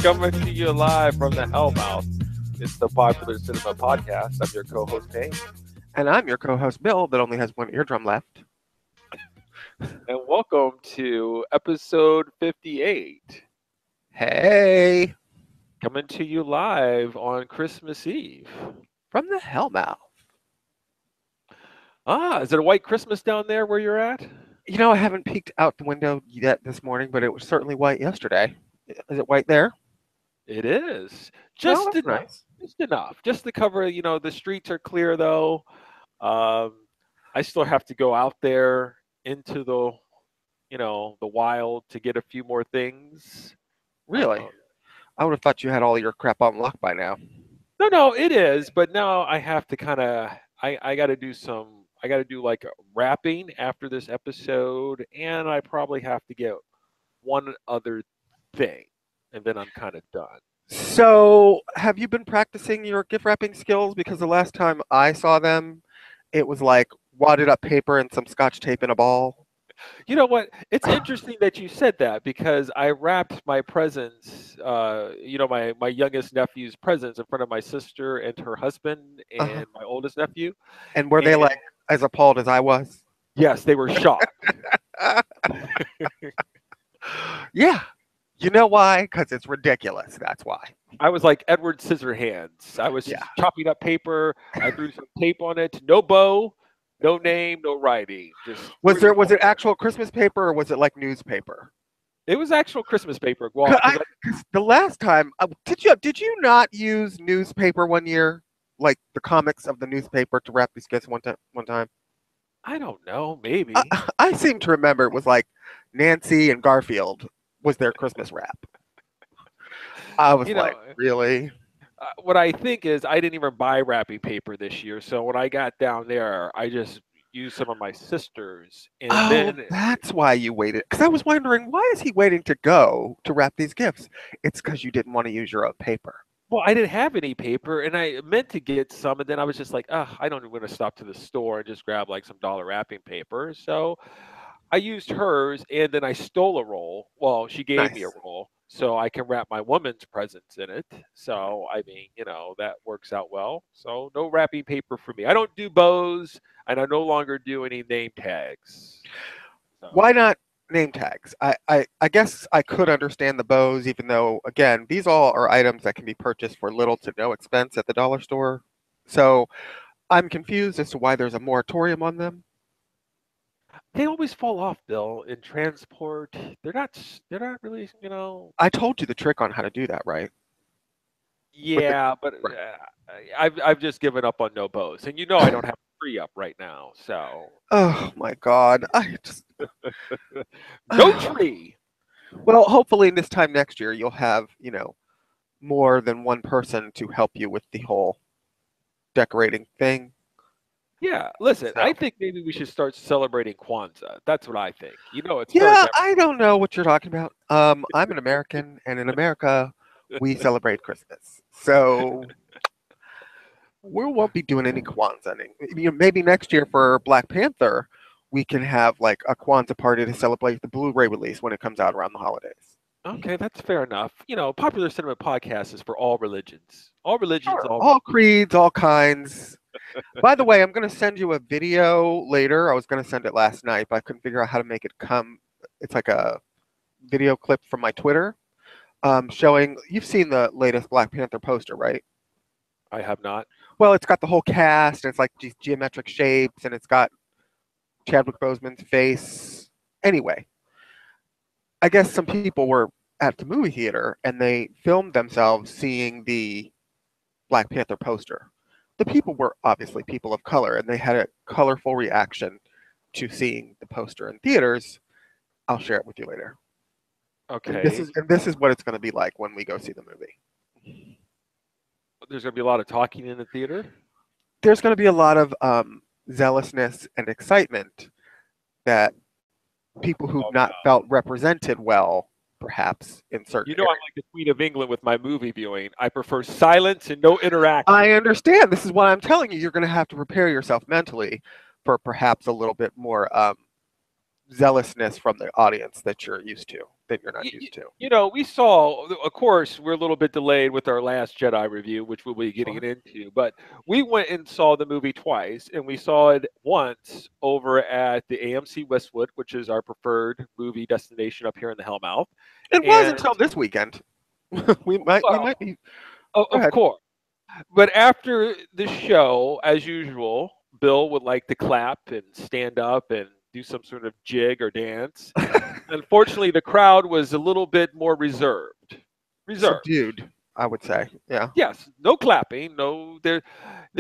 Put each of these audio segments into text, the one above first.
Coming to you live from the Hellmouth. It's the Popular Cinema Podcast. I'm your co-host, Hank. And I'm your co-host, Bill, that only has one eardrum left. And welcome to episode 58. Hey! Coming to you live on Christmas Eve. From the Hellmouth. Is it a white Christmas down there where you're at? You know, I haven't peeked out the window yet this morning, but it was certainly white yesterday. Is it white there? It is. Well, Just that's enough. nice. Just enough. Just to cover, the streets are clear though. I still have to go out there into the wild to get a few more things. Really? I would have thought you had all your crap on lock by now. No, it is, but now I have to kind of I got to do like wrapping after this episode, and I probably have to get one other thing, and then I'm kind of done. So, have you been practicing your gift wrapping skills? Because the last time I saw them, it was like wadded up paper and some scotch tape in a ball. You know what? It's interesting that you said that because I wrapped my presents, my youngest nephew's presents in front of my sister and her husband and my oldest nephew. And were they like as appalled as I was? Yes, they were shocked. Yeah. You know why? Because it's ridiculous. That's why. I was like Edward Scissorhands. I was chopping up paper. I threw some tape on it. No bow, no name, no writing. Was it actual Christmas paper or was it like newspaper? It was actual Christmas paper. Well, the last time, did you not use newspaper one year, like the comics of the newspaper to wrap these gifts one time? I don't know. Maybe. I seem to remember it was like Nancy and Garfield was their Christmas wrap. I was really? What I think is I didn't even buy wrapping paper this year. So when I got down there, I just used some of my sister's. And that's why you waited. Because I was wondering, why is he waiting to go to wrap these gifts? It's because you didn't want to use your own paper. Well, I didn't have any paper, and I meant to get some, and then I was just like, I don't want to stop to the store and just grab like some dollar wrapping paper. So I used hers, and then I stole a roll. Well, she gave me a roll, so I can wrap my woman's presents in it. So, I mean, that works out well. So, no wrapping paper for me. I don't do bows, and I no longer do any name tags. So. Why not name tags? I guess I could understand the bows, even though, again, these all are items that can be purchased for little to no expense at the dollar store. So, I'm confused as to why there's a moratorium on them. They always fall off, Bill, in transport. They're not really, I told you the trick on how to do that, right? Yeah, but I've just given up on no bows, and I don't have a free up right now. So. Oh my God! I just no tree. Well, hopefully this time next year you'll have more than one person to help you with the whole decorating thing. Yeah, listen, I think maybe we should start celebrating Kwanzaa. That's what I think. It's I don't know what you're talking about. I'm an American, and in America, we celebrate Christmas. So we won't be doing any Kwanzaa. Maybe next year for Black Panther, we can have like a Kwanzaa party to celebrate the Blu-ray release when it comes out around the holidays. Okay, that's fair enough. Popular Cinema Podcast is for all religions. All religions, sure. all creeds, all kinds. By the way, I'm going to send you a video later. I was going to send it last night, but I couldn't figure out how to make it come. It's like a video clip from my Twitter showing, you've seen the latest Black Panther poster, right? I have not. Well, it's got the whole cast, and it's like these geometric shapes, and it's got Chadwick Boseman's face. Anyway, I guess some people were at the movie theater, and they filmed themselves seeing the Black Panther poster. The people were obviously people of color, and they had a colorful reaction to seeing the poster in theaters. I'll share it with you later. Okay. And this is what it's going to be like when we go see the movie. There's going to be a lot of talking in the theater? There's going to be a lot of zealousness and excitement that people who've not felt represented well, perhaps, in certain I'm like the Queen of England with my movie viewing. I prefer silence and no interaction. I understand. This is why I'm telling you. You're going to have to prepare yourself mentally for perhaps a little bit more zealousness from the audience that you're used to. that you're not used to. We saw, of course, we're a little bit delayed with our last Jedi review, which we'll be getting Sure. into, but we went and saw the movie twice, and we saw it once over at the AMC Westwood, which is our preferred movie destination up here in the Hellmouth. It was And, until this weekend. we well, might be. Go of ahead. course. But after the show, as usual, Bill would like to clap and stand up and do some sort of jig or dance. Unfortunately, the crowd was a little bit more reserved. Reserved. Subdued, I would say. Yeah. Yes, no clapping. No, the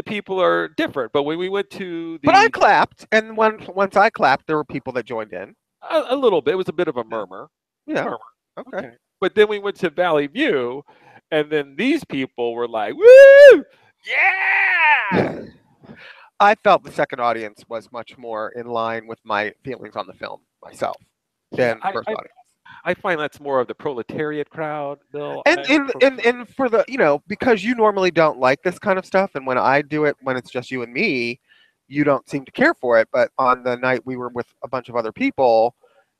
people are different. But when we went to But I the clapped, and once I clapped, there were people that joined in. a little bit, it was a bit of a Yeah. murmur. Yeah. Murmur. Okay. Okay. But then we went to Valley View, and then these people were like, "Woo! Yeah!" I felt the second audience was much more in line with my feelings on the film myself Yeah, than the first audience. I find that's more of the proletariat crowd, Bill. And for the because you normally don't like this kind of stuff, and when I do it when it's just you and me, you don't seem to care for it. But on the night we were with a bunch of other people,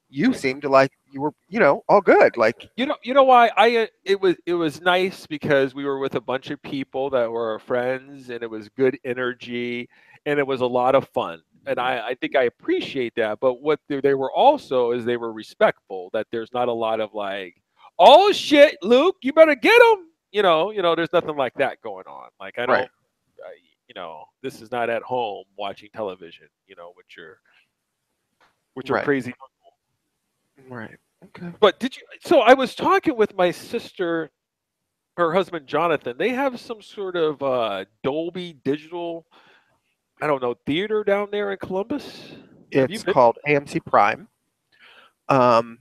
you seemed to like you were all good. Like You know why it was nice because we were with a bunch of people that were our friends, and it was good energy, and it was a lot of fun, and I think I appreciate that. But what they were also is they were respectful, that there's not a lot of like, oh shit, Luke, you better get him. There's nothing like that going on. Like I right, don't, this is not at home watching television. With your right, crazy. right. Okay. But did you? So I was talking with my sister, her husband Jonathan. They have some sort of Dolby Digital, I don't know, theater down there in Columbus. Have you It's been? called AMC Prime, um,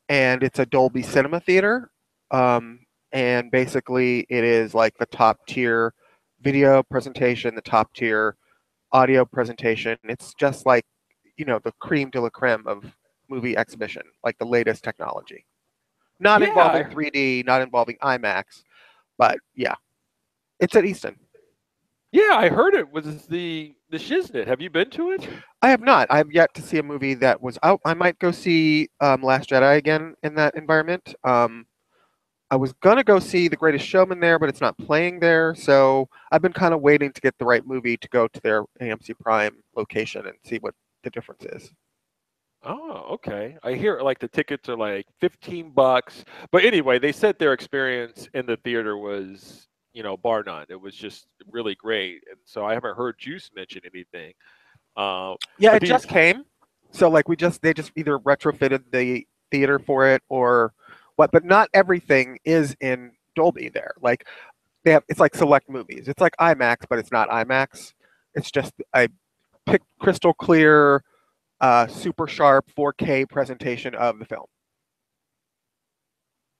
and it's a Dolby Cinema theater. Um, and basically, it is like the top tier video presentation, the top tier audio presentation. It's just like, the cream de la creme of movie exhibition, like the latest technology. Not involving Yeah, 3D, not involving IMAX, but yeah, it's at Easton. yeah. I heard it was the Shiznit. Have you been to it? I have not. I have yet to see a movie that was out. I might go see Last Jedi again in that environment. I was gonna go see The Greatest Showman there, but it's not playing there. So I've been kind of waiting to get the right movie to go to their AMC Prime location and see what the difference is. Oh, okay. I hear like the tickets are like $15. But anyway, they said their experience in the theater was, bar none. It was just really great. And so I haven't heard Juice mention anything. Yeah, But it just these, came. So like they just either retrofitted the theater for it or what, but not everything is in Dolby there. Like it's like select movies. It's like IMAX, but it's not IMAX. It's just a crystal clear, super sharp 4K presentation of the film.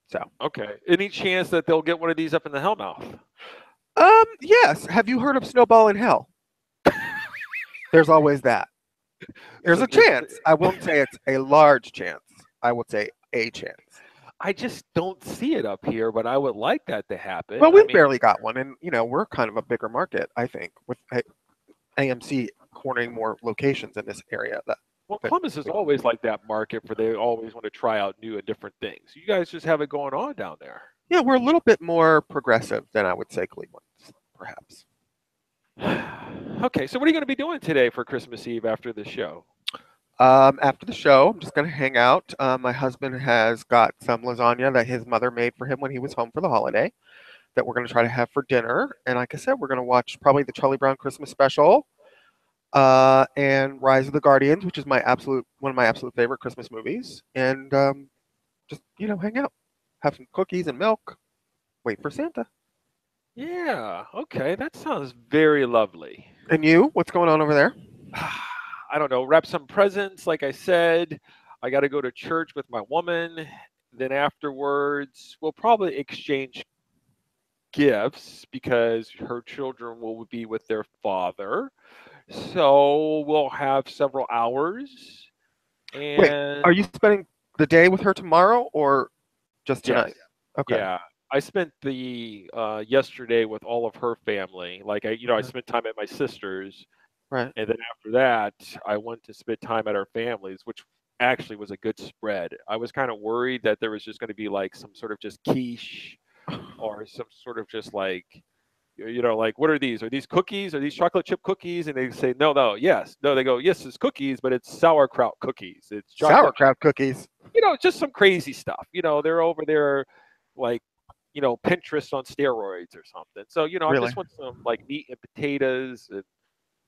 So, okay. Any chance that they'll get one of these up in the Hellmouth? yes. Have you heard of Snowball in Hell? There's always that. There's So a chance. I won't say it's a large chance. I would say a chance. I just don't see it up here, but I would like that to happen. Well, I we've mean, barely got one, and we're kind of a bigger market, I think, with AMC cornering more locations in this area. well, That Columbus is always like that market for they always want to try out new and different things. You guys just have it going on down there. yeah, we're a little bit more progressive than I would say Cleveland, perhaps. Okay, so what are you going to be doing today for Christmas Eve after the show? After the show, I'm just going to hang out. My husband has got some lasagna that his mother made for him when he was home for the holiday that we're going to try to have for dinner. And like I said, we're going to watch probably the Charlie Brown Christmas special and Rise of the Guardians, which is one of my absolute favorite Christmas movies. And just, hang out, have some cookies and milk, wait for Santa. Yeah, okay, that sounds very lovely. And you, what's going on over there? I don't know, wrap some presents, like I said. I got to go to church with my woman. Then afterwards, we'll probably exchange gifts because her children will be with their father. So we'll have several hours. Wait, And are you spending the day with her tomorrow or just yes, tonight? Okay. yeah. I spent the yesterday with all of her family. Like I Okay. spent time at my sister's. Right. And then after that, I went to spend time at our families, which actually was a good spread. I was kind of worried that there was just going to be like some sort of just quiche or some sort of just like like what are these? Are these cookies? Are these chocolate chip cookies? And they say no, no, yes, no. They go yes, it's cookies, but it's sauerkraut cookies. It's chocolate chip. Sauerkraut cookies. Just some crazy stuff. They're over there like Pinterest on steroids or something. So I Really? just want some like meat and potatoes and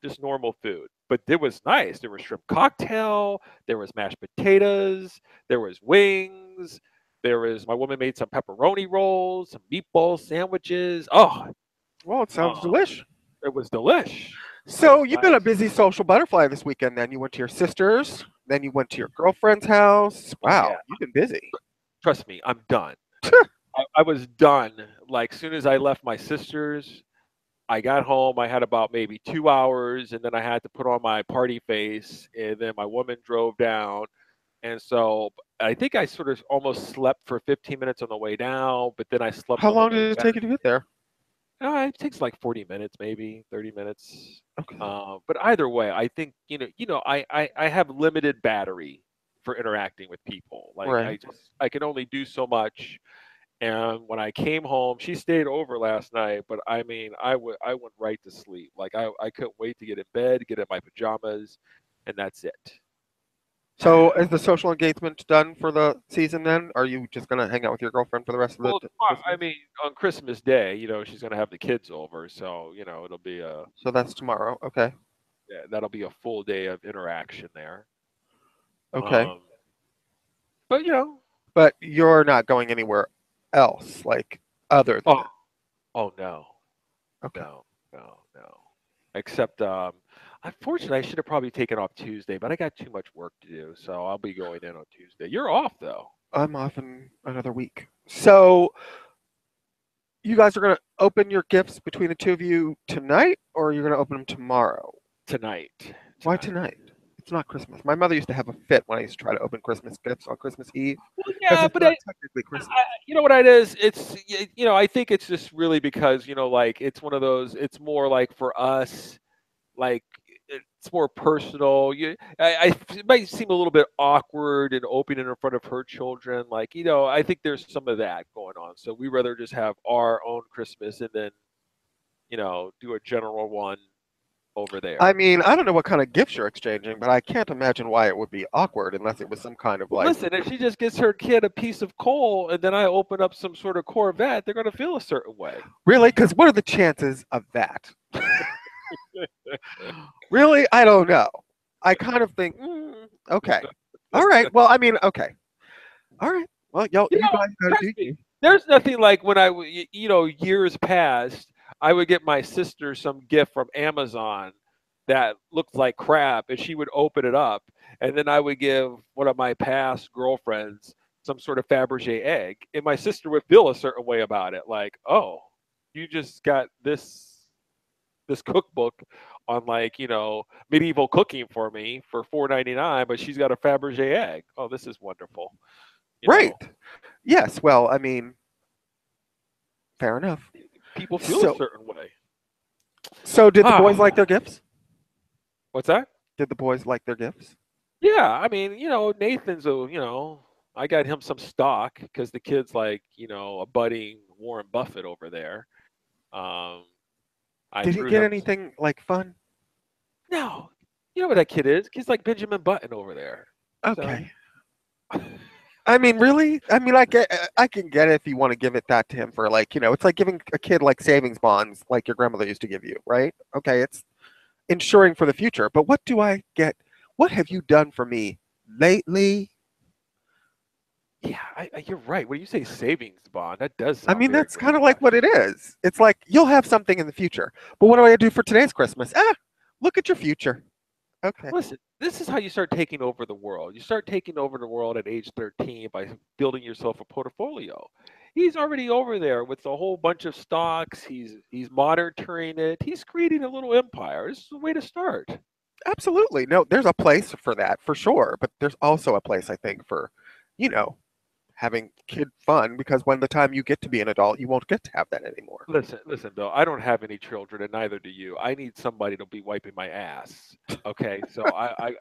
just normal food. But it was nice. There was shrimp cocktail. There was mashed potatoes. There was wings. There was my woman made some pepperoni rolls, some meatball sandwiches. Well, it sounds Oh, delish. it was delish. It So was you've been a nice. busy social butterfly this weekend. Then you went to your sister's. Then you went to your girlfriend's house. Oh Wow, yeah. you've been busy. Trust me, I'm done. I was done. Like soon as I left my sister's, I got home. I had about maybe 2 hours, and then I had to put on my party face, and then my woman drove down, and so I think I sort of almost slept for 15 minutes on the way down, but then I slept How on the long way did it back. take you to get there? It takes like 40 minutes, maybe 30 minutes. Okay. But either way, I think I have limited battery for interacting with people. Like Right. I can only do so much. And when I came home, she stayed over last night, but I mean, I went right to sleep. Like I couldn't wait to get in bed, get in my pajamas, and that's it. So is the social engagement done for the season then? Are you just gonna hang out with your girlfriend for the rest of the Well, tomorrow, I Christmas? mean, on Christmas Day, she's gonna have the kids over, so it'll be So that's tomorrow. Okay. yeah, that'll be a full day of interaction there. Okay. Um, but But you're not going anywhere else, like other than oh, that. oh no, Okay. no. Except, unfortunately, I should have probably taken off Tuesday, but I got too much work to do, so I'll be going in on Tuesday. You're off though I'm off in another week. So you guys are gonna open your gifts between the two of you tonight, or you're gonna open them tomorrow? tonight. Why Tonight. tonight? It's not Christmas. My mother used to have a fit when I used to try to open Christmas gifts on Christmas Eve Well, because yeah, it's but not technically Christmas. you know what it is? I think it's just really because like it's one of those. It's more like for us, like it's more personal. It might seem a little bit awkward and opening in front of her children. Like I think there's some of that going on. So we rather just have our own Christmas and then do a general one over I there. mean, I don't know what kind of gifts you're exchanging, but I can't imagine why it would be awkward unless it was some kind of Well, like, listen, if she just gets her kid a piece of coal and then I open up some sort of Corvette, they're going to feel a certain way. really? Because what are the chances of that? Really? I don't know. I kind of think, okay. All right. Well, I mean, okay. All right. Well, you guys got to Trust do me, you. there's nothing like when years past, I would get my sister some gift from Amazon that looked like crap, and she would open it up, and then I would give one of my past girlfriends some sort of Fabergé egg, and my sister would feel a certain way about it, like, oh, you just got this cookbook on like medieval cooking for me for 4.99, but she's got a Fabergé egg. Oh, this is wonderful. You Right. know, Yes. Well, I mean, fair enough. people feel a So, certain way. so did the boys like Ah, their gifts? what's that? Did the boys like their gifts? Yeah, I mean, Nathan's I got him some stock because the kid's like, a budding Warren Buffett over there. Um, I Did he threw get him. anything like fun? No, you know what that kid is? Kid's like Benjamin Button over there. So, Okay. I mean, really? I mean, I can get it if you want to give it that to him for like, it's like giving a kid like savings bonds, like your grandmother used to give you, right? Okay, it's insuring for the future. But what do I get? What have you done for me lately? yeah, you're right. When you say savings bond, that does I sound mean, very that's kind of grandiose. like what it is. It's like you'll have something in the future. But what do I do for today's Christmas? Look at your future. Okay. Listen, this is how you start taking over the world. You start taking over the world at age 13 by building yourself a portfolio. He's already over there with a whole bunch of stocks. He's monitoring it. He's creating a little empire. This is the way to start. Absolutely. No, there's a place for that for sure. But there's also a place, I think, for, you know, having kid fun, because when the time you get to be an adult, you won't get to have that anymore. Listen, Bill. I don't have any children, and neither do you. I need somebody to be wiping my ass. Okay, so I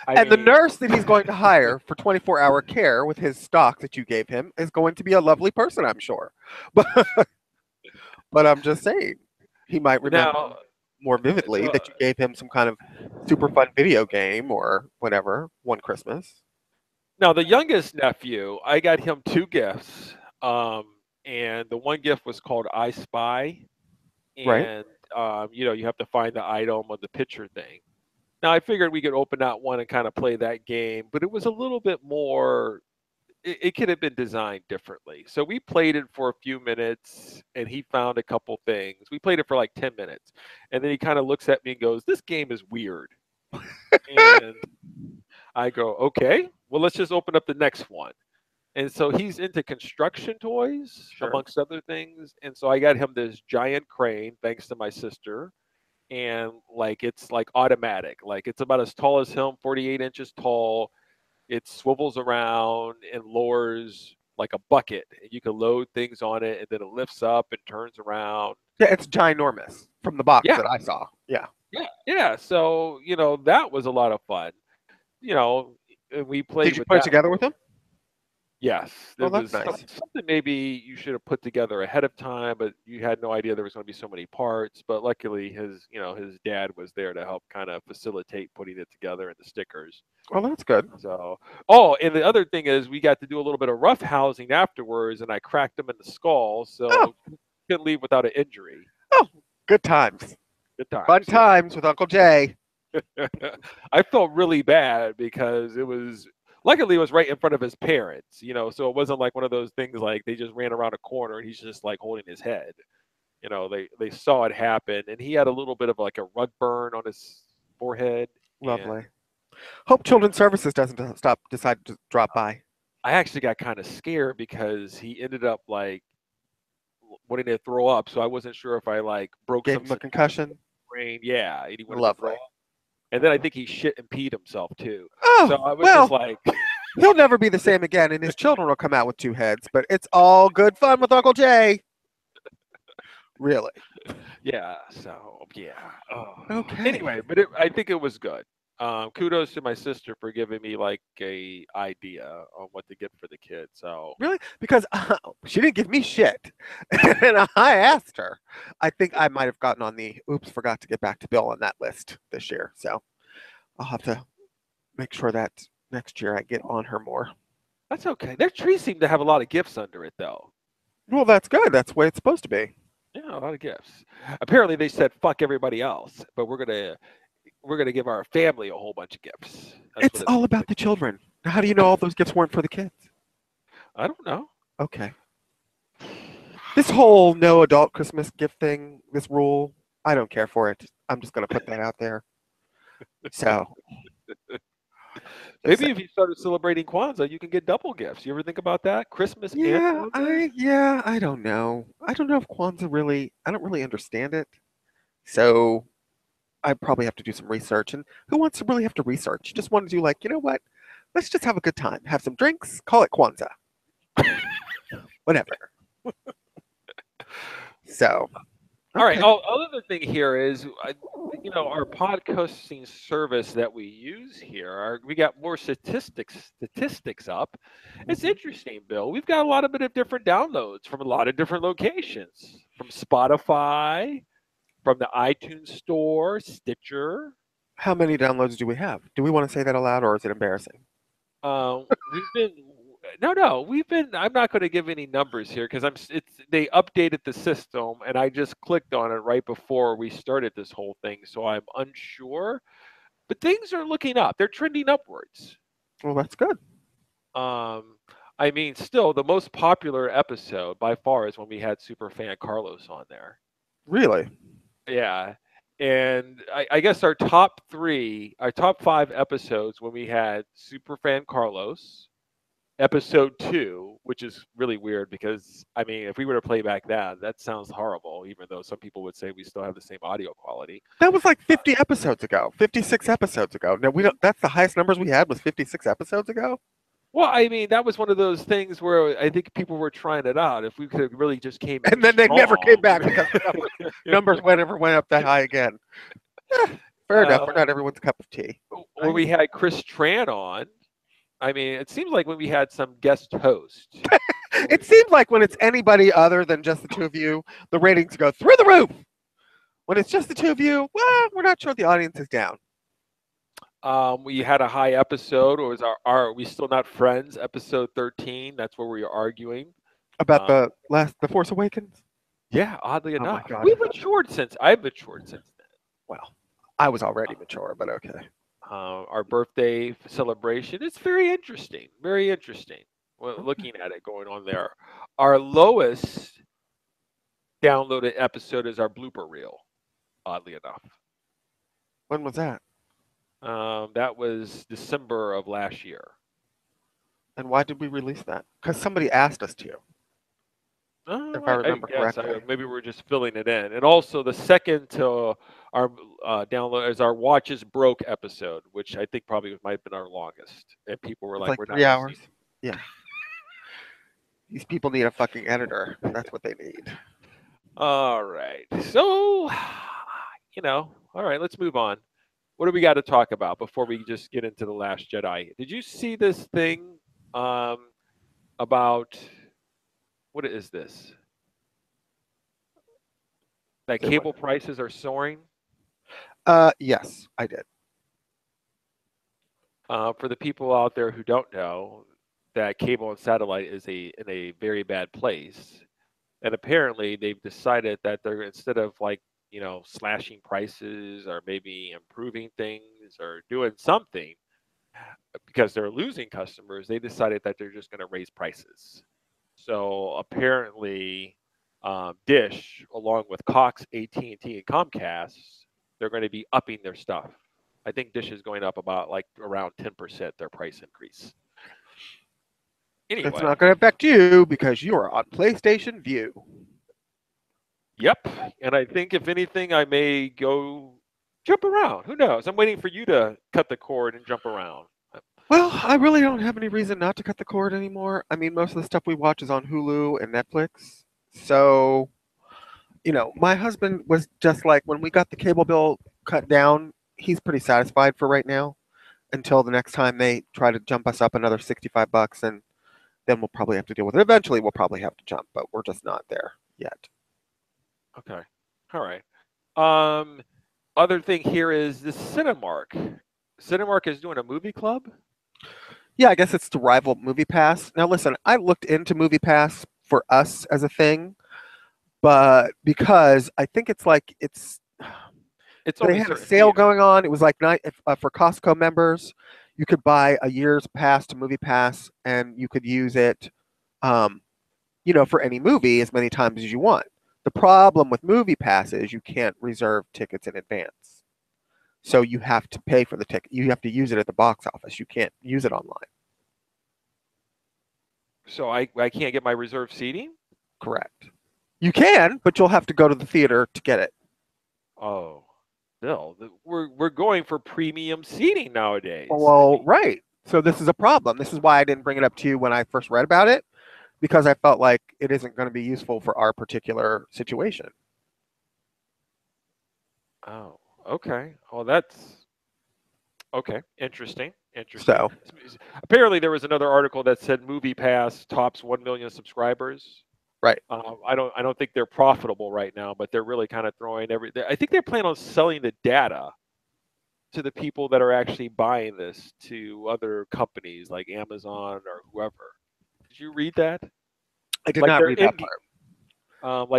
And the mean, nurse that he's going to hire for 24-hour care with his stock that you gave him is going to be a lovely person, I'm sure. But but I'm just saying, he might remember now, more vividly so that you gave him some kind of super fun video game or whatever one Christmas. now the youngest nephew, I got him two gifts. Um, and the one gift was called I Spy, Right? and you have to find the item on the picture thing. Now I figured we could open that one and kind of play that game, but it was a little bit more. It could have been designed differently. So we played it for a few minutes, and he found a couple things. We played it for like 10 minutes, and then he kind of looks at me and goes, "This game is weird." And I go, "Okay, well let's just open up the next one." And so he's into construction toys, Sure. amongst other things. And so I got him this giant crane, thanks to my sister. And like it's like automatic, like it's about as tall as him, 48 inches tall. It swivels around and lowers like a bucket. You can load things on it, and then it lifts up and turns around. Yeah, it's ginormous from the box Yeah, that I saw. Yeah. yeah. So that was a lot of fun. You know, and we played Did you with put it that. together with him? Yes, Oh, there that's was nice. something maybe you should have put together ahead of time, but you had no idea there was going to be so many parts. But luckily, his dad was there to help kind of facilitate putting it together and the stickers. Well, that's good. So, oh, and the other thing is we got to do a little bit of rough housing afterwards, and I cracked him in the skull, Oh, so couldn't leave without an injury. oh, good times. Good Fun times, yeah. times with Uncle Jay. I felt really bad because luckily it was right in front of his parents, so it wasn't like one of those things like they just ran around a corner and he's just like holding his head. They saw it happen, and he had a little bit of like a rug burn on his forehead, and Lovely. Hope Children's Services doesn't decide to drop by. I actually got kind of scared because he ended up like wanting to throw up, so I wasn't sure if I like broke Gave some him a concussion. brain. Yeah, and he wanted to throw Lovely. up, and then I think he shit and peed himself too. So Oh, I was just well, like, he'll never be the same again, and his children will come out with two heads, but it's all good fun with Uncle Jay. Really. yeah. So yeah. Oh. Okay. Anyway, but I think it was good. Kudos to my sister for giving me like a idea on what to get for the kids. So Really? Because she didn't give me shit. And I asked her. I think I might have gotten on the oops, forgot to get back to Bill on that list this year. So I'll have to make sure that next year I get on her more. that's okay. Their tree seemed to have a lot of gifts under it, though. Well, that's good. That's the way it's supposed to be. Yeah, a lot of gifts. Apparently, they said fuck everybody else, but we're gonna give our family a whole bunch of gifts. That's It's what it all seems about like. the children. How do you know all those gifts weren't for the kids? I don't know. Okay. This whole no adult Christmas gift thing, this rule, I don't care for it. I'm just going to put that out there. So, just Maybe if you started celebrating Kwanzaa, you can get double gifts. You ever think about that? Christmas and Kwanzaa? I don't know. I don't know if Kwanzaa really, I don't really understand it. So, I probably have to do some research. And who wants to really have to research? You just want to do like, you know what? Let's just have a good time. Have some drinks, call it Kwanzaa. Whatever. So, All right. okay. Oh, other thing here is, our podcasting service that we use here, we got more statistics up. It's interesting, Bill. We've got a lot of bit of different downloads from a lot of different locations, from Spotify, from the iTunes Store, Stitcher. How many downloads do we have? Do we want to say that aloud or is it embarrassing? We've been no, we've been. I'm not going to give any numbers here because they updated the system and I just clicked on it right before we started this whole thing, so I'm unsure. But things are looking up. They're trending upwards. Well, that's good. I mean, still the most popular episode by far is when we had Superfan Carlos on there. Really? Yeah. And I guess our top five episodes when we had Superfan Carlos, episode 2, which is really weird because, I mean, if we were to play back that sounds horrible, even though some people would say we still have the same audio quality. That was like 50 episodes ago, 56 episodes ago. No, we don't. That's the highest numbers we had was 56 episodes ago. Well, I mean, that was one of those things where I think people were trying it out. If we could have really just came in And then they never came strong. back because the numbers never went up that high again. Fair enough. We're not everyone's cup of tea. When we had Chris Tran on, I mean, it seems like when we had some guest host. It seems like when it's anybody other than just the two of you, the ratings go through the roof. When it's just the two of you, well, we're not sure the audience is down. We had a high episode, or was our Are We Still Not Friends? Episode 13. That's where we were arguing. About the Force Awakens? Yeah, oddly Oh my enough. God. I've matured since then. Well, I was already mature, but okay. Our birthday celebration. It's very interesting. Very interesting. Well, looking at it going on there. Our lowest downloaded episode is our blooper reel, oddly enough. When was that? That was December of last year. And why did we release that? Because somebody asked us to. If I remember correctly. Maybe we're just filling it in. And also the second to our download is our Watches Broke episode, which I think probably might have been our longest. And people were It's like, like we're 3 not hours. Yeah. These people need a fucking editor. That's what they need. All right. So, all right, let's move on. What do we got to talk about before we just get into The Last Jedi? Did you see this thing about, what is this? That cable prices are soaring? Yes, I did. For the people out there who don't know, that cable and satellite is in a very bad place. And apparently they've decided that they're, instead of slashing prices or maybe improving things or doing something because they're losing customers, they decided that they're just going to raise prices. So apparently Dish, along with Cox, AT&T, and Comcast, they're going to be upping their stuff. I think Dish is going up about around 10% their price increase. Anyway. It's not going to affect you because you are on PlayStation Vue. Yep. And I think if anything, I may go jump around. Who knows? I'm waiting for you to cut the cord and jump around. Well, I really don't have any reason not to cut the cord anymore. I mean, most of the stuff we watch is on Hulu and Netflix. So, my husband was just like, when we got the cable bill cut down, he's pretty satisfied for right now until the next time they try to jump us up another $65, and then we'll probably have to deal with it. Eventually, we'll probably have to jump, but we're just not there yet. Okay. All right. Other thing here is the Cinemark. Cinemark is doing a movie club? Yeah, I guess it's to rival MoviePass. Now, listen, I looked into MoviePass for us as a thing, but because I think it's they had a sale going on. It was like for Costco members, you could buy a year's pass to MoviePass, and you could use it, for any movie as many times as you want. The problem with MoviePass is you can't reserve tickets in advance. So you have to pay for the ticket. You have to use it at the box office. You can't use it online. So I can't get my reserved seating? Correct. You can, but you'll have to go to the theater to get it. Oh, Bill, we're going for premium seating nowadays. Well, right. So this is a problem. This is why I didn't bring it up to you when I first read about it, because I felt like it isn't going to be useful for our particular situation. Oh, okay. Well, that's okay. Interesting. So apparently there was another article that said MoviePass tops 1 million subscribers. Right. I don't think they're profitable right now, but they're really kind of throwing I think they plan on selling the data to the people that are actually buying this to other companies like Amazon or whoever. Did you read that? I did not read that part.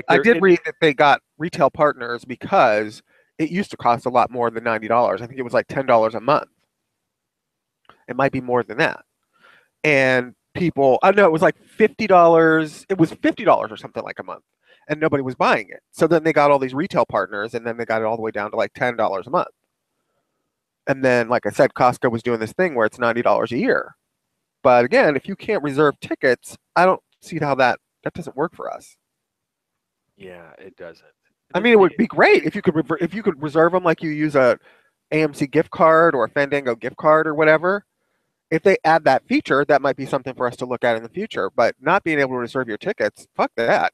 I did read that they got retail partners because it used to cost a lot more than $90. I think it was like $10 a month. It might be more than that. And people, I know it was like $50. It was $50 or something like a month, and nobody was buying it. So then they got all these retail partners, and then they got it all the way down to like $10 a month. And then, like I said, Costco was doing this thing where it's $90 a year. But again, if you can't reserve tickets, I don't see how that doesn't work for us. Yeah, it doesn't. I mean, it would be great if you could reserve them like you use a AMC gift card or a Fandango gift card or whatever, if they add that feature, that might be something for us to look at in the future. But not being able to reserve your tickets, fuck that.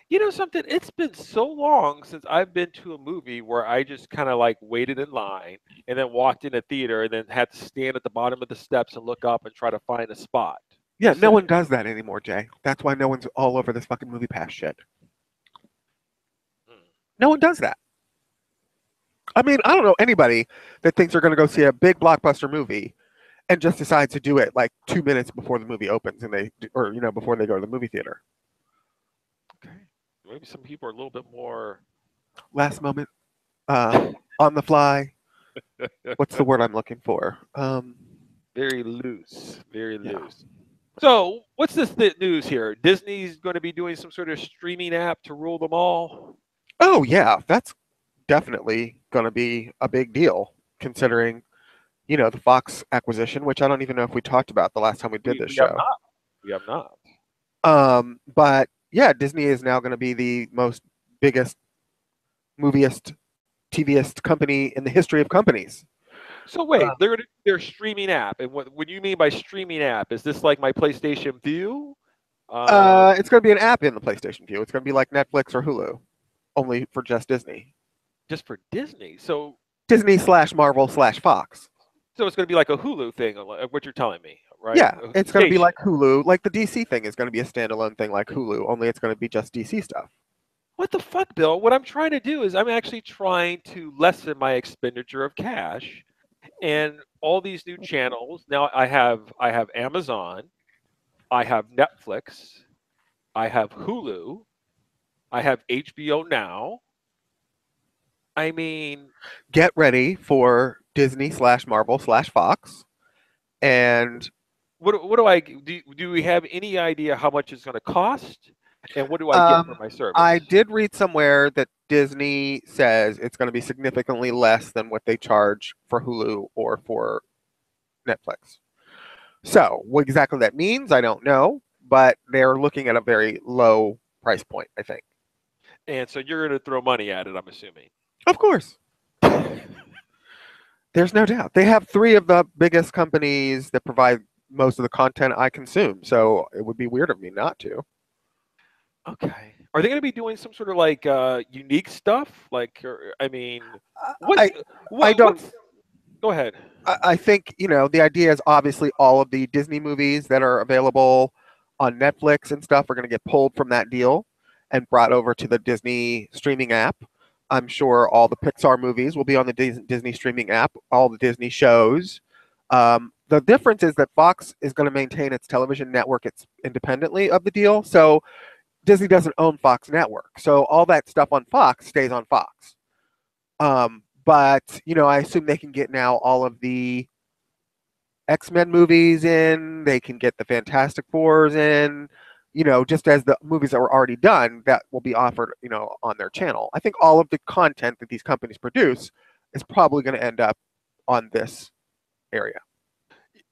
You know something? It's been so long since I've been to a movie where I just kind of like waited in line and then walked in a theater and then had to stand at the bottom of the steps and look up and try to find a spot Yeah, to no sit. one does that anymore, Jay. That's why no one's all over this fucking movie pass shit. Mm. No one does that. I mean, I don't know anybody that thinks they're going to go see a big blockbuster movie and just decides to do it like 2 minutes before the movie opens and or before they go to the movie theater. Okay. Maybe some people are a little bit more. Last moment, on the fly. What's the word I'm looking for? Very loose, very Yeah. loose. So, what's this news here? Disney's going to be doing some sort of streaming app to rule them all. Oh yeah, that's definitely going to be a big deal considering the Fox acquisition, which I don't even know if we talked about the last time we did this We have show. not. We have not. But yeah, Disney is now going to be the most biggest, moviest, TVist company in the history of companies. So wait, they're going to do their streaming app, and what you mean by streaming app? Is this like my PlayStation View? It's going to be an app in the PlayStation View. It's going to be like Netflix or Hulu, only for just Disney. Just for Disney. So Disney/Marvel/Fox. it's going to be like a Hulu thing, like what you're telling me, right? Yeah, it's going to be like Hulu. Like the DC thing is going to be a standalone thing like Hulu, only it's going to be just DC stuff. What the fuck, Bill? What I'm trying to do is I'm actually trying to lessen my expenditure of cash, and all these new channels. Now I have Amazon, I have Netflix, I have Hulu, I have HBO Now. I mean, Get ready for Disney/Marvel/Fox. And what do I do? Do we have any idea how much it's going to cost, and what do I get for my service? I did read somewhere that Disney says it's going to be significantly less than what they charge for Hulu or for Netflix. So, what exactly that means, I don't know, but they're looking at a very low price point, I think. And so you're going to throw money at it, I'm assuming. Of course. There's no doubt. They have three of the biggest companies that provide most of the content I consume, so it would be weird of me not to. Okay. Are they going to be doing some sort of like unique stuff? Like, I mean, I don't. Go ahead. I think the idea is obviously all of the Disney movies that are available on Netflix and stuff are going to get pulled from that deal and brought over to the Disney streaming app. I'm sure all the Pixar movies will be on the Disney streaming app, all the Disney shows. The difference is that Fox is going to maintain its television network independently of the deal. So Disney doesn't own Fox Network. So all that stuff on Fox stays on Fox. But I assume they can get now all of the X-Men movies in. They can get the Fantastic Fours in. Just as the movies that were already done, that will be offered, on their channel. I think all of the content that these companies produce is probably going to end up on this area.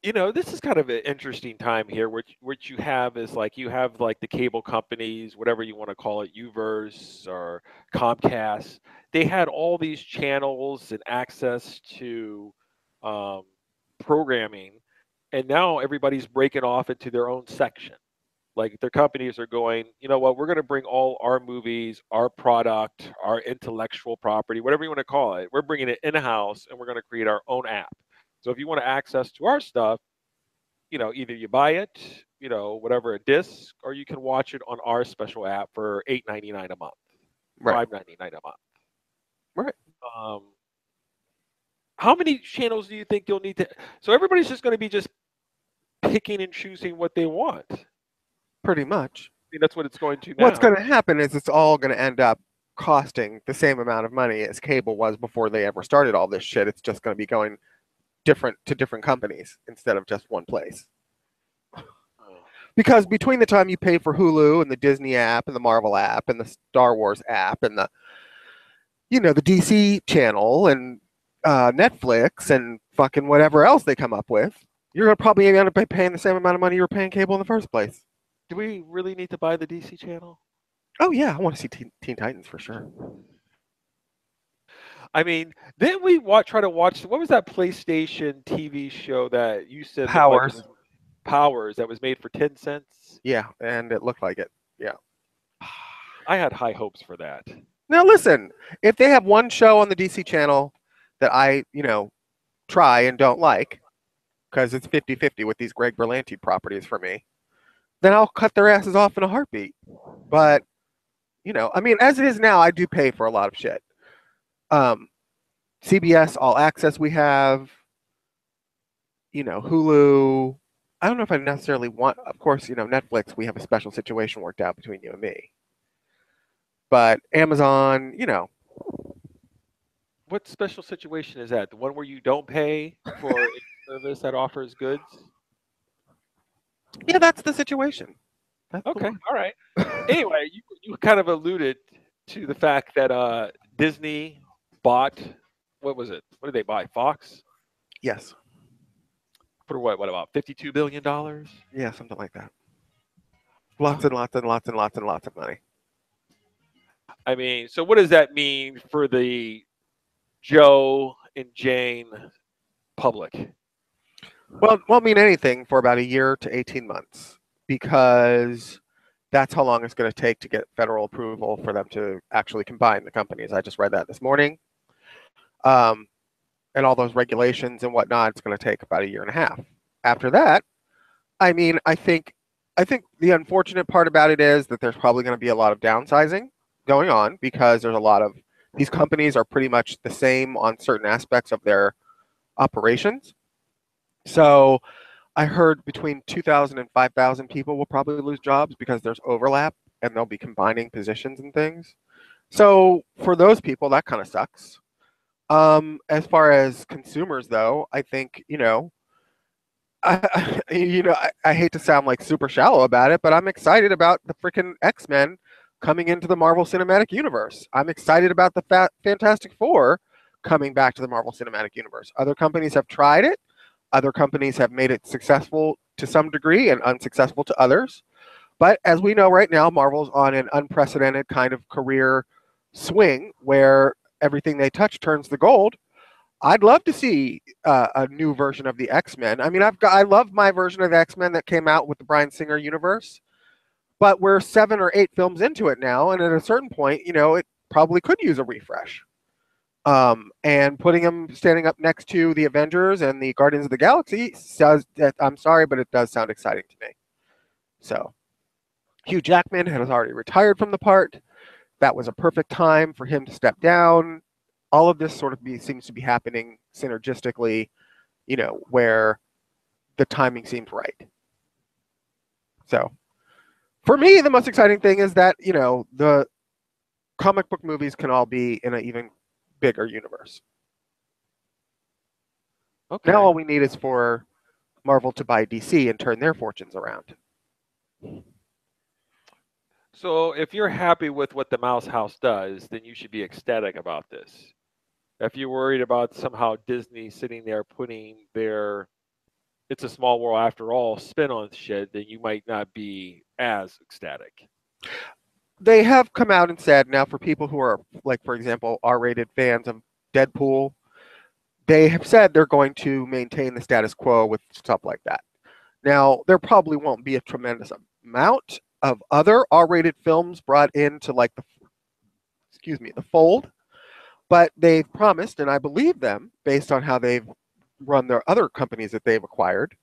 This is kind of an interesting time here. What you have is like you have like the cable companies, whatever you want to call it, Uverse or Comcast. They had all these channels and access to um, programming, and now everybody's breaking off into their own section. Like their companies are going, you know what, we're going to bring all our movies, our product, our intellectual property, whatever you want to call it, we're bringing it in-house and we're going to create our own app. So if you want to access to our stuff, either you buy it, whatever a disc, or you can watch it on our special app for $8.99 a month, Right. $5.99 a month. Right. How many channels do you think you'll need to? So everybody's just going to be just picking and choosing what they want. Pretty much. I mean, that's what it's going to now. What's going to happen is it's all going to end up costing the same amount of money as cable was before they ever started all this shit. It's just going to be going different companies instead of just one place. Because between the time you pay for Hulu and the Disney app and the Marvel app and the Star Wars app and the DC channel and Netflix and fucking whatever else they come up with, you're going to probably end up paying the same amount of money you were paying cable in the first place. Do we really need to buy the DC channel? Oh yeah, I want to see Teen Titans for sure. I mean, didn't we try to watch what was that PlayStation TV show that you said looked like it Powers. was Powers that was made for 10 cents? Yeah, and it looked like it. Yeah. I had high hopes for that. Now listen, if they have one show on the DC channel that I, try and don't like, because it's 50-50 with these Greg Berlanti properties for me, then I'll cut their asses off in a heartbeat. But, I mean, as it is now, I do pay for a lot of shit. CBS All Access we have, Hulu. I don't know if I necessarily want, of course, Netflix, we have a special situation worked out between you and me. But Amazon, What special situation is that? The one where you don't pay for a service that offers goods? yeah, that's the situation. That's Okay, all right. Anyway, you kind of alluded to the fact that Disney bought, what was it? What did they buy? Fox? Yes. For what about $52 billion? Yeah, something like that. Lots and lots and lots and lots and lots of money. I mean, so what does that mean for the Joe and Jane public? Well, it won't mean anything for about a year to 18 months because that's how long it's going to take to get federal approval for them to actually combine the companies. I just read that this morning. And all those regulations and whatnot, it's going to take about a year and a half. After that, I mean, I think the unfortunate part about it is that there's probably going to be a lot of downsizing going on because there's a lot of these companies are pretty much the same on certain aspects of their operations. So I heard between 2,000 and 5,000 people will probably lose jobs because there's overlap and they'll be combining positions and things. So for those people, that kind of sucks. As far as consumers, though, I think I hate to sound like super shallow about it, but I'm excited about the freaking X-Men coming into the Marvel Cinematic Universe. I'm excited about the Fantastic Four coming back to the Marvel Cinematic Universe. Other companies have tried it. Other companies have made it successful to some degree and unsuccessful to others. But as we know right now, Marvel's on an unprecedented kind of career swing where everything they touch turns to gold. I'd love to see a new version of the X-Men. I mean, I love my version of the X-Men that came out with the Bryan Singer universe, but we're 7 or 8 films into it now, and at a certain point, it probably could use a refresh. And putting them standing up next to the Avengers and the Guardians of the Galaxy I'm sorry, but it does sound exciting to me. So, Hugh Jackman has already retired from the part. That was a perfect time for him to step down. All of this sort of seems to be happening synergistically, where the timing seems right. So, for me, the most exciting thing is that, the comic book movies can all be in an even bigger universe. Okay. Now all we need is for Marvel to buy DC and turn their fortunes around. So if you're happy with what the Mouse House does, then you should be ecstatic about this. If you're worried about somehow Disney sitting there putting their "It's a Small World After All" spin on shit, then you might not be as ecstatic. They have come out and said now for people who are, like, for example, R-rated fans of Deadpool, they have said they're going to maintain the status quo with stuff like that. Now, there probably won't be a tremendous amount of other R-rated films brought into like the fold, but they've promised, and I believe them based on how they've run their other companies that they've acquired,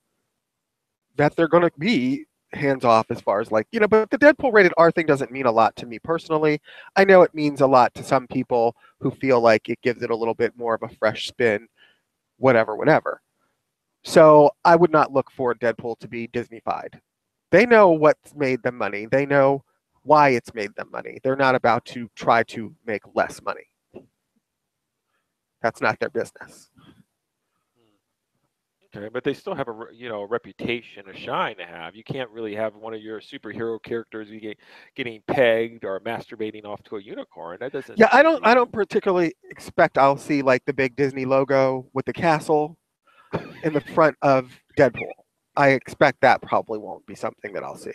that they're going to be hands off as far as but the Deadpool rated R thing doesn't mean a lot to me personally. I know it means a lot to some people who feel like it gives it a little bit more of a fresh spin, whatever. So I would not look for Deadpool to be Disney-fied. They know what's made them money. They know why it's made them money. They're not about to try to make less money. That's not their business. Okay, but they still have a reputation, a shine to have. You can't really have one of your superhero characters getting pegged or masturbating off to a unicorn. That doesn't. Yeah, I don't particularly expect I'll see like the big Disney logo with the castle in the front of Deadpool. I expect that probably won't be something that I'll see.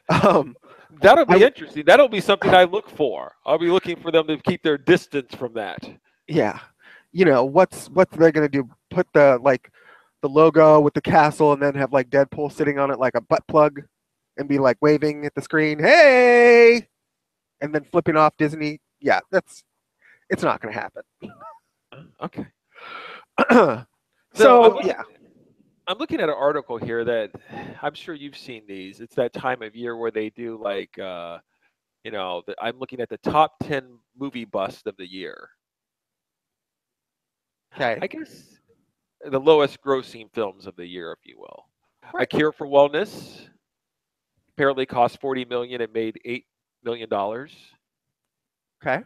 That'll be interesting. That'll be something I look for. I'll be looking for them to keep their distance from that. Yeah. You know, what's they gonna do? Put the logo with the castle and then have like Deadpool sitting on it like a butt plug and be like waving at the screen, hey, and then flipping off Disney. Yeah, it's not gonna happen. Okay. So So yeah. I'm looking at an article here that I'm sure you've seen these. It's that time of year where they do like I'm looking at the top 10 movie bust of the year. Okay. I guess the lowest grossing films of the year, if you will. A Right. Cure for Wellness apparently cost 40 million and made $8 million. Okay.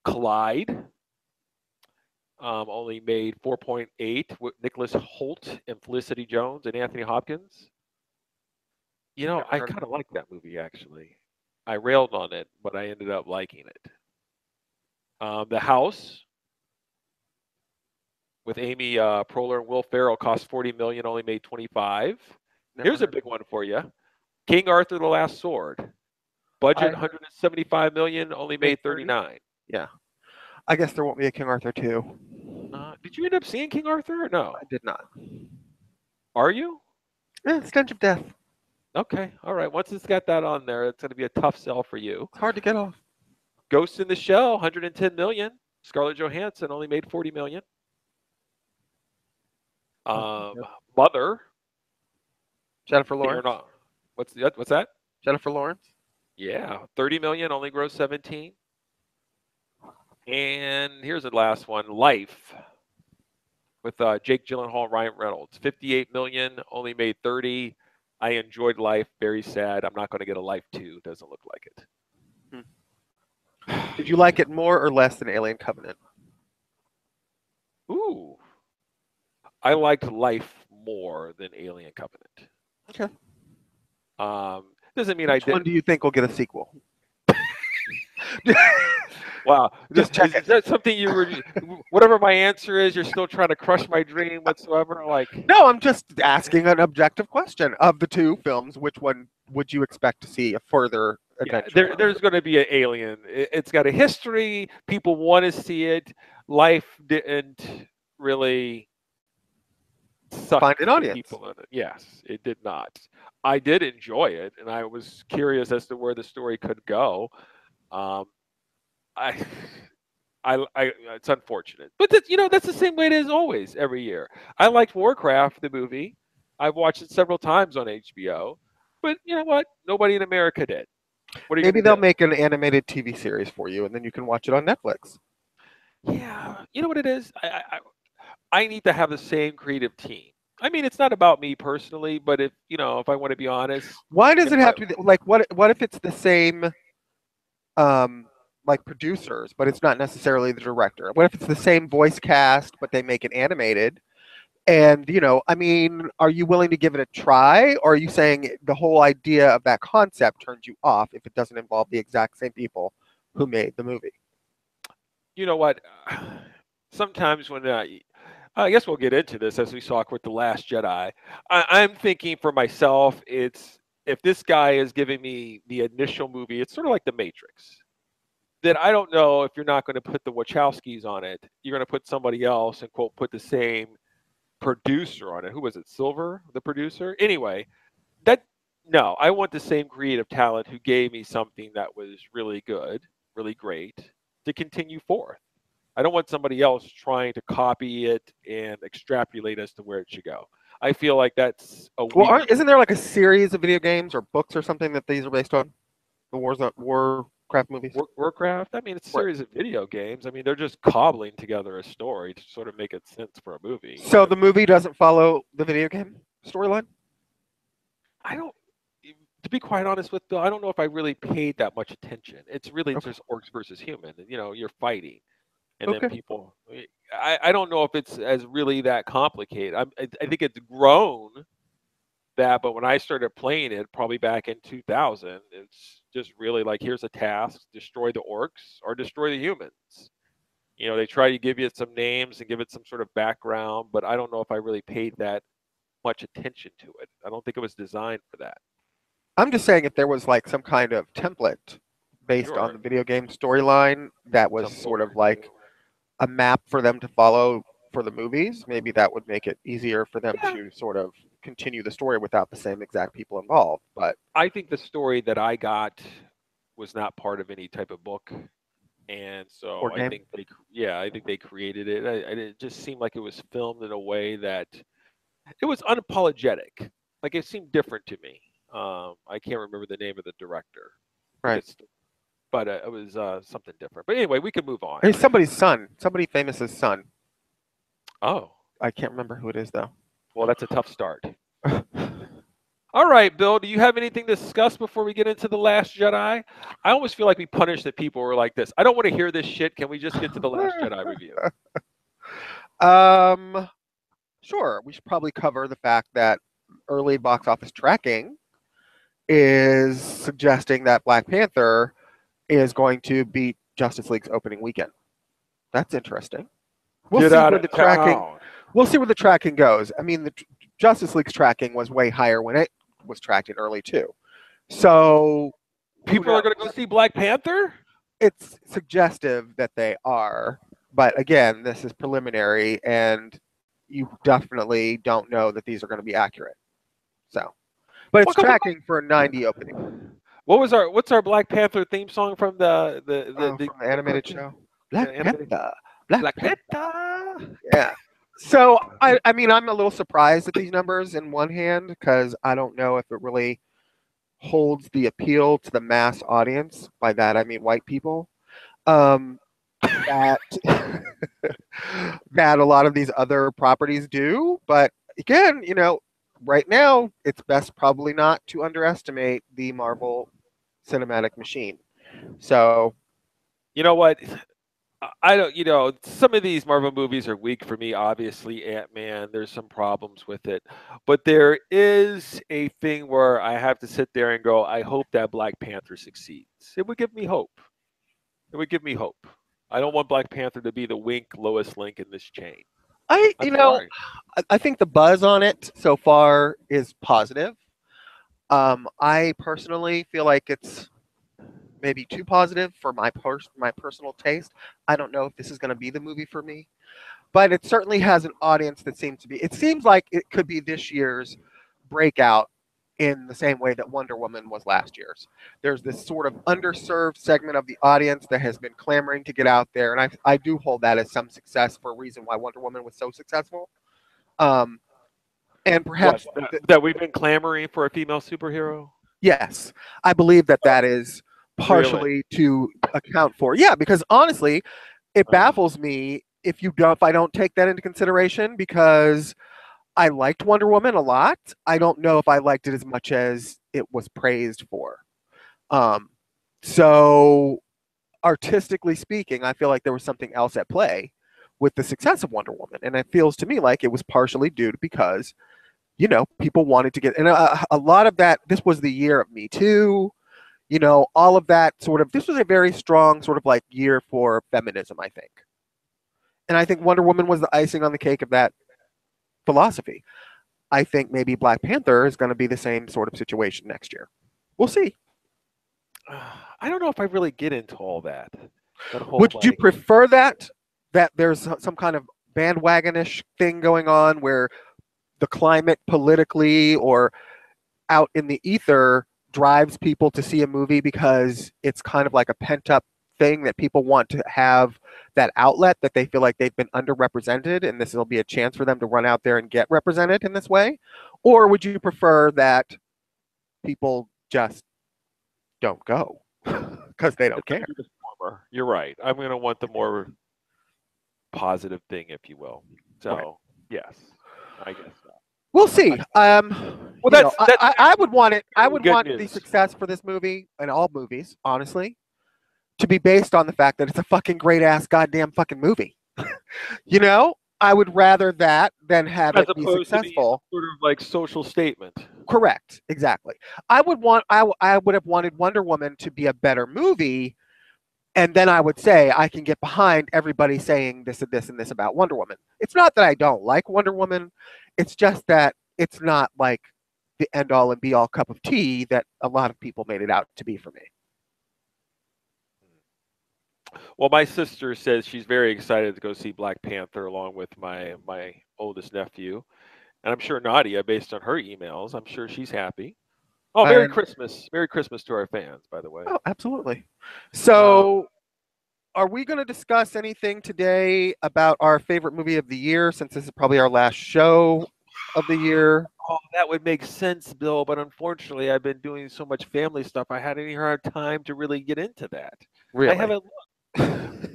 Collide only made 4.8 with Nicholas Holt and Felicity Jones and Anthony Hopkins. Never I heard of kind it. of like that movie actually. I railed on it, but I ended up liking it. The House with Amy Poehler and Will Ferrell cost 40 million, only made 25. Never Here's a heard big of one for you: King Arthur: The Last Sword. Budget it. I 175 million, only made made 30. 39. Yeah. I guess there won't be a King Arthur 2. Did you end up seeing King Arthur or no? I did not. Are you? Stench of Death. Okay, all right. Once it's got that on there, it's going to be a tough sell for you. It's hard to get off. Ghost in the Shell, 110 million. Scarlett Johansson only made 40 million. Um, Yep. Mother, Jennifer they're Lawrence. not. What's that? Jennifer Lawrence. Yeah, 30 million, only grossed 17. And here's the last one, Life, with Jake Gyllenhaal and Ryan Reynolds. 58 million, only made 30. I enjoyed Life. Very sad. I'm not going to get a Life 2. Doesn't look like it. Did you like it more or less than Alien Covenant? Ooh, I liked Life more than Alien Covenant. Okay. Doesn't mean I Which one didn't. do you think will get a sequel? Wow, Just check is it. that something you were? Whatever my answer is, you're still trying to crush my dream whatsoever. Like, No, I'm just asking an objective question. Of the two films, which one would you expect to see a further yeah, adventure? there's going to be an Alien. It's got a history. People want to see it. Life didn't really suck Find an the audience. people in it. Yes, it did not. I did enjoy it, and I was curious as to where the story could go. Um, I, it's unfortunate, but that's the same way it is always every year. I liked Warcraft, the movie. I've watched it several times on HBO, but you know what? Nobody in America did. What are you Maybe going to they'll do? make an animated TV series for you, and then you can watch it on Netflix. Yeah, you know what it is. I need to have the same creative team. I mean, it's not about me personally, but if I want to be honest, Why does if it I have to be like what if it's the same like producers, but it's not necessarily the director? What if it's the same voice cast, but they make it animated? And I mean, are you willing to give it a try, or are you saying the whole idea of that concept turns you off if it doesn't involve the exact same people who made the movie? you know what, sometimes when I guess we'll get into this as we saw with the Last Jedi. I'm thinking for myself, it's if this guy is giving me the initial movie, it's sort of like The Matrix. Then I don't know if you're not going to put the Wachowskis on it. You're going to put somebody else and quote put the same producer on it. Who was it? Silver, the producer. Anyway, that no, I want the same creative talent who gave me something that was really good, really great to continue forth. I don't want somebody else trying to copy it and extrapolate as to where it should go. I feel like that's a Well, weak isn't there like a series of video games or books or something that these are based on? The Warcraft movies. Warcraft. I mean, it's a Right. series of video games. I mean, they're just cobbling together a story to sort of make it sense for a movie. So the movie doesn't follow the video game storyline? I don't. To be quite honest with Bill, I don't know if I really paid that much attention. It's really Okay. just orcs versus human. And, you're fighting, and then Okay. people. I don't know if it's as really that complicated. I think it's grown that, but when I started playing it, probably back in 2000, it's just really like here's a task: destroy the orcs or destroy the humans. They try to give you some names and give it some sort of background, but I don't know if I really paid that much attention to it. I don't think it was designed for that. I'm just saying if there was like some kind of template based on Sure. the video game storyline that was Some sort of lore, like a map for them to follow for the movies. Maybe that would make it easier for them yeah. to sort of continue the story without the same exact people involved. But I think the story that I got was not part of any type of book, and so or I game. think yeah, I think they created it. It just seemed like it was filmed in a way that it was unapologetic. Like it seemed different to me. I can't remember the name of the director. I think Right. it's, but it was something different. But anyway, we can move on. It's somebody's son, somebody famous's son. Oh, I can't remember who it is though. well, that's a tough start. All right, Bill, do you have anything to discuss before we get into The Last Jedi? I almost feel like we punish the people who are like this. I don't want to hear this shit. Can we just get to The Last Jedi review? um, sure. We should probably cover the fact that early box office tracking is suggesting that Black Panther is going to beat Justice League's opening weekend. That's interesting. We'll Get see out where of the tracking. town. We'll see where the tracking goes. I mean, the Justice League's tracking was way higher when it was tracked in early too. So People are going to go see Black Panther? it's suggestive that they are, but again, this is preliminary, and you definitely don't know that these are going to be accurate. So, but it's tracking for a 90 opening. What's our Black Panther theme song from From the animated show, Black animated Panther. Black Panther? Yeah. So I mean, I'm a little surprised at these numbers in one hand because I don't know if it really holds the appeal to the mass audience. By that I mean white people. That that a lot of these other properties do. But again, right now it's best probably not to underestimate the Marvel cinematic machine. So You know what? I don't, some of these Marvel movies are weak for me. Obviously, Ant-Man, there's some problems with it. But there is a thing where I have to sit there and go, I hope that Black Panther succeeds. It would give me hope. It would give me hope. I don't want Black Panther to be the wink Lois link in this chain. I think the buzz on it so far is positive. I personally feel like it's maybe too positive for my personal taste. I don't know if this is going to be the movie for me, but it certainly has an audience that seems to be. It seems like it could be this year's breakout in the same way that Wonder Woman was last year's. There's this sort of underserved segment of the audience that has been clamoring to get out there, and I do hold that as some success for a reason why Wonder Woman was so successful. And perhaps that we've been clamoring for a female superhero. Yes, I believe that is partially to account for. Yeah, because honestly, it baffles me if I don't take that into consideration because I liked Wonder Woman a lot. I don't know if I liked it as much as it was praised for. So artistically speaking, I feel like there was something else at play with the success of Wonder Woman, and it feels to me like it was partially due to because people wanted to get, and a lot of that. This was the year of Me Too. All of that sort of. This was a very strong sort of like year for feminism, I think. And I think Wonder Woman was the icing on the cake of that philosophy. I think maybe Black Panther is going to be the same sort of situation next year. We'll see. I don't know if I really get into all that. Would you prefer that there's some kind of bandwagonish thing going on where the climate politically or out in the ether drives people to see a movie because it's kind of like a pent-up thing that people want to have that outlet that they feel like they've been underrepresented and this will be a chance for them to run out there and get represented in this way? Or would you prefer that people just don't go because they don't care? You're right. I'm going to want the more positive thing, if you will. So, right. Yes, I guess so. We'll see. Well, I would want it. I would want the success for this movie and all movies, honestly, to be based on the fact that it's a fucking great ass goddamn fucking movie. I would rather that than have it be successful. Sort of like social statement. Correct. Exactly. I would have wanted Wonder Woman to be a better movie, and then I would say I can get behind everybody saying this and this and this about Wonder Woman. It's not that I don't like Wonder Woman. It's just that it's not like the end all and be all cup of tea that a lot of people made it out to be for me. Well, my sister says she's very excited to go see Black Panther along with my oldest nephew, and I'm sure Nadia, based on her emails, I'm sure she's happy. Oh, Merry And Christmas! Merry Christmas to our fans, by the way. oh, absolutely. Um, So, are we going to discuss anything today about our favorite movie of the year since this is probably our last show of the year? oh, that would make sense, Bill, but unfortunately, I've been doing so much family stuff. I hadn't even had time to really get into that. I Really? haven't.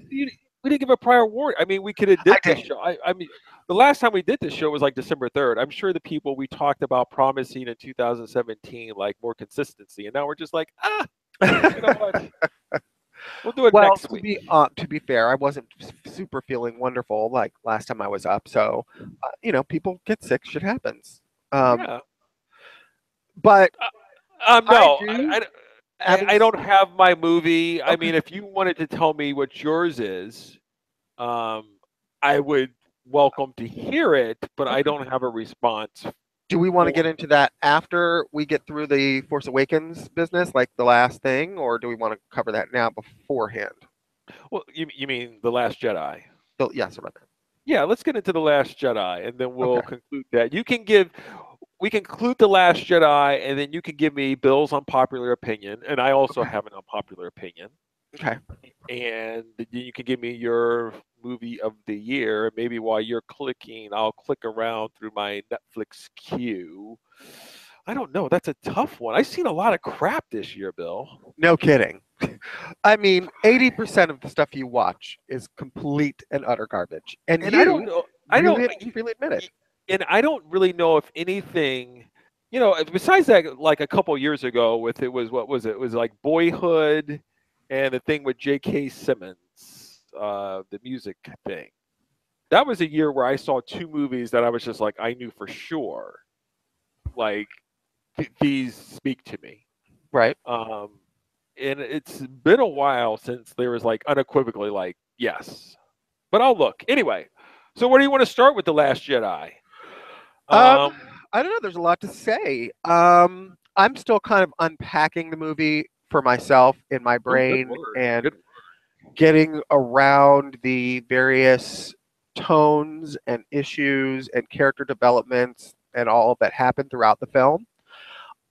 You, we didn't give a prior warning. I mean, we could have I did this did. show. I mean, the last time we did this show was like December 3rd. I'm sure the people we talked about promising in 2017 like more consistency, and now we're just like, you know what? We'll do it Well, next week. to be fair, I wasn't super feeling wonderful like last time I was up. So, people get sick. Shit happens. Um, Yeah. but I No, do having I don't have my movie. I okay. mean, if you wanted to tell me what yours is, um, I would welcome to hear it, but I Okay. don't have a response Do we want to for. get into that after we get through the Force Awakens business, like the last thing, or do we want to cover that now beforehand? Well, you mean The Last Jedi? So, yes, about that. Yeah, let's get into The Last Jedi, and then we'll Okay. conclude that. We can conclude The Last Jedi, and then you can give me Bill's unpopular opinion, and I also Okay. have an unpopular opinion. Okay. And then you can give me your movie of the year. Maybe while you're clicking, I'll click around through my Netflix queue. I don't know. That's a tough one. I've seen a lot of crap this year, Bill. No kidding. I mean, 80% of the stuff you watch is complete and utter garbage. And And I don't you know. I don't. freely admit it. And I don't really know if anything. Besides that, like a couple years ago, with it was what was it? It was like Boyhood, and the thing with J.K. Simmons, the music thing. That was a year where I saw two movies that I was just like, I knew for sure, like these speak to me. Right. Um, and it's been a while since there was like unequivocally like yes, but I'll look anyway. So where do you want to start with The Last Jedi? Um, Um, I don't know. There's a lot to say. I'm still kind of unpacking the movie for myself in my oh, good brain word. and Good. getting around the various tones and issues and character developments and all that happened throughout the film.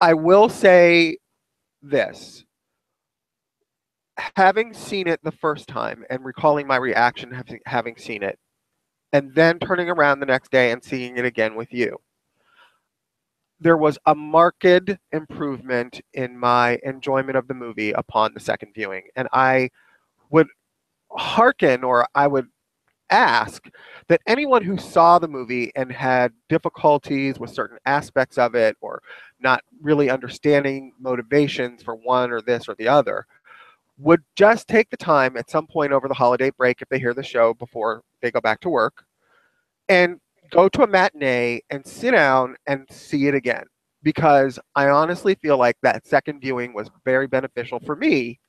I will say this, having seen it the first time and recalling my reaction having seen it, and then turning around the next day and seeing it again with you, there was a marked improvement in my enjoyment of the movie upon the second viewing. And I would hearken, or I would ask that anyone who saw the movie and had difficulties with certain aspects of it, or not really understanding motivations for one or this or the other, would just take the time at some point over the holiday break, if they hear the show before they go back to work, and go to a matinee and sit down and see it again. Because I honestly feel like that second viewing was very beneficial for me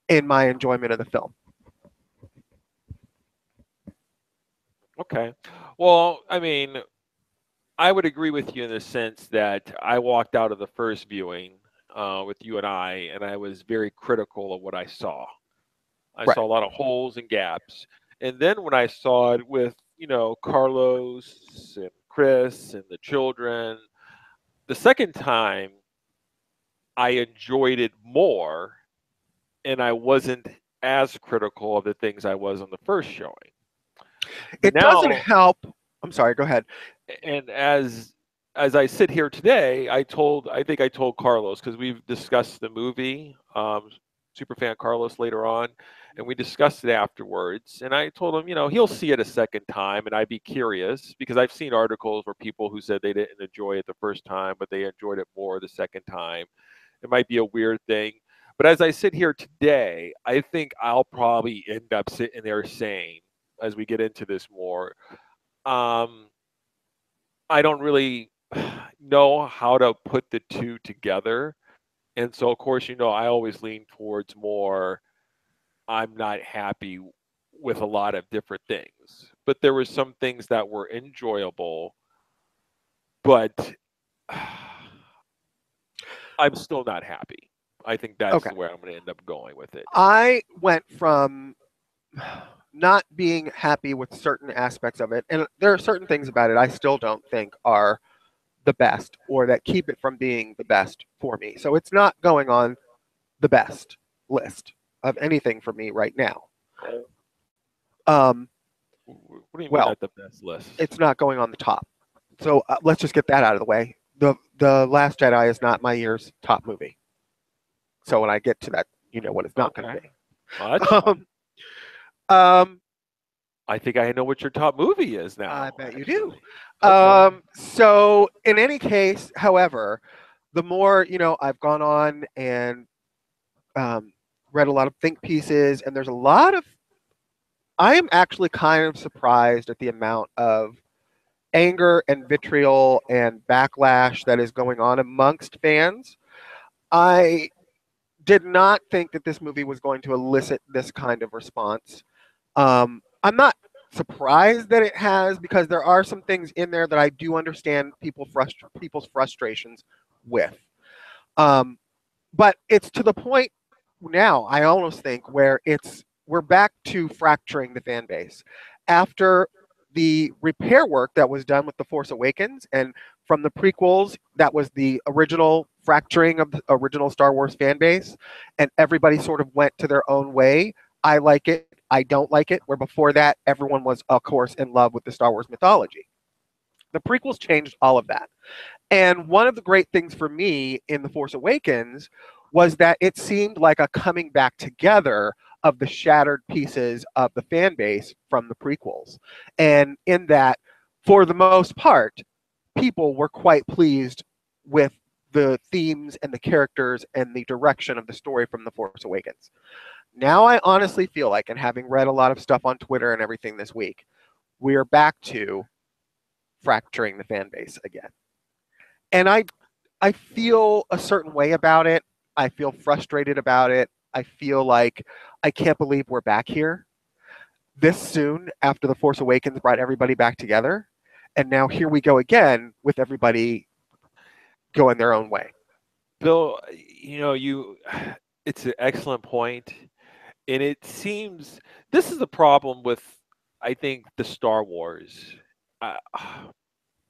in my enjoyment of the film. Okay. Well, I mean, I would agree with you in the sense that I walked out of the first viewing with you and I was very critical of what I saw. I Right. saw a lot of holes and gaps. And then when I saw it with, Carlos and Chris and the children, the second time I enjoyed it more and I wasn't as critical of the things I was on the first showing. It doesn't Now, help. I'm sorry, go ahead. and as I sit here today, I think I told Carlos because we've discussed the movie, Superfan Carlos later on, and we discussed it afterwards. And I told him, he'll see it a second time, and I'd be curious because I've seen articles where people who said they didn't enjoy it the first time, but they enjoyed it more the second time. It might be a weird thing. But as I sit here today, I think I'll probably end up sitting there saying, as we get into this more, um, I don't really know how to put the two together. And so, of course, I always lean towards more, I'm not happy with a lot of different things. But there were some things that were enjoyable, but I'm still not happy. I think that's Okay. the way I'm going to end up going with it. I went from not being happy with certain aspects of it, and there are certain things about it I still don't think are the best or that keep it from being the best for me. So it's not going on the best list of anything for me right now. What do you mean Well, not the best list? it's not going on the top. So let's just get that out of the way. The Last Jedi is not my year's top movie. So when I get to that, you know what it's not going to Okay. be. Well, that's fine. Um, I think I know what your top movie is now. I bet you do. Okay. So in any case, however, the more I've gone on and read a lot of think pieces, and there's a lot of. I am actually kind of surprised at the amount of anger and vitriol and backlash that is going on amongst fans. I did not think that this movie was going to elicit this kind of response. I'm not surprised that it has because there are some things in there that I do understand people's frustrations with. Um, but it's to the point now, I almost think, where we're back to fracturing the fan base after the repair work that was done with The Force Awakens and from the prequels. That was the original fracturing of the original Star Wars fan base, and everybody sort of went to their own way. I like it, I don't like it, where before that everyone was of course in love with the Star Wars mythology. The prequels changed all of that. And one of the great things for me in The Force Awakens was that it seemed like a coming back together of the shattered pieces of the fan base from the prequels. And in that, for the most part, people were quite pleased with the themes and the characters and the direction of the story from The Force Awakens. Now I honestly feel like, and having read a lot of stuff on Twitter and everything this week, we are back to fracturing the fan base again. And I feel a certain way about it. I feel frustrated about it. I feel like I can't believe we're back here this soon after The Force Awakens brought everybody back together. And now here we go again with everybody going their own way. Bill, it's an excellent point, and it seems this is the problem with, I think, the Star Wars, uh,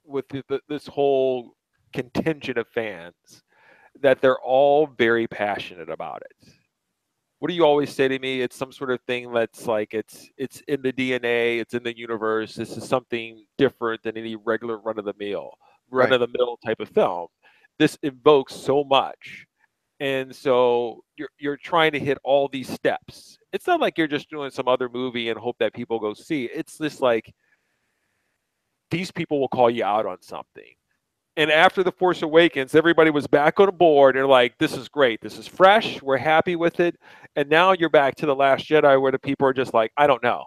with this whole contingent of fans, that they're all very passionate about it. What do you always say to me? It's some sort of thing that's like it's in the DNA, it's in the universe. This is something different than any regular run Right. of the mill type of film. This invokes so much. And so you're trying to hit all these steps. It's not like you're just doing some other movie and hope that people go see. It's just like these people will call you out on something. And after The Force Awakens, everybody was back on board and like, this is great. This is fresh. We're happy with it. And now you're back to The Last Jedi where the people are just like, I don't know.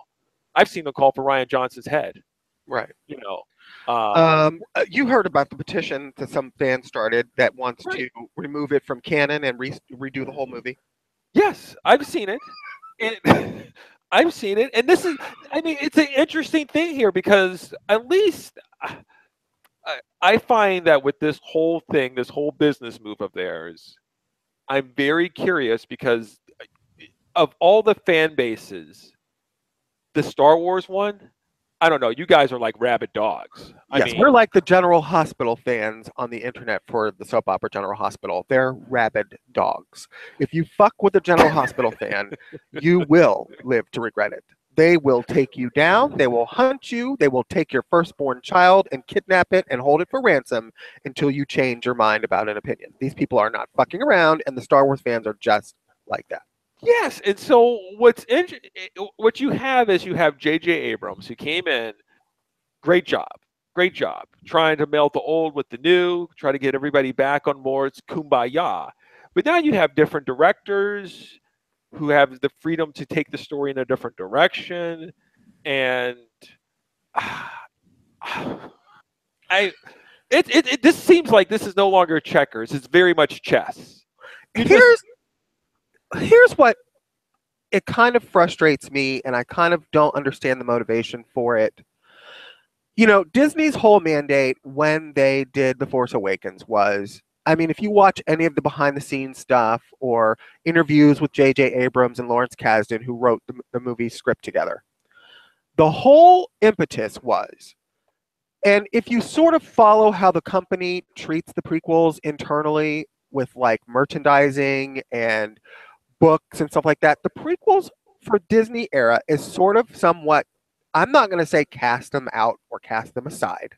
I've seen them call for Ryan Johnson's head, Right. you know. You heard about the petition that some fan started that wants Right. to remove it from canon and redo the whole movie. Yes, I've seen it. And I've seen it. And this is, I mean, it's an interesting thing here because at least I find that with this whole thing, this whole business move of theirs, I'm very curious because of all the fan bases, the Star Wars one, I don't know. You guys are like rabid dogs. I Yes, mean, we're like the General Hospital fans on the internet for the soap opera General Hospital. They're rabid dogs. If you fuck with a General Hospital fan, you will live to regret it. They will take you down, they will hunt you, they will take your firstborn child and kidnap it and hold it for ransom until you change your mind about an opinion. These people are not fucking around, and the Star Wars fans are just like that. yes. And so what you have is you have J.J. Abrams who came in, great job, trying to meld the old with the new, try to get everybody back on board. It's kumbaya. But now you have different directors who have the freedom to take the story in a different direction, and I this seems like this is no longer checkers. It's very much chess. You just Here's what it kind of frustrates me, and I kind of don't understand the motivation for it. Disney's whole mandate when they did The Force Awakens was I mean, if you watch any of the behind the scenes stuff or interviews with J.J. Abrams and Lawrence Kasdan, who wrote the movie script together, the whole impetus was, and if you sort of follow how the company treats the prequels internally with like merchandising and books and stuff like that, the prequels for Disney era is sort of somewhat, I'm not going to say cast them out or cast them aside,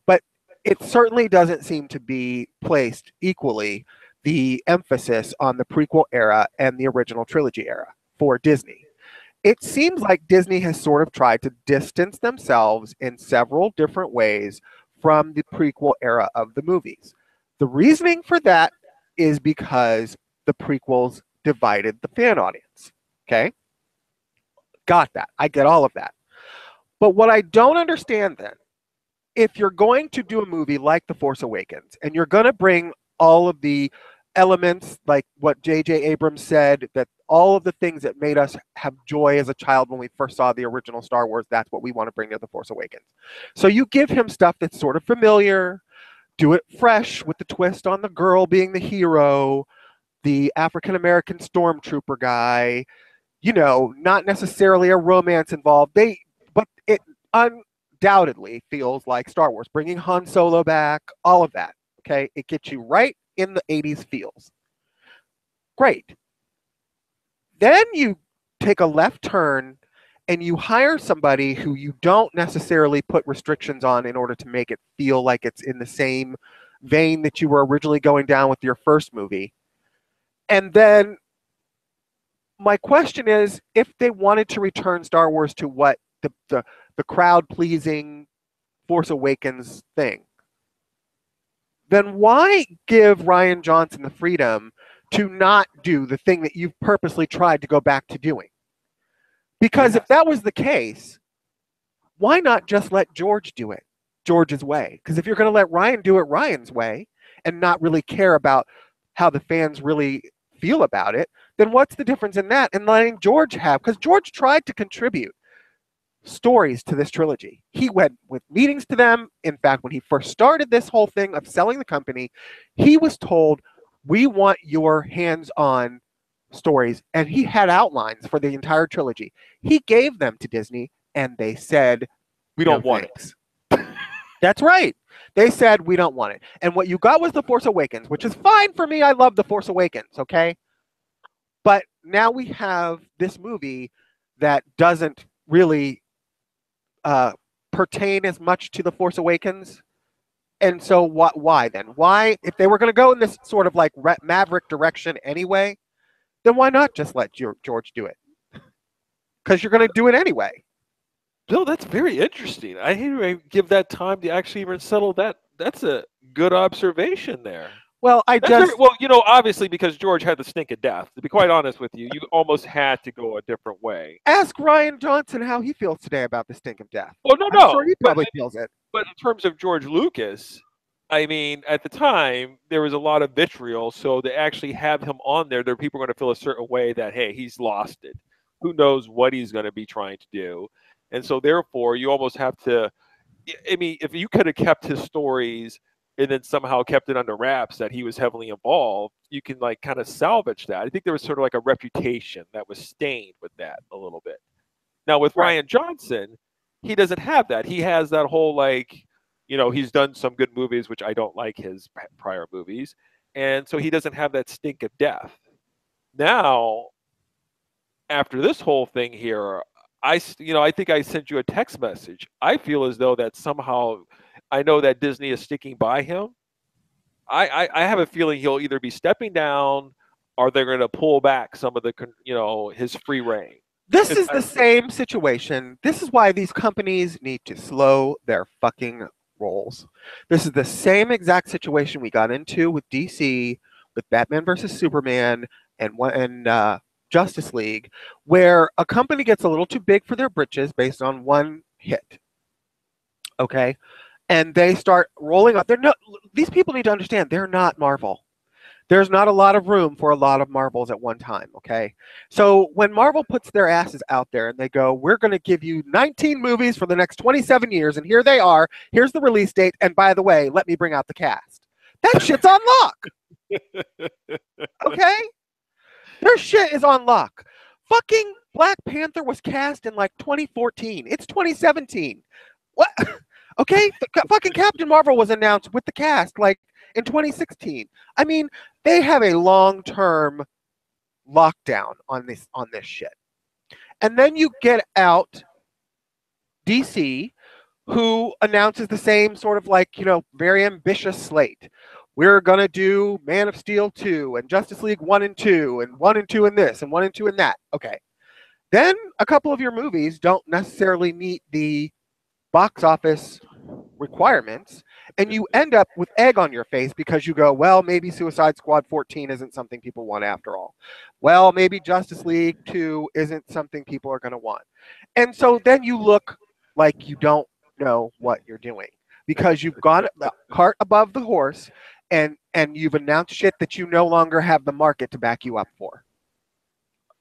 but it certainly doesn't seem to be placed equally the emphasis on the prequel era and the original trilogy era for Disney. It seems like Disney has sort of tried to distance themselves in several different ways from the prequel era of the movies. The reasoning for that is because the prequels divided the fan audience. Okay? Got that. I get all of that. But what I don't understand then, if you're going to do a movie like The Force Awakens and you're going to bring all of the elements, like what J.J. Abrams said, that all of the things that made us have joy as a child when we first saw the original Star Wars, that's what we want to bring to The Force Awakens. So you give him stuff that's sort of familiar, do it fresh with the twist on the girl being the hero, the African-American stormtrooper guy, you know, not necessarily a romance involved. But it undoubtedly feels like Star Wars, bringing Han Solo back, all of that, okay? It gets you right in the 80s feels. Great. Then you take a left turn and you hire somebody who you don't necessarily put restrictions on in order to make it feel like it's in the same vein that you were originally going down with your first movie. And then my question is, if they wanted to return Star Wars to what the crowd-pleasing Force Awakens thing, then why give Rian Johnson the freedom to not do the thing that you've purposely tried to go back to doing? Because if that was the case, why not just let George do it George's way? Because if you're going to let Rian do it Rian's way and not really care about how the fans really feel about it, then what's the difference in that and letting George have? Because George tried to contribute stories to this trilogy. He went with meetings to them. In fact, when he first started this whole thing of selling the company, he was told, we want your hands-on stories. And he had outlines for the entire trilogy. He gave them to Disney and they said, we don't want it. That's right. They said, we don't want it. And what you got was The Force Awakens, which is fine for me. I love The Force Awakens, okay? But now we have this movie that doesn't really pertain as much to The Force Awakens. And so why then? Why, if they were going to go in this sort of like Maverick direction anyway, then why not just let George do it? Because you're going to do it anyway. Bill, that's very interesting. I hate to give that time to actually even settle that. That's a good observation there. Well, you know, obviously because George had the stink of death. To be quite honest with you, you almost had to go a different way. Ask Rian Johnson how he feels today about the stink of death. Oh no, I'm sure he probably feels it. But in terms of George Lucas, I mean, at the time there was a lot of vitriol. So to actually have him on there, people are going to feel a certain way that hey, he's lost it. Who knows what he's going to be trying to do? And so therefore, you almost have to. I mean, if you could have kept his stories and then somehow kept it under wraps that he was heavily involved, you can like kind of salvage that. I think there was sort of like a reputation that was stained with that a little bit. Now with Rian Johnson, he doesn't have that. He has that whole like, you know, he's done some good movies, which I don't like his prior movies. And so he doesn't have that stink of death. Now, after this whole thing here, I think I sent you a text message. I feel as though that somehow, I know that Disney is sticking by him. I have a feeling he'll either be stepping down or they're going to pull back some of the, you know, his free reign. This is the same situation. This is why these companies need to slow their fucking rolls. This is the same exact situation we got into with DC, with Batman versus Superman, and Justice League, where a company gets a little too big for their britches based on one hit. Okay? And they start rolling up. These people need to understand they're not Marvel. There's not a lot of room for a lot of Marvels at one time, okay? So when Marvel puts their asses out there and they go, we're going to give you 19 movies for the next 27 years, and here they are, here's the release date, and by the way, let me bring out the cast. That shit's on lock. Okay? Their shit is on lock. Fucking Black Panther was cast in like 2014. It's 2017. What? Okay? Fucking Captain Marvel was announced with the cast like in 2016. I mean, they have a long-term lockdown on this shit. And then you get out DC, who announces the same sort of like, very ambitious slate. We're going to do Man of Steel 2 and Justice League 1 and 2 and 1 and 2 in this and 1 and 2 in that. Okay. Then a couple of your movies don't necessarily meet the box office requirements, and you end up with egg on your face because you go, well, maybe Suicide Squad 14 isn't something people want after all. Well, maybe Justice League 2 isn't something people are going to want. And so then you look like you don't know what you're doing because you've gone the cart above the horse and you've announced shit that you no longer have the market to back you up for.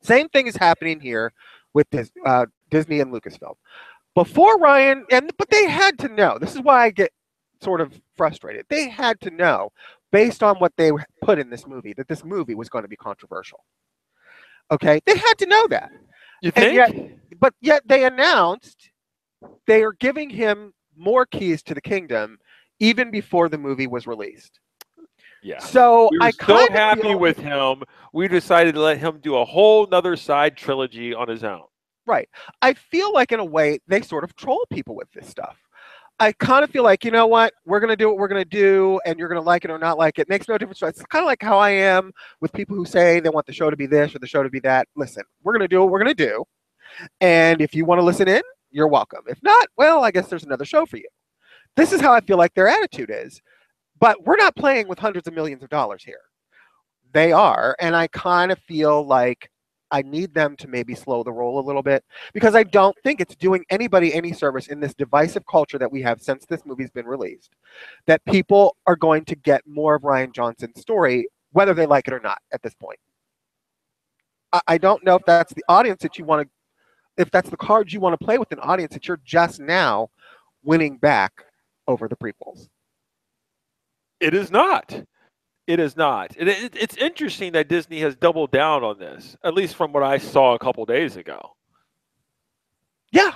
Same thing is happening here with this, Disney and Lucasfilm. Before Ryan, but they had to know. This is why I get sort of frustrated. They had to know, based on what they put in this movie, that this movie was going to be controversial. Okay? They had to know that. You think? But yet they announced they are giving him more keys to the kingdom even before the movie was released. Yeah. So we were so happy with him, we decided to let him do a whole nother side trilogy on his own. Right. I feel like, in a way, they sort of troll people with this stuff. I kind of feel like, you know what? We're going to do what we're going to do, and you're going to like it or not like it. It makes no difference. It's kind of like how I am with people who say they want the show to be this or the show to be that. Listen, we're going to do what we're going to do. And if you want to listen in, you're welcome. If not, well, I guess there's another show for you. This is how I feel like their attitude is. But we're not playing with hundreds of millions of dollars here. They are. And I kind of feel like I need them to maybe slow the roll a little bit, because I don't think it's doing anybody any service in this divisive culture that we have since this movie's been released, that people are going to get more of Rian Johnson's story, whether they like it or not at this point. I don't know if that's the audience that you want to, if that's the cards you want to play with an audience that you're just now winning back over the prequels. It is not. It is not. It's interesting that Disney has doubled down on this, at least from what I saw a couple days ago. Yeah.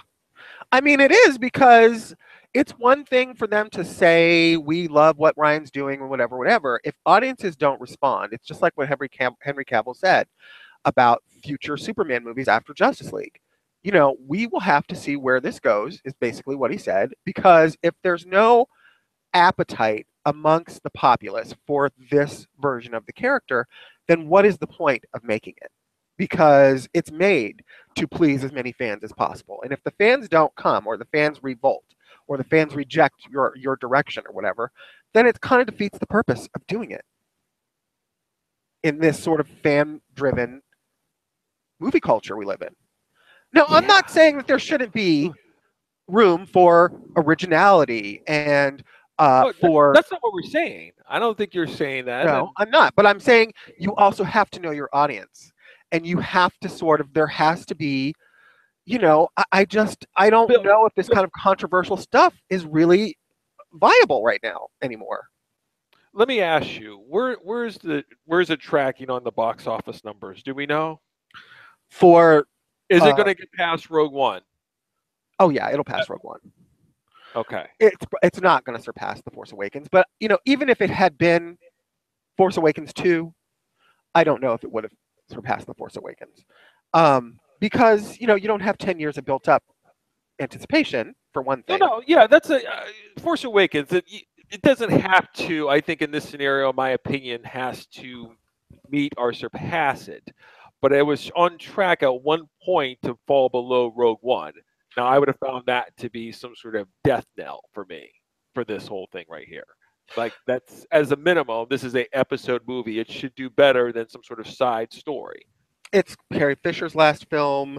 I mean, it is, because it's one thing for them to say, we love what Ryan's doing or whatever. If audiences don't respond, it's just like what Henry Cavill said about future Superman movies after Justice League. We will have to see where this goes, is basically what he said, because if there's no appetite amongst the populace for this version of the character, then what is the point of making it? Because it's made to please as many fans as possible. And if the fans don't come, or the fans revolt, or the fans reject your direction or whatever, then it kind of defeats the purpose of doing it in this sort of fan-driven movie culture we live in. Now, I'm not saying that there shouldn't be room for originality and that's not what we're saying. I don't think you're saying that. No, I'm not. But I'm saying you also have to know your audience, and you have to there has to be, I don't know if this kind of controversial stuff is really viable right now anymore. Let me ask you, where's it tracking on the box office numbers? Do we know? Is it going to get past Rogue One? Oh yeah, it'll pass Rogue One. Okay. It's not going to surpass The Force Awakens, but even if it had been Force Awakens 2, I don't know if it would have surpassed The Force Awakens, because you don't have 10 years of built up anticipation for one thing. No, yeah, that's Force Awakens. It doesn't have to. I think in this scenario, my opinion, has to meet or surpass it, but it was on track at one point to fall below Rogue One. Now, I would have found that to be some sort of death knell for me, for this whole thing right here. Like, that's, as a minimum, this is an episode movie. It should do better than some sort of side story. It's Carrie Fisher's last film.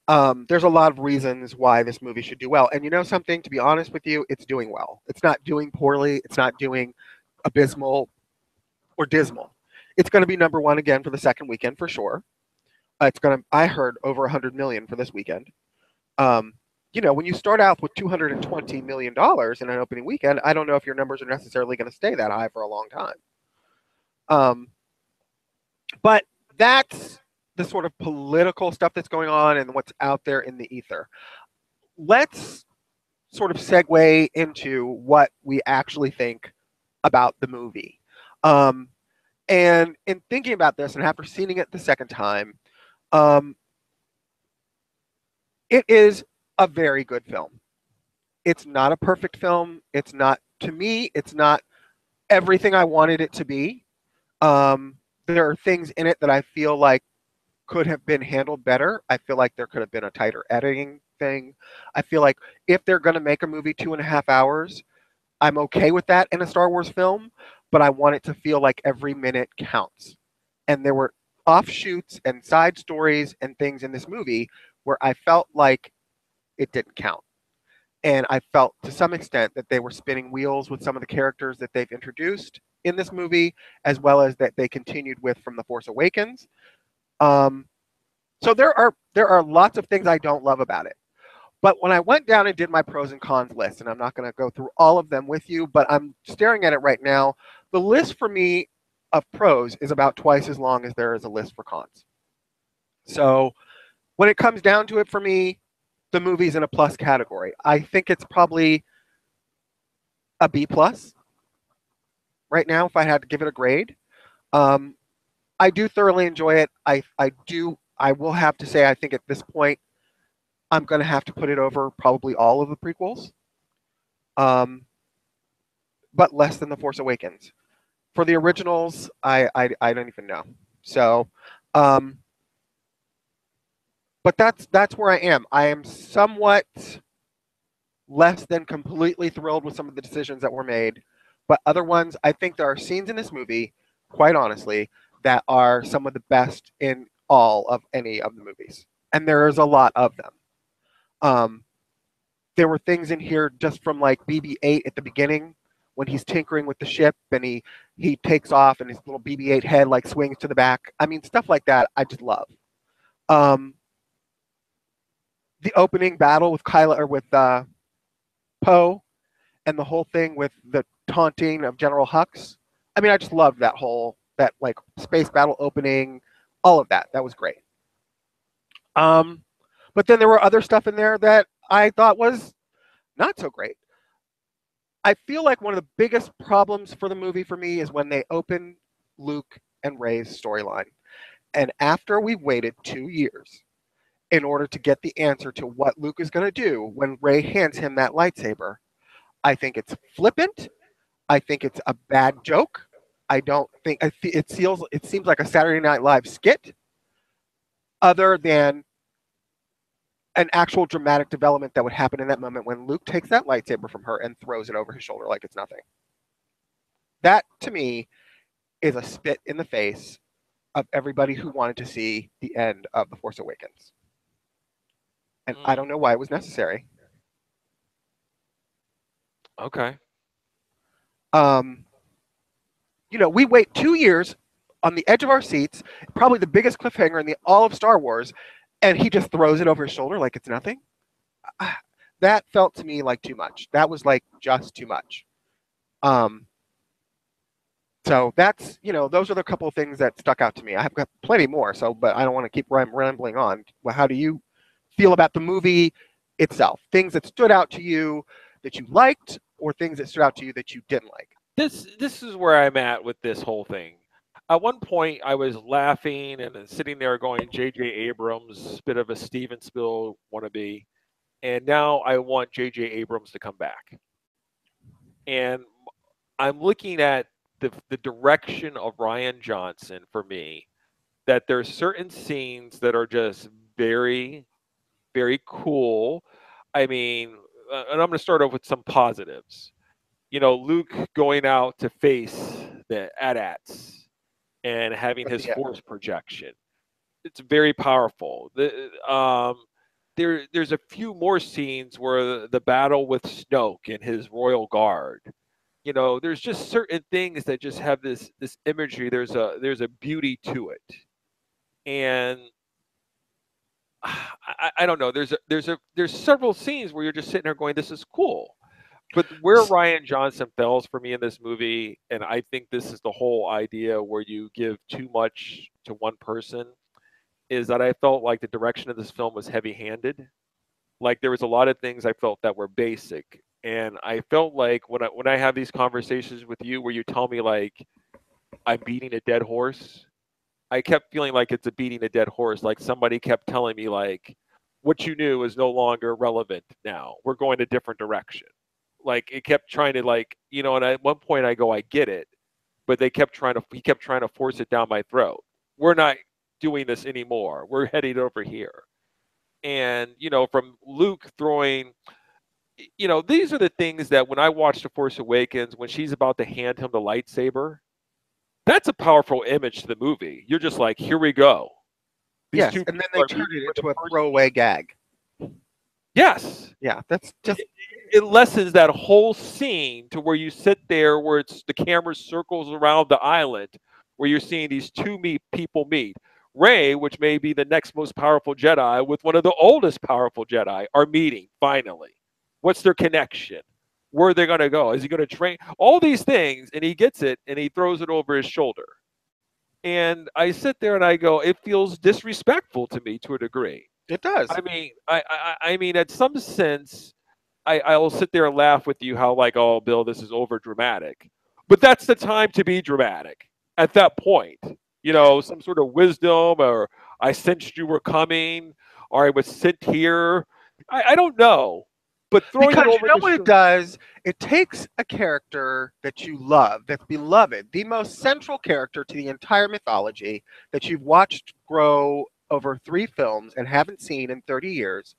There's a lot of reasons why this movie should do well. And you know something, to be honest with you, it's doing well. It's not doing poorly. It's not doing abysmal or dismal. It's going to be number one again for the second weekend for sure. It's going to, I heard, over 100 million for this weekend. when you start out with $220 million in an opening weekend, I don't know if your numbers are necessarily going to stay that high for a long time. But that's the sort of political stuff that's going on and what's out there in the ether. Let's sort of segue into what we actually think about the movie. And in thinking about this, and after seeing it the second time, it is a very good film. It's not a perfect film. It's not, to me, it's not everything I wanted it to be. There are things in it that I feel like could have been handled better. I feel like there could have been a tighter editing thing. I feel like if they're going to make a movie 2.5 hours, I'm okay with that in a Star Wars film, but I want it to feel like every minute counts. And there were offshoots and side stories and things in this movie where I felt like it didn't count. And I felt to some extent that they were spinning wheels with some of the characters that they've introduced in this movie, as well as that they continued with from The Force Awakens. So there are lots of things I don't love about it. But when I went down and did my pros and cons list, and I'm not going to go through all of them with you, but I'm staring at it right now, the list for me of pros is about twice as long as there is a list for cons. So when it comes down to it for me, the movie's in a plus category. I think it's probably a B plus right now if I had to give it a grade. I do thoroughly enjoy it. I will have to say I think at this point I'm going to have to put it over probably all of the prequels, but less than The Force Awakens. For the originals, I don't even know. So, but that's where I am. I am somewhat less than completely thrilled with some of the decisions that were made, but other ones, I think there are scenes in this movie, quite honestly, that are some of the best in all of any of the movies, and there is a lot of them. There were things in here just from like BB-8 at the beginning when he's tinkering with the ship and he takes off and his little BB-8 head like swings to the back. I mean, stuff like that I just love. The opening battle with Kylo or with Poe and the whole thing with the taunting of General Hux. I mean, I just loved that like space battle opening, all of that. That was great. But then there were other stuff in there that I thought was not so great. I feel like one of the biggest problems for the movie for me is when they open Luke and Rey's storyline. And after we've waited 2 years in order to get the answer to what Luke is going to do when Rey hands him that lightsaber, I think it's flippant. I think it's a bad joke. I don't think it seems like a Saturday Night Live skit other than an actual dramatic development that would happen in that moment when Luke takes that lightsaber from her and throws it over his shoulder like it's nothing. That, to me, is a spit in the face of everybody who wanted to see the end of The Force Awakens. And I don't know why it was necessary. Okay. We wait 2 years on the edge of our seats, probably the biggest cliffhanger in all of Star Wars, and he just throws it over his shoulder like it's nothing. That felt to me like too much. That was like just too much. So that's, those are the couple of things that stuck out to me. I've got plenty more, but I don't want to keep rambling on. Well, how do you feel about the movie itself? Things that stood out to you that you liked, or things that stood out to you that you didn't like? This is where I'm at with this whole thing. At one point, I was laughing and sitting there going, J.J. Abrams, bit of a Steven Spielberg wannabe, and now I want J.J. Abrams to come back. And I'm looking at the direction of Rian Johnson for me, that there's certain scenes that are just very, very cool. I mean, and I'm going to start off with some positives. Luke going out to face the AT-ATs and having his force projection. It's very powerful. There's a few more scenes where the battle with Snoke and his royal guard. There's just certain things that just have this imagery. There's a beauty to it, and I don't know. There's several scenes where you're just sitting there going, "This is cool," but where Ryan Johnson fails for me in this movie, and I think this is the whole idea where you give too much to one person, is that I felt like the direction of this film was heavy-handed. Like there was a lot of things I felt that were basic, and I felt like when I have these conversations with you where you tell me like I'm beating a dead horse, I kept feeling like it's a beating a dead horse. Like somebody kept telling me like what you knew is no longer relevant now. We're going a different direction. Like it kept trying to like, and at one point I go, I get it, but he kept trying to force it down my throat. We're not doing this anymore. We're heading over here. And, from Luke throwing, these are the things that when I watch The Force Awakens, when she's about to hand him the lightsaber, that's a powerful image to the movie. You're just like, here we go. These Yes, two and then people they are turned meeting it for the into a first. throwaway gag. Yes. Yeah, that's just It lessens that whole scene to where you sit there, where it's the camera circles around the island, where you're seeing these people meet. Rey, which may be the next most powerful Jedi, with one of the oldest powerful Jedi, are meeting finally. What's their connection? Where are they going to go? Is he going to train? All these things, and he gets it, and he throws it over his shoulder. And I sit there and I go, it feels disrespectful to me to a degree. it does. I mean, I mean, at some sense, I'll sit there and laugh with you how like, oh, Bill, this is over dramatic. But that's the time to be dramatic at that point. Some sort of wisdom, or I sensed you were coming, or I was sent here. I don't know. But throwing it Because you over know the what it shoulder. does? It takes a character that you love, that's beloved, the most central character to the entire mythology that you've watched grow over 3 films and haven't seen in 30 years.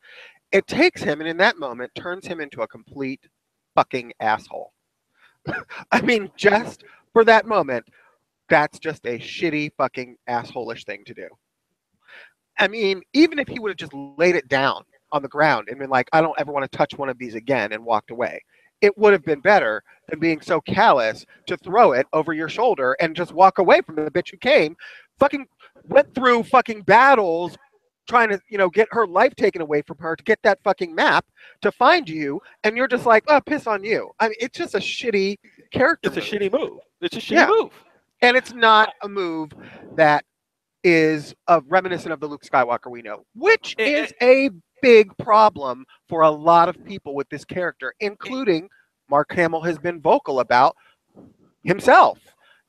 It takes him and in that moment turns him into a complete fucking asshole. I mean, just for that moment, that's just a shitty fucking assholish thing to do. I mean, even if he would have just laid it down on the ground and been like, I don't ever want to touch one of these again and walked away, it would have been better than being so callous to throw it over your shoulder and just walk away from the bitch who came, fucking went through fucking battles trying to, get her life taken away from her to get that fucking map to find you, and you're just like, oh, piss on you. I mean, it's just a shitty character It's a move. shitty move. It's a shitty Yeah. move. And it's not a move that is reminiscent of the Luke Skywalker we know, which And, is a big problem for a lot of people with this character, including Mark Hamill has been vocal about himself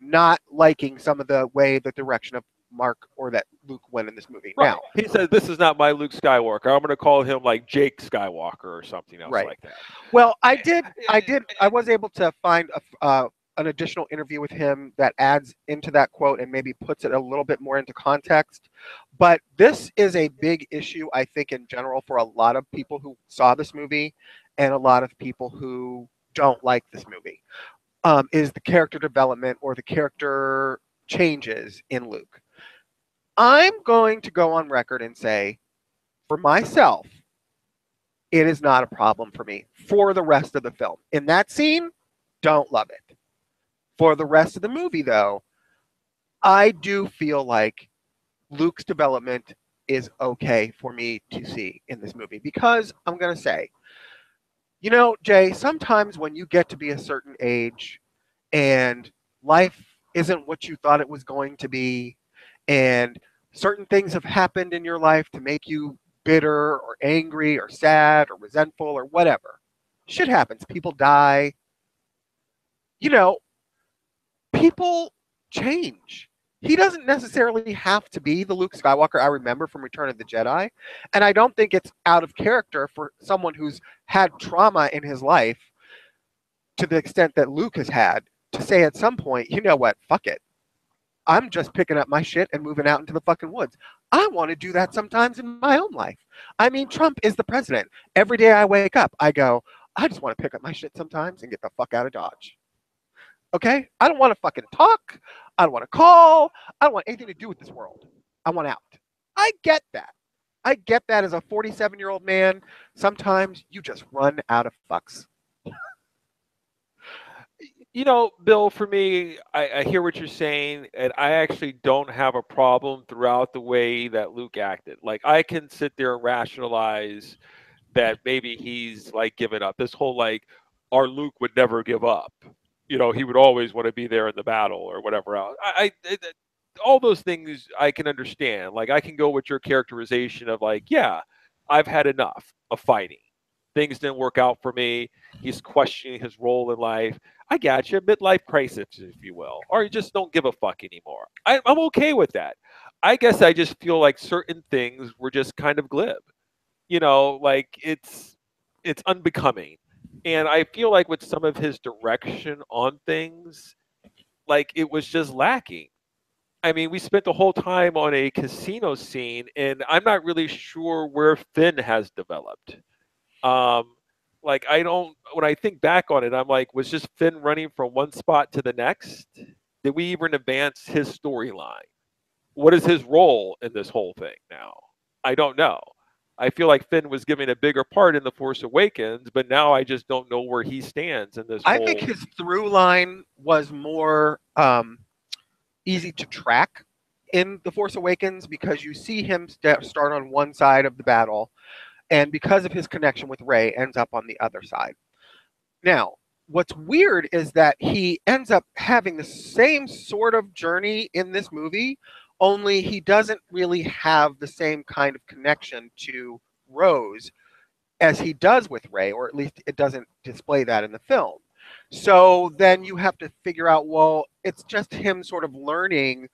not liking some of the way the direction of Mark or that Luke went in this movie. right. Now, He says, this is not my Luke Skywalker. I'm going to call him like Jake Skywalker or something else right. like that. Well, I was able to find an additional interview with him that adds into that quote and maybe puts it a little bit more into context. But this is a big issue, I think, in general for a lot of people who saw this movie and a lot of people who don't like this movie, is the character development or the character changes in Luke. I'm going to go on record and say, for myself, it is not a problem for me for the rest of the film. In that scene, don't love it. For the rest of the movie, though, I do feel like Luke's development is okay for me to see in this movie because I'm going to say, Jay, sometimes when you get to be a certain age and life isn't what you thought it was going to be, and certain things have happened in your life to make you bitter or angry or sad or resentful or whatever. Shit happens. People die. You know, people change. He doesn't necessarily have to be the Luke Skywalker I remember from Return of the Jedi. And I don't think it's out of character for someone who's had trauma in his life to the extent that Luke has had to say at some point, you know what, fuck it. I'm just picking up my shit and moving out into the fucking woods. I want to do that sometimes in my own life. I mean, Trump is the president. Every day I wake up, I go, I just want to pick up my shit sometimes and get the fuck out of Dodge. Okay? I don't want to fucking talk. I don't want to call. I don't want anything to do with this world. I want out. I get that. I get that as a 47-year-old man. Sometimes you just run out of fucks. You know, Bill, for me, I hear what you're saying, and I actually don't have a problem throughout the way that Luke acted. Like, I can sit there and rationalize that maybe he's like given up. This whole like, our Luke would never give up. You know, he would always want to be there in the battle or whatever else. All those things I can understand. Like, I can go with your characterization of like, yeah, I've had enough of fighting. Things didn't work out for me. He's questioning his role in life. I got you, midlife crisis, if you will, or you just don't give a fuck anymore. I'm okay with that. I guess I just feel like certain things were just kind of glib. You know, like it's unbecoming. And I feel like with some of his direction on things, like it was just lacking. I mean, we spent the whole time on a casino scene, and I'm not really sure where Finn has developed. Um, like I don't. When I think back on it, I'm like, was just Finn running from one spot to the next? Did we even advance his storyline? What is his role in this whole thing now? I don't know. I feel like Finn was given a bigger part in The Force Awakens, but now I just don't know where he stands in this I think whole. his through line was more easy to track in The Force Awakens because you see him start on one side of the battle, and because of his connection with Rey, ends up on the other side. Now, what's weird is that he ends up having the same sort of journey in this movie, only he doesn't really have the same kind of connection to Rose as he does with Rey, or at least it doesn't display that in the film. So then you have to figure out, well, it's just him sort of learning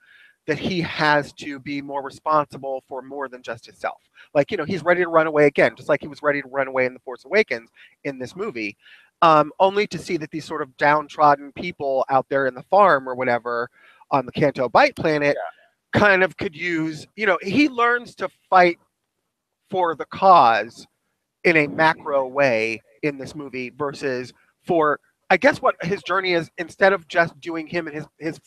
that he has to be more responsible for more than just himself. Like, he's ready to run away again, just like he was ready to run away in The Force Awakens in this movie, only to see that these sort of downtrodden people out there in the farm or whatever on the Canto Bight planet kind of could use, he learns to fight for the cause in a macro way in this movie versus for I guess what his journey is instead of just doing him and his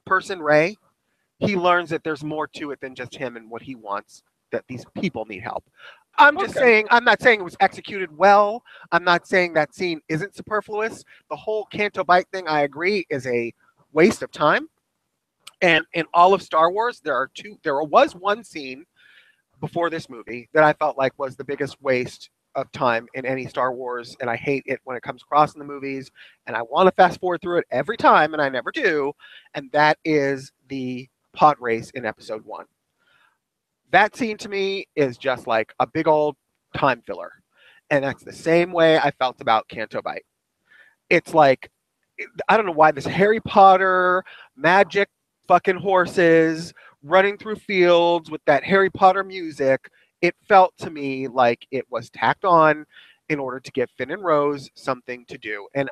person Rey, he learns that there's more to it than just him and what he wants, that these people need help. Okay. I'm not saying it was executed well. I'm not saying that scene isn't superfluous. The whole Canto Bight thing, I agree, is a waste of time. And in all of Star Wars, there was one scene before this movie that I felt like was the biggest waste of time in any Star Wars, and I hate it when it comes across in the movies, and I want to fast forward through it every time, and I never do, and that is the pod race in Episode 1. That scene to me is just like a big old time filler, and that's the same way I felt about Canto Bight. It's like, I don't know why this Harry Potter magic fucking horses running through fields with that Harry Potter music. It felt to me like it was tacked on in order to give Finn and Rose something to do. And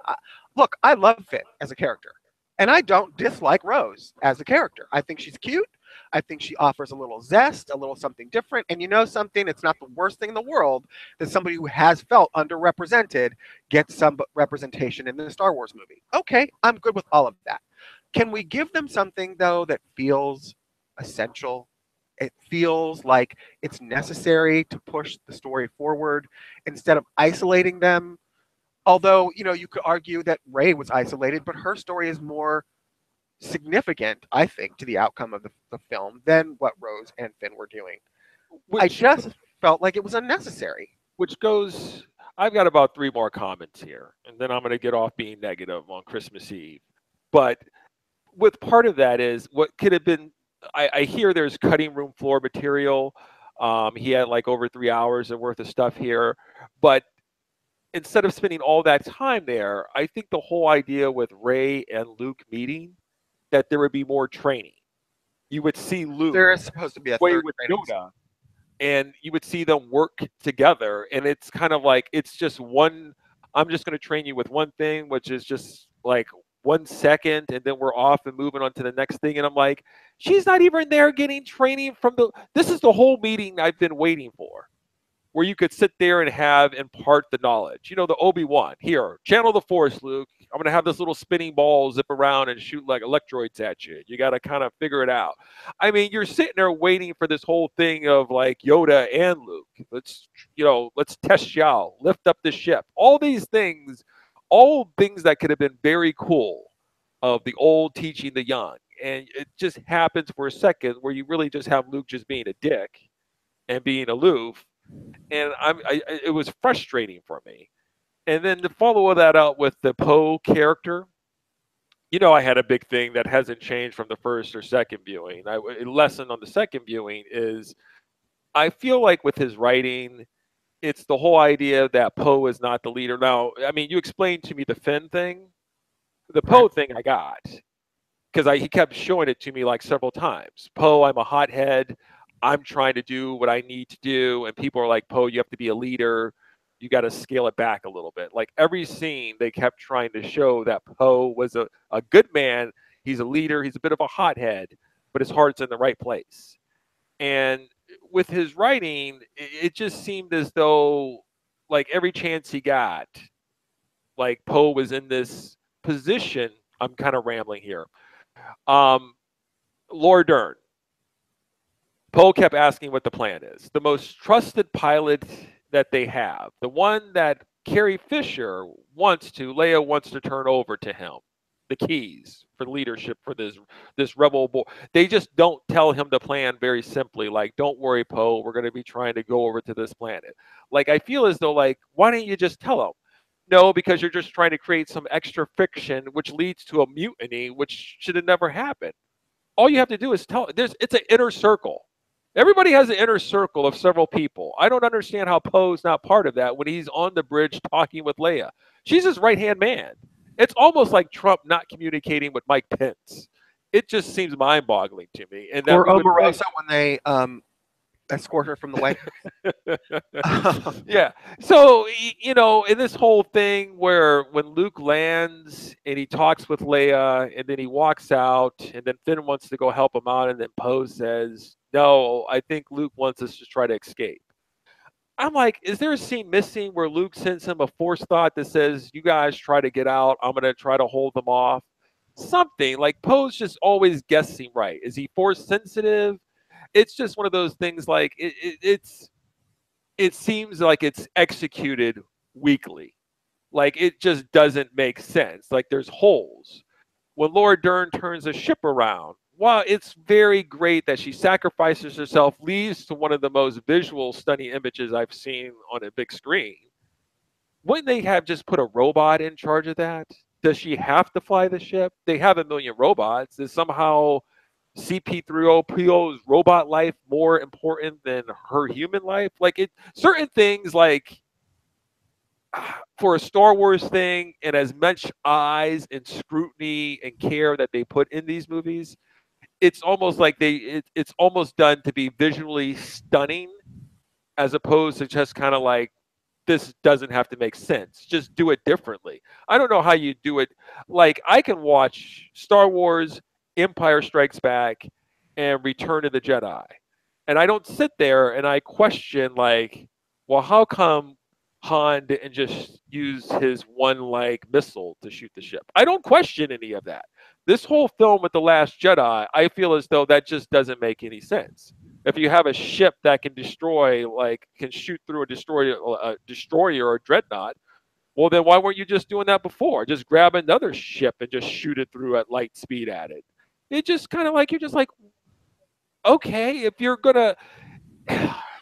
look, I love Finn as a character, and I don't dislike Rose as a character. I think she's cute. I think she offers a little zest, a little something different. And you know something? It's not the worst thing in the world that somebody who has felt underrepresented gets some representation in the Star Wars movie. Okay, I'm good with all of that. Can we give them something, though, that feels essential? It feels like it's necessary to push the story forward instead of isolating them. Although, you could argue that Rey was isolated, but her story is more significant, I think, to the outcome of the film than what Rose and Finn were doing. I Which just felt like it was unnecessary. which goes. I've got about three more comments here, and then I'm going to get off being negative on Christmas Eve. But with part of that is what could have been. I hear there's cutting room floor material. He had like over 3 hours of worth of stuff here, but instead of spending all that time there, I think the whole idea with Rey and Luke meeting, that there would be more training. You would see Luke There is supposed to be a play third with training. Yoda, and you would see them work together. And it's kind of like it's just one. I'm just going to train you with one thing, which is just like 1 second, and then we're off and moving on to the next thing. And I'm like, she's not even there getting training from the. This is the whole meeting I've been waiting for, where you could sit there and have impart the knowledge. You know, the Obi-Wan, here, channel the Force, Luke. I'm going to have this little spinning ball zip around and shoot like electroids at you. You got to kind of figure it out. I mean, you're sitting there waiting for this whole thing of like Yoda and Luke. Let's test y'all, lift up the ship. All these things all things that could have been very cool of the old teaching the young. And it just happens for a second where you really just have Luke just being a dick and being aloof. And it was frustrating for me. And then to follow that out with the Poe character, I had a big thing that hasn't changed from the first or second viewing. A lesson on the second viewing is I feel like with his writing, it's the whole idea that Poe is not the leader. Now, I mean, you explained to me the Finn thing. The Right. Poe thing I got because he kept showing it to me like several times. Poe, I'm a hothead. I'm trying to do what I need to do, and people are like, Poe, you have to be a leader. You got to scale it back a little bit. Like every scene, they kept trying to show that Poe was a good man. He's a leader. He's a bit of a hothead, but his heart's in the right place. And with his writing, it just seemed as though, like every chance he got, like Poe was in this position. I'm kind of rambling here. Um, Laura Dern. Poe kept asking what the plan is. The most trusted pilot that they have, the one that Carrie Fisher Leia wants to turn over to him, the keys for leadership for this rebel boy. They just don't tell him the plan very simply. Like, don't worry, Poe, we're going to be trying to go over to this planet. Like, I feel as though, like, why don't you just tell him? No, because you're just trying to create some extra fiction, which leads to a mutiny, which should have never happened. All you have to do is tell. It's an inner circle. Everybody has an inner circle of several people. I don't understand how Poe's not part of that when he's on the bridge talking with Leia. She's his right-hand man. It's almost like Trump not communicating with Mike Pence. It just seems mind-boggling to me. And that Or Omarosa when they escort her from the White House. Yeah. So, in this whole thing where when Luke lands and he talks with Leia and then he walks out and then Finn wants to go help him out and then Poe says, no, I think Luke wants us to try to escape. I'm like, is there a scene missing where Luke sends him a force thought that says, you guys try to get out, I'm going to try to hold them off? Something like Poe's just always guessing right. Is he force sensitive? It's just one of those things like it seems like it's executed weakly. Like it just doesn't make sense. Like there's holes. When Laura Dern turns a ship around, while it's very great that she sacrifices herself, leads to one of the most visual, stunning images I've seen on a big screen. Wouldn't they have just put a robot in charge of that? Does she have to fly the ship? They have a million robots. Is somehow CP3OPO's robot life more important than her human life? Like certain things like for a Star Wars thing and as much eyes and scrutiny and care that they put in these movies, it's almost like it's almost done to be visually stunning as opposed to just kind of like this doesn't have to make sense. Just do it differently. I don't know how you do it. Like I can watch Star Wars, Empire Strikes Back, and Return of the Jedi. And I don't sit there and I question like, well, how come Han didn't just use his one like missile to shoot the ship? I don't question any of that. This whole film with The Last Jedi, I feel as though that just doesn't make any sense. If you have a ship that can destroy, like can shoot through a destroyer or a dreadnought, well then why weren't you just doing that before? Just grab another ship and just shoot it through at light speed at it. It just kind of like you're just like, okay, if you're gonna,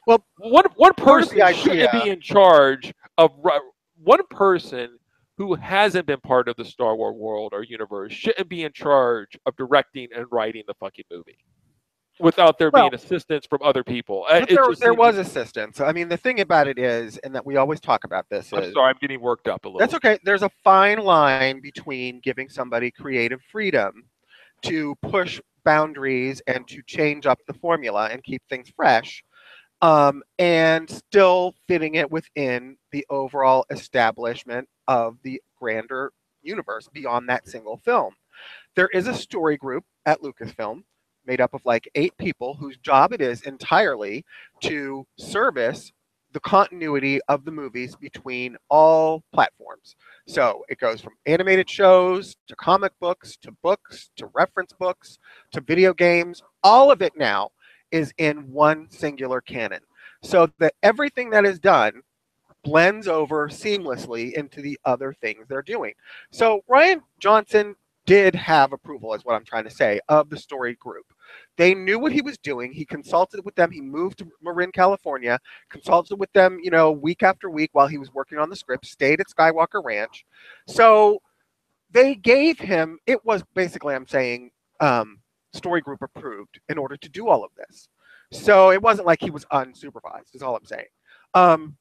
Well, one person the shouldn't idea. be in charge of one person who hasn't been part of the Star Wars world or universe shouldn't be in charge of directing and writing the fucking movie without there Well, being assistance from other people. but It just there seems. was assistance. I mean, the thing about it is, and that we always talk about this I'm is, sorry, I'm getting worked up a little. that's okay. There's a fine line between giving somebody creative freedom to push boundaries and to change up the formula and keep things fresh, and still fitting it within the overall establishment of the grander universe beyond that single film. There is a story group at Lucasfilm made up of like 8 people whose job it is entirely to service the continuity of the movies between all platforms. So it goes from animated shows to comic books to reference books to video games. All of it now is in one singular canon. So that everything that is done blends over seamlessly into the other things they're doing. So Rian Johnson did have approval, is what I'm trying to say, of the story group. They knew what he was doing. He consulted with them. He moved to Marin, California, consulted with them, week after week while he was working on the script, stayed at Skywalker Ranch. So they gave him, it was basically, I'm saying, story group approved in order to do all of this. So it wasn't like he was unsupervised, is all I'm saying.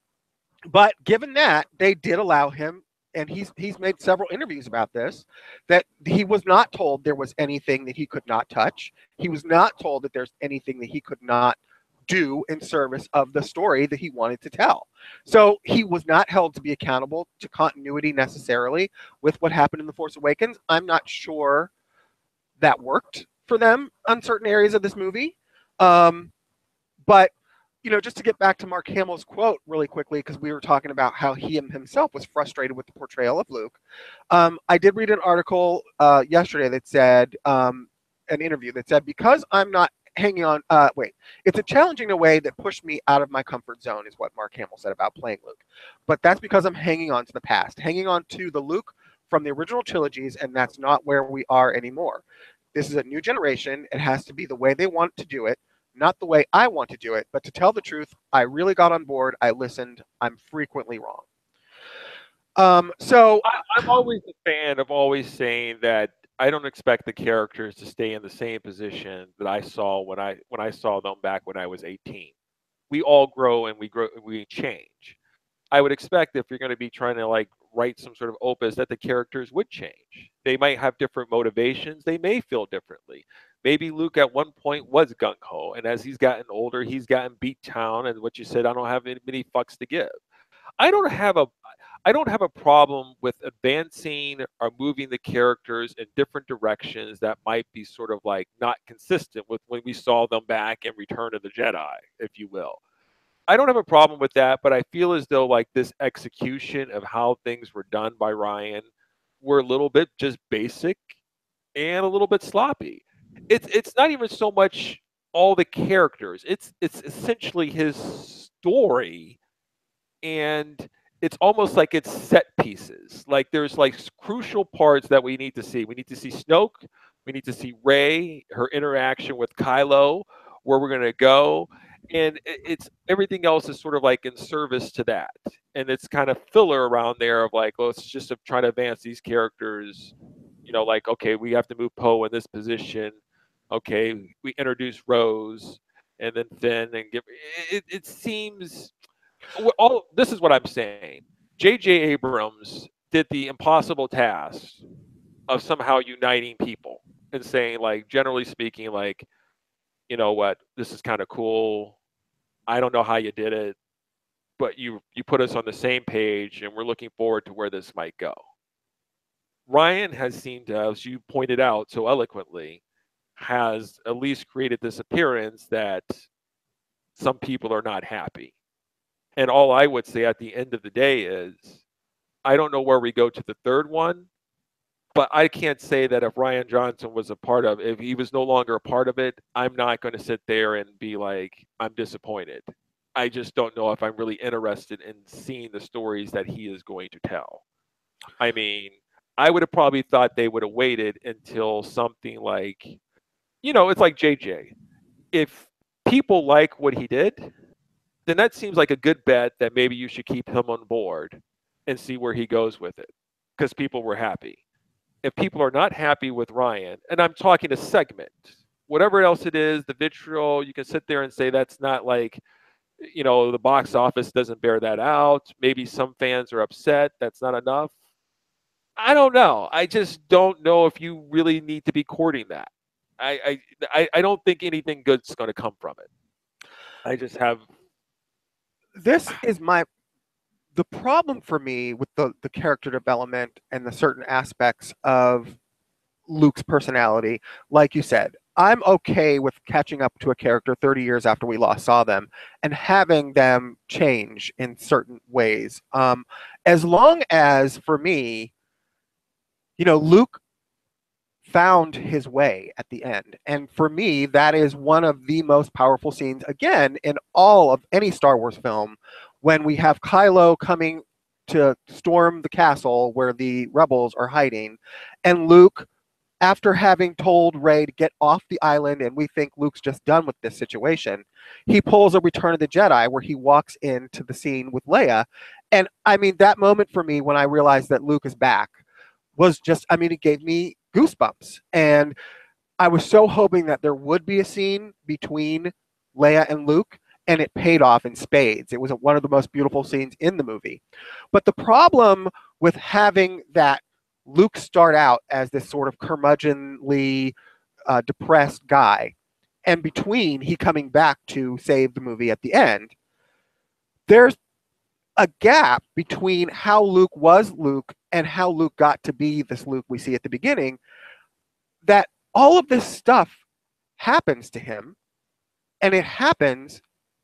But given that, they did allow him, and he's made several interviews about this, that he was not told there was anything that he could not touch. He was not told that there's anything that he could not do in service of the story that he wanted to tell. So he was not held to be accountable to continuity necessarily with what happened in The Force Awakens. I'm not sure that worked for them on certain areas of this movie. But just to get back to Mark Hamill's quote really quickly, because we were talking about how he himself was frustrated with the portrayal of Luke. I did read an article yesterday that said, an interview that said, because I'm not hanging on, it's a challenging in a way that pushed me out of my comfort zone, is what Mark Hamill said about playing Luke. But that's because I'm hanging on to the past, hanging on to the Luke from the original trilogies, and that's not where we are anymore. This is a new generation. It has to be the way they want to do it, not the way I want to do it. But to tell the truth, I really got on board. I listened. I'm frequently wrong. I'm always a fan of always saying that I don't expect the characters to stay in the same position that I saw when I saw them back when I was 18. We all grow and we change. I would expect if you're going to be trying to like write some sort of opus that the characters would change. They might have different motivations. They may feel differently. Maybe Luke at one point was gung ho, and as he's gotten older, he's gotten beat down. And what you said, I don't have many fucks to give. I don't have a problem with advancing or moving the characters in different directions that might be sort of like not consistent with when we saw them back in Return of the Jedi, if you will. I don't have a problem with that, but I feel as though like this execution of how things were done by Rian were a little bit just basic and a little bit sloppy. It's not even so much all the characters. It's essentially his story, and it's almost like it's set pieces. Like there's like crucial parts that we need to see. We need to see Snoke. We need to see Rey, her interaction with Kylo, where we're gonna go, and it's everything else is sort of like in service to that, and it's kind of filler around there of like, let's just try to advance these characters. Like okay, we have to move Poe in this position. Okay, we introduce Rose, and then Finn, and give it seems all this is what I'm saying. J.J. Abrams did the impossible task of somehow uniting people and saying, like, generally speaking, like, you know what, this is kind of cool. I don't know how you did it, but you put us on the same page, and we're looking forward to where this might go. Rian has seemed to, as you pointed out so eloquently, has at least created this appearance that some people are not happy. And all I would say at the end of the day is, I don't know where we go to the third one, but I can't say that if Rian Johnson was a part of, if he was no longer a part of it, I'm not going to sit there and be like, I'm disappointed. I just don't know if I'm really interested in seeing the stories that he is going to tell. I mean, I would have probably thought they would have waited until something like, it's like JJ. If people like what he did, then that seems like a good bet that maybe you should keep him on board and see where he goes with it, because people were happy. If people are not happy with Rian, and I'm talking a segment, whatever else it is, the vitriol, you can sit there and say that's not like, the box office doesn't bear that out. Maybe some fans are upset. That's not enough. I don't know. I just don't know if you really need to be courting that. I don't think anything good's going to come from it. I just have. This is the problem for me with the character development and the certain aspects of Luke's personality. Like you said, I'm okay with catching up to a character 30 years after we last saw them and having them change in certain ways. As long as, for me, Luke found his way at the end. And for me, that is one of the most powerful scenes, again, in all of any Star Wars film, when we have Kylo coming to storm the castle where the rebels are hiding, and Luke, after having told Rey to get off the island, and we think Luke's just done with this situation, he pulls a Return of the Jedi where he walks into the scene with Leia. And I mean, that moment for me when I realized that Luke is back was just, I mean, it gave me goosebumps. And I was so hoping that there would be a scene between Leia and Luke, and it paid off in spades. It was one of the most beautiful scenes in the movie. But the problem with having that Luke start out as this sort of curmudgeonly, depressed guy, and between he coming back to save the movie at the end, there's a gap between how Luke was Luke and how Luke got to be this Luke we see at the beginning, that all of this stuff happens to him, and it happens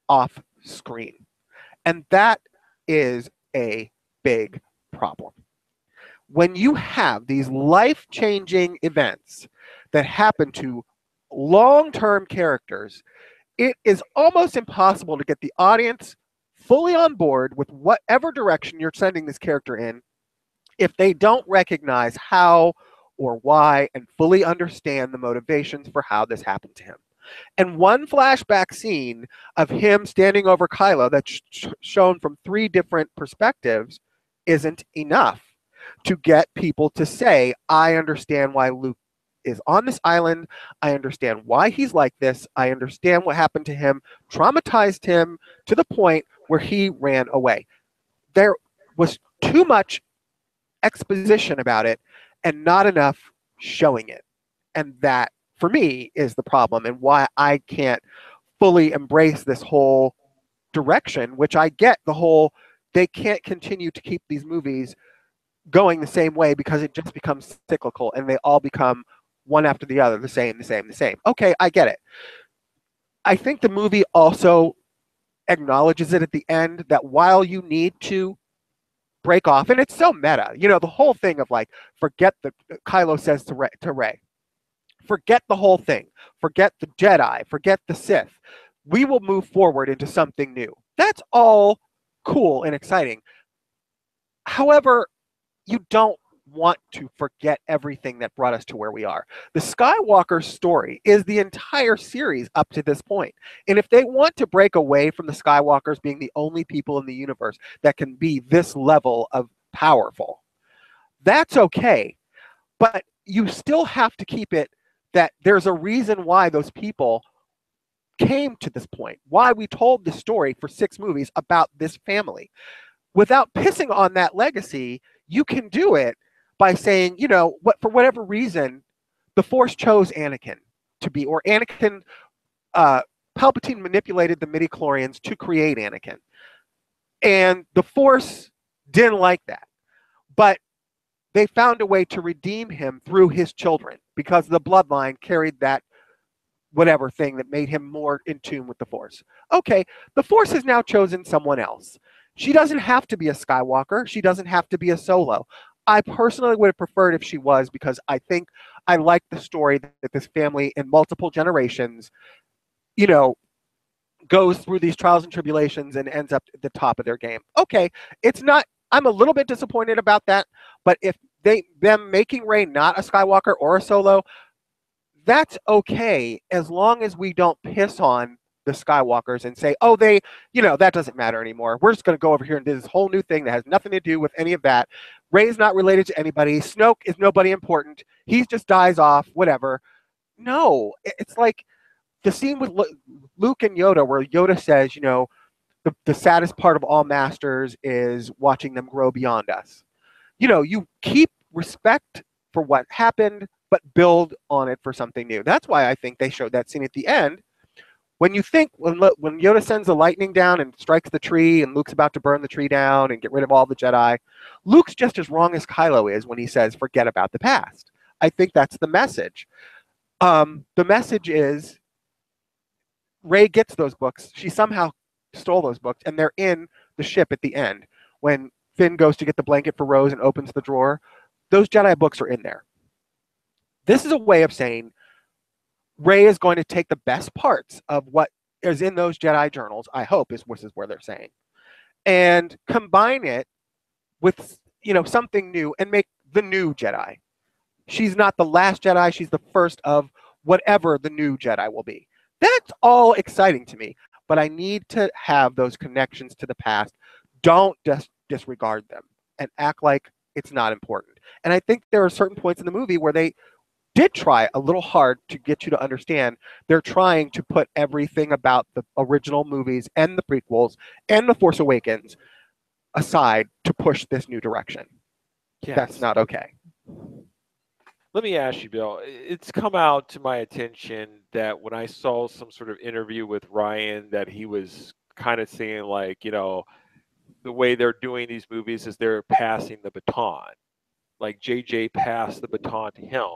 off screen. And that is a big problem. When you have these life-changing events that happen to long-term characters, it is almost impossible to get the audience fully on board with whatever direction you're sending this character in if they don't recognize how or why and fully understand the motivations for how this happened to him. And one flashback scene of him standing over Kylo that's shown from 3 different perspectives isn't enough to get people to say, I understand why Luke is on this island. I understand why he's like this. I understand what happened to him, traumatized him to the point where he ran away. There was too much exposition about it and not enough showing it. And that, for me, is the problem and why I can't fully embrace this whole direction, which I get the whole, they can't continue to keep these movies going the same way because it just becomes cyclical and they all become one after the other, the same. Okay, I get it. I think the movie also acknowledges it at the end that while you need to break off, and it's so meta, you know, the whole thing of like, forget the, Kylo says to Rey, forget the whole thing, forget the Jedi, forget the Sith. We will move forward into something new. That's all cool and exciting. However, you don't want to forget everything that brought us to where we are. The Skywalker story is the entire series up to this point. And if they want to break away from the Skywalkers being the only people in the universe that can be this level of powerful, that's okay. But you still have to keep it that there's a reason why those people came to this point, why we told the story for 6 movies about this family. Without pissing on that legacy, you can do it by saying, you know, what, for whatever reason, the Force chose Anakin to be, or Anakin, Palpatine manipulated the midichlorians to create Anakin. And the Force didn't like that. But they found a way to redeem him through his children because the bloodline carried that whatever thing that made him more in tune with the Force. Okay, the Force has now chosen someone else. She doesn't have to be a Skywalker. She doesn't have to be a Solo. I personally would have preferred if she was, because I think I like the story that this family in multiple generations, you know, goes through these trials and tribulations and ends up at the top of their game. Okay, it's not, I'm a little bit disappointed about that, but if them making Rey not a Skywalker or a Solo, that's okay as long as we don't piss on the Skywalkers and say, oh, they, you know, that doesn't matter anymore. We're just going to go over here and do this whole new thing that has nothing to do with any of that. Rey's not related to anybody. Snoke is nobody important. He just dies off, whatever. No, it's like the scene with Luke and Yoda where Yoda says, you know, the saddest part of all masters is watching them grow beyond us. You know, you keep respect for what happened, but build on it for something new. That's why I think they showed that scene at the end. When you think, when Yoda sends the lightning down and strikes the tree and Luke's about to burn the tree down and get rid of all the Jedi, Luke's just as wrong as Kylo is when he says, forget about the past. I think that's the message. The message is Rey gets those books. She somehow stole those books, and they're in the ship at the end. When Finn goes to get the blanket for Rose and opens the drawer, those Jedi books are in there. This is a way of saying Rey is going to take the best parts of what is in those Jedi journals, I hope, is where they're saying, and combine it with something new and make the new Jedi. She's not the last Jedi, she's the first of whatever the new Jedi will be. That's all exciting to me, but I need to have those connections to the past. Don't disregard them and act like it's not important. And I think there are certain points in the movie where they did try a little hard to get you to understand. They're trying to put everything about the original movies and the prequels and The Force Awakens aside to push this new direction. Yes. That's not okay. Let me ask you, Bill. It's come out to my attention that when I saw some sort of interview with Ryan, that he was kind of saying, like, the way they're doing these movies is they're passing the baton. Like JJ passed the baton to him,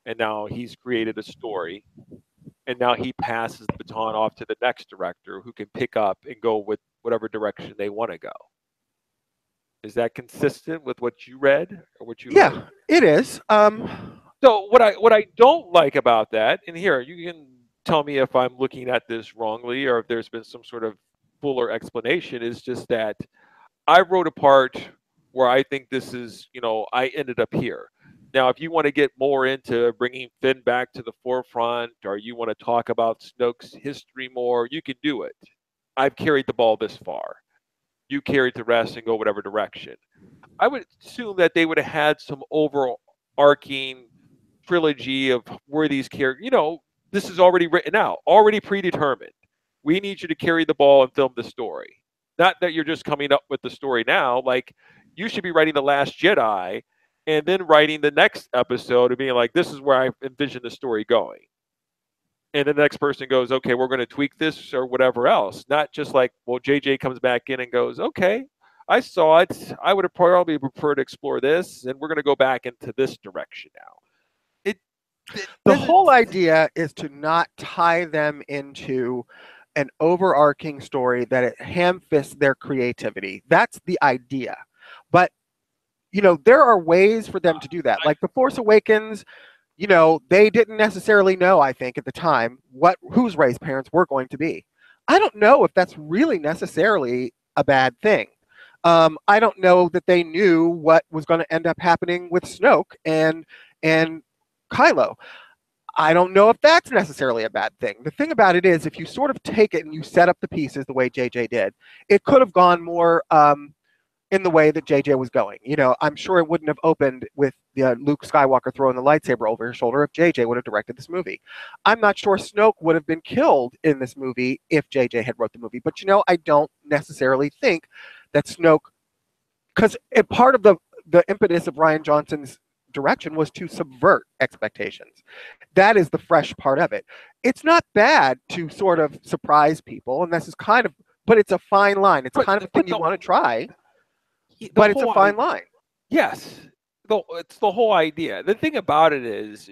and now he's created a story, and now he passes the baton off to the next director who can pick up and go with whatever direction they want to go. Is that consistent with what you read or what you heard? It is. So what I don't like about that, and here you can tell me if I'm looking at this wrongly or if there's been some sort of fuller explanation, is just that I wrote a part where I think this is, I ended up here. Now, if you want to get more into bringing Finn back to the forefront, or you want to talk about Snoke's history more, you can do it. I've carried the ball this far. You carried the rest and go whatever direction. I would assume that they would have had some overarching trilogy of where these characters, this is already written out, already predetermined. We need you to carry the ball and film the story. Not that you're just coming up with the story now. Like, you should be writing The Last Jedi and then writing the next episode and being like, this is where I envision the story going. And the next person goes, okay, we're going to tweak this or whatever else. Not just like, well, JJ comes back in and goes, okay, I saw it. I would have probably preferred to explore this, and we're going to go back into this direction now. The whole idea is to not tie them into an overarching story that it ham-fists their creativity. That's the idea. But, there are ways for them to do that. Like The Force Awakens, they didn't necessarily know, I think, at the time, whose Rey's parents were going to be. I don't know if that's really necessarily a bad thing. I don't know that they knew what was going to end up happening with Snoke and Kylo. I don't know if that's necessarily a bad thing. The thing about it is, if you sort of take it and you set up the pieces the way JJ did, it could have gone more in the way that JJ was going. I'm sure it wouldn't have opened with Luke Skywalker throwing the lightsaber over his shoulder if JJ would have directed this movie. I'm not sure Snoke would have been killed in this movie if JJ had wrote the movie. But, I don't necessarily think that Snoke, because part of the impetus of Rian Johnson's direction was to subvert expectations. That is the fresh part of it. It's not bad to sort of surprise people, and this is but it's a fine line. It's kind of a thing you want to try, but it's a fine line. Yes, it's the whole idea. The thing about it is,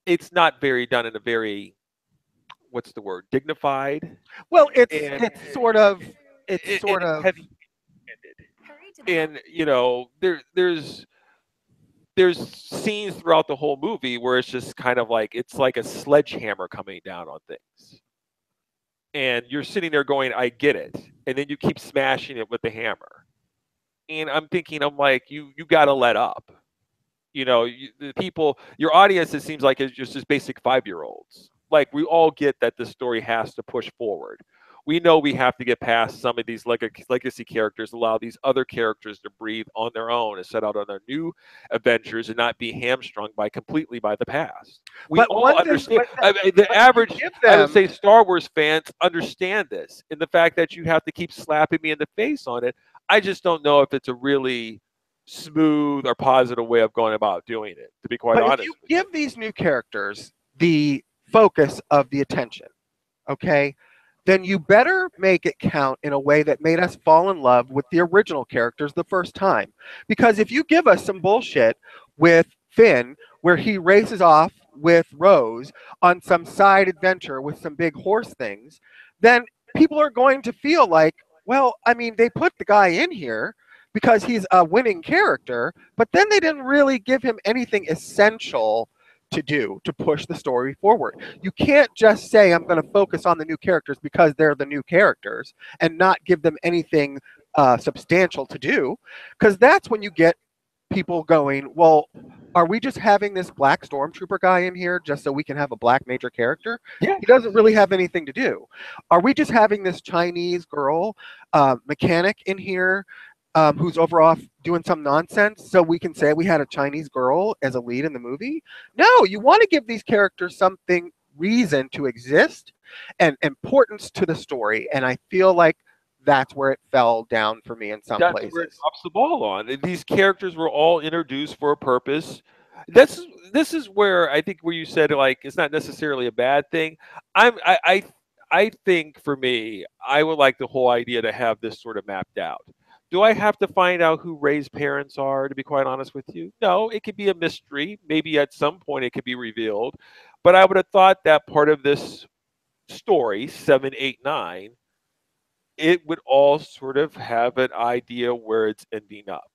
it's not done in a very, what's the word, dignified. Well, it's sort of heavy-handed, and there's scenes throughout the whole movie where it's just kind of like, it's like a sledgehammer coming down on things. And you're sitting there going, I get it. And then you keep smashing it with the hammer. And I'm like, you got to let up. The people, your audience, it seems like it's just basic 5-year-olds. Like, we all get that the story has to push forward. We know we have to get past some of these legacy characters, allow these other characters to breathe on their own and set out on their new adventures and not be hamstrung completely by the past. We all understand. The average, I would say, Star Wars fans understand this. And the fact that you have to keep slapping me in the face on it, I just don't know if it's a really smooth or positive way of going about doing it, to be quite honest. If you give these new characters the focus of the attention, okay, then you better make it count in a way that made us fall in love with the original characters the first time. Because if you give us some bullshit with Finn, where he races off with Rose on some side adventure with some big horse things, then people are going to feel like, well, I mean, they put the guy in here because he's a winning character, but then they didn't really give him anything essential to do to push the story forward. You can't just say, I'm going to focus on the new characters because they're the new characters and not give them anything substantial to do, because that's when you get people going, well, are we just having this black stormtrooper guy in here just so we can have a black major character? Yeah. He doesn't really have anything to do. Are we just having this Chinese girl mechanic in here who's over off doing some nonsense so we can say we had a Chinese girl as a lead in the movie? No, you want to give these characters something, reason to exist and importance to the story. And I feel like that's where it fell down for me in some That's places. where it drops the ball on. And these characters were all introduced for a purpose. This is where I think where you said like it's not necessarily a bad thing. I think for me, I would like the whole idea to have this sort of mapped out. Do I have to find out who Ray's parents are, to be quite honest with you? No, it could be a mystery. Maybe at some point it could be revealed. But I would have thought that part of this story, 7, 8, 9, it would all sort of have an idea where it's ending up.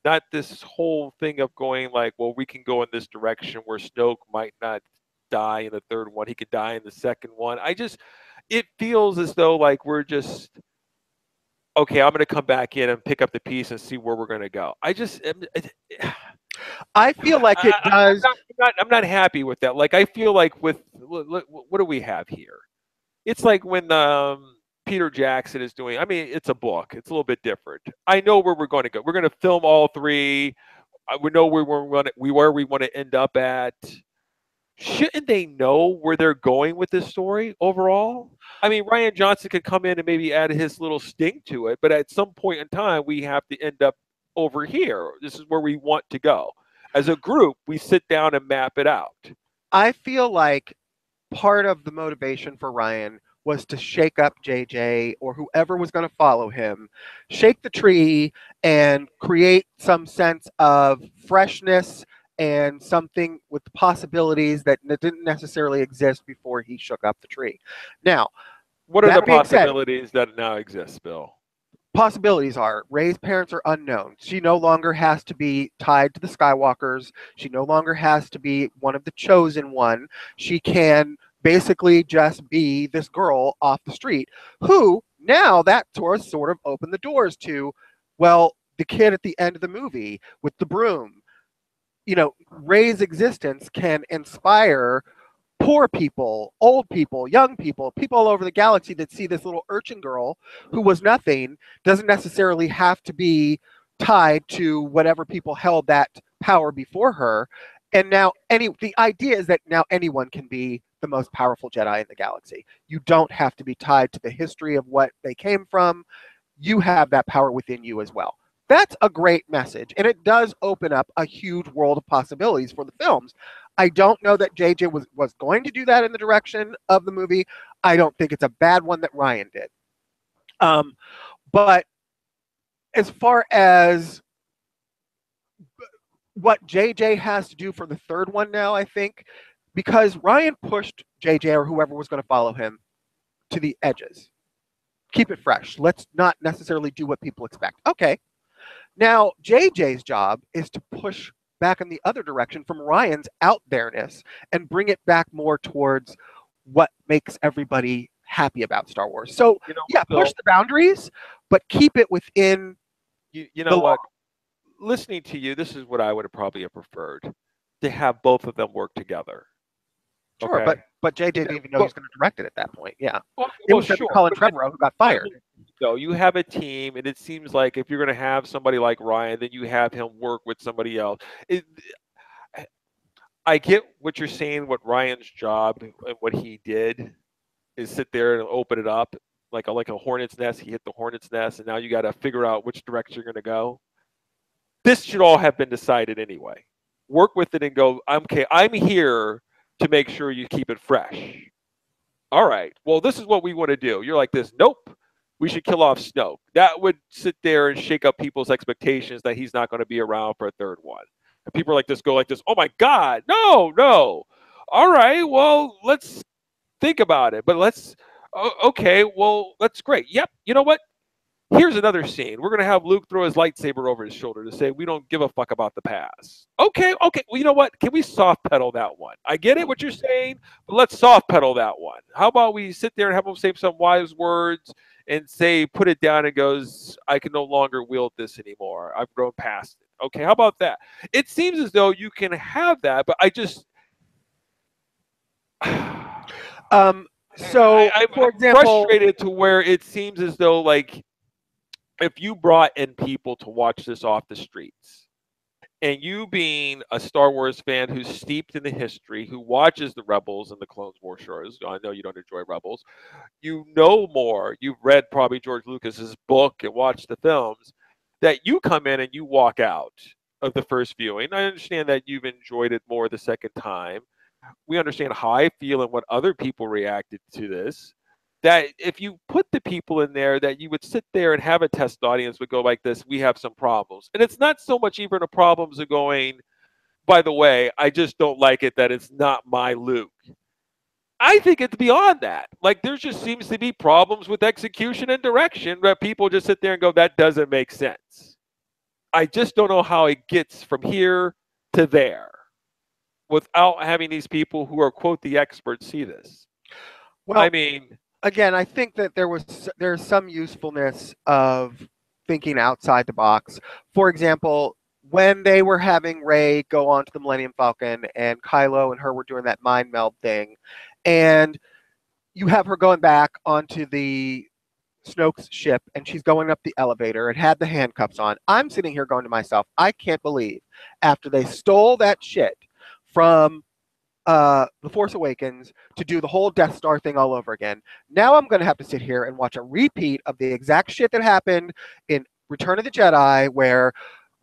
Not this whole thing of going like, well, we can go in this direction where Snoke might not die in the third one. He could die in the second one. It feels as though like we're just, okay, I'm going to come back in and pick up the piece and see where we're going to go. I feel like it does. I'm not happy with that. Like, I feel like what do we have here? It's like when Peter Jackson is doing, I mean, it's a book. It's a little bit different. I know where we're going to go. We're going to film all three. We know where we want to end up at. Shouldn't they know where they're going with this story overall? I mean, Rian Johnson could come in and maybe add his little sting to it, but at some point in time, we have to end up over here. This is where we want to go. As a group, we sit down and map it out. I feel like part of the motivation for Rian was to shake up JJ or whoever was going to follow him, shake the tree and create some sense of freshness and something with possibilities that didn't necessarily exist before he shook up the tree. Now, what are the possibilities that now exist, Bill? Possibilities are Rey's parents are unknown. She no longer has to be tied to the Skywalkers. She no longer has to be one of the chosen one. She can basically just be this girl off the street who now that sort of opened the doors to, well, the kid at the end of the movie with the broom. You know, Rey's existence can inspire poor people, old people, young people, people all over the galaxy that see this little urchin girl who was nothing, doesn't necessarily have to be tied to whatever people held that power before her. And now the idea is that now anyone can be the most powerful Jedi in the galaxy. You don't have to be tied to the history of what they came from. You have that power within you as well. That's a great message, and it does open up a huge world of possibilities for the films. I don't know that JJ was going to do that in the direction of the movie. I don't think it's a bad one that Rian did. But as far as what JJ has to do for the third one now, I think, because Rian pushed JJ or whoever was going to follow him to the edges. Keep it fresh. Let's not necessarily do what people expect. Okay. Now, JJ's job is to push back in the other direction from Rian's out there-ness and bring it back more towards what makes everybody happy about Star Wars. So, push the boundaries, but keep it within. You know what? Listening to you, this is what I would have probably preferred, to have both of them work together. Sure, okay. but JJ didn't even know he was going to direct it at that point. Yeah, it was Colin Trevorrow who got fired. So you have a team, and it seems like if you're going to have somebody like Rian, then you have him work with somebody else. I get what you're saying. What Rian's job and what he did is sit there and open it up like a hornet's nest. He hit the hornet's nest, and now you got to figure out which direction you're going to go. This should all have been decided anyway. Work with it and go, okay, I'm here to make sure you keep it fresh. All right, well, this is what we want to do. You're like this, nope, we should kill off Snoke. That would sit there and shake up people's expectations that he's not going to be around for a third one. And people are like this, go like this, oh my God, no. All right, well, let's think about it. But okay, well, that's great. Yep, you know what? Here's another scene. We're gonna have Luke throw his lightsaber over his shoulder to say we don't give a fuck about the past. Okay, okay. Well, you know what? Can we soft pedal that one? I get it what you're saying, but let's soft pedal that one. How about we sit there and have him say some wise words and say, put it down and goes, I can no longer wield this anymore. I've grown past it. Okay, how about that? It seems as though you can have that, but I just So, for I'm example, frustrated to where it seems as though like if you brought in people to watch this off the streets, and you being a Star Wars fan who's steeped in the history, who watches the Rebels and the Clone Wars shows, I know you don't enjoy Rebels, you know more, you've read probably George Lucas's book and watched the films, that you come in and you walk out of the first viewing. I understand that you've enjoyed it more the second time. We understand how I feel and what other people reacted to this. That if you put the people in there, that you would sit there and have a test audience would go like this, we have some problems. And it's not so much even a problems of going, by the way, I just don't like it that it's not my Luke. I think it's beyond that. Like there just seems to be problems with execution and direction that people just sit there and go, that doesn't make sense. I just don't know how it gets from here to there without having these people who are quote the experts see this. well, I mean, again, I think that there's some usefulness of thinking outside the box. For example, when they were having Rey go onto the Millennium Falcon and Kylo and her were doing that mind meld thing, and you have her going back onto the Snoke's ship and she's going up the elevator and had the handcuffs on. I'm sitting here going to myself, I can't believe after they stole that shit from The Force Awakens to do the whole Death Star thing all over again. Now I'm going to have to sit here and watch a repeat of the exact shit that happened in Return of the Jedi, where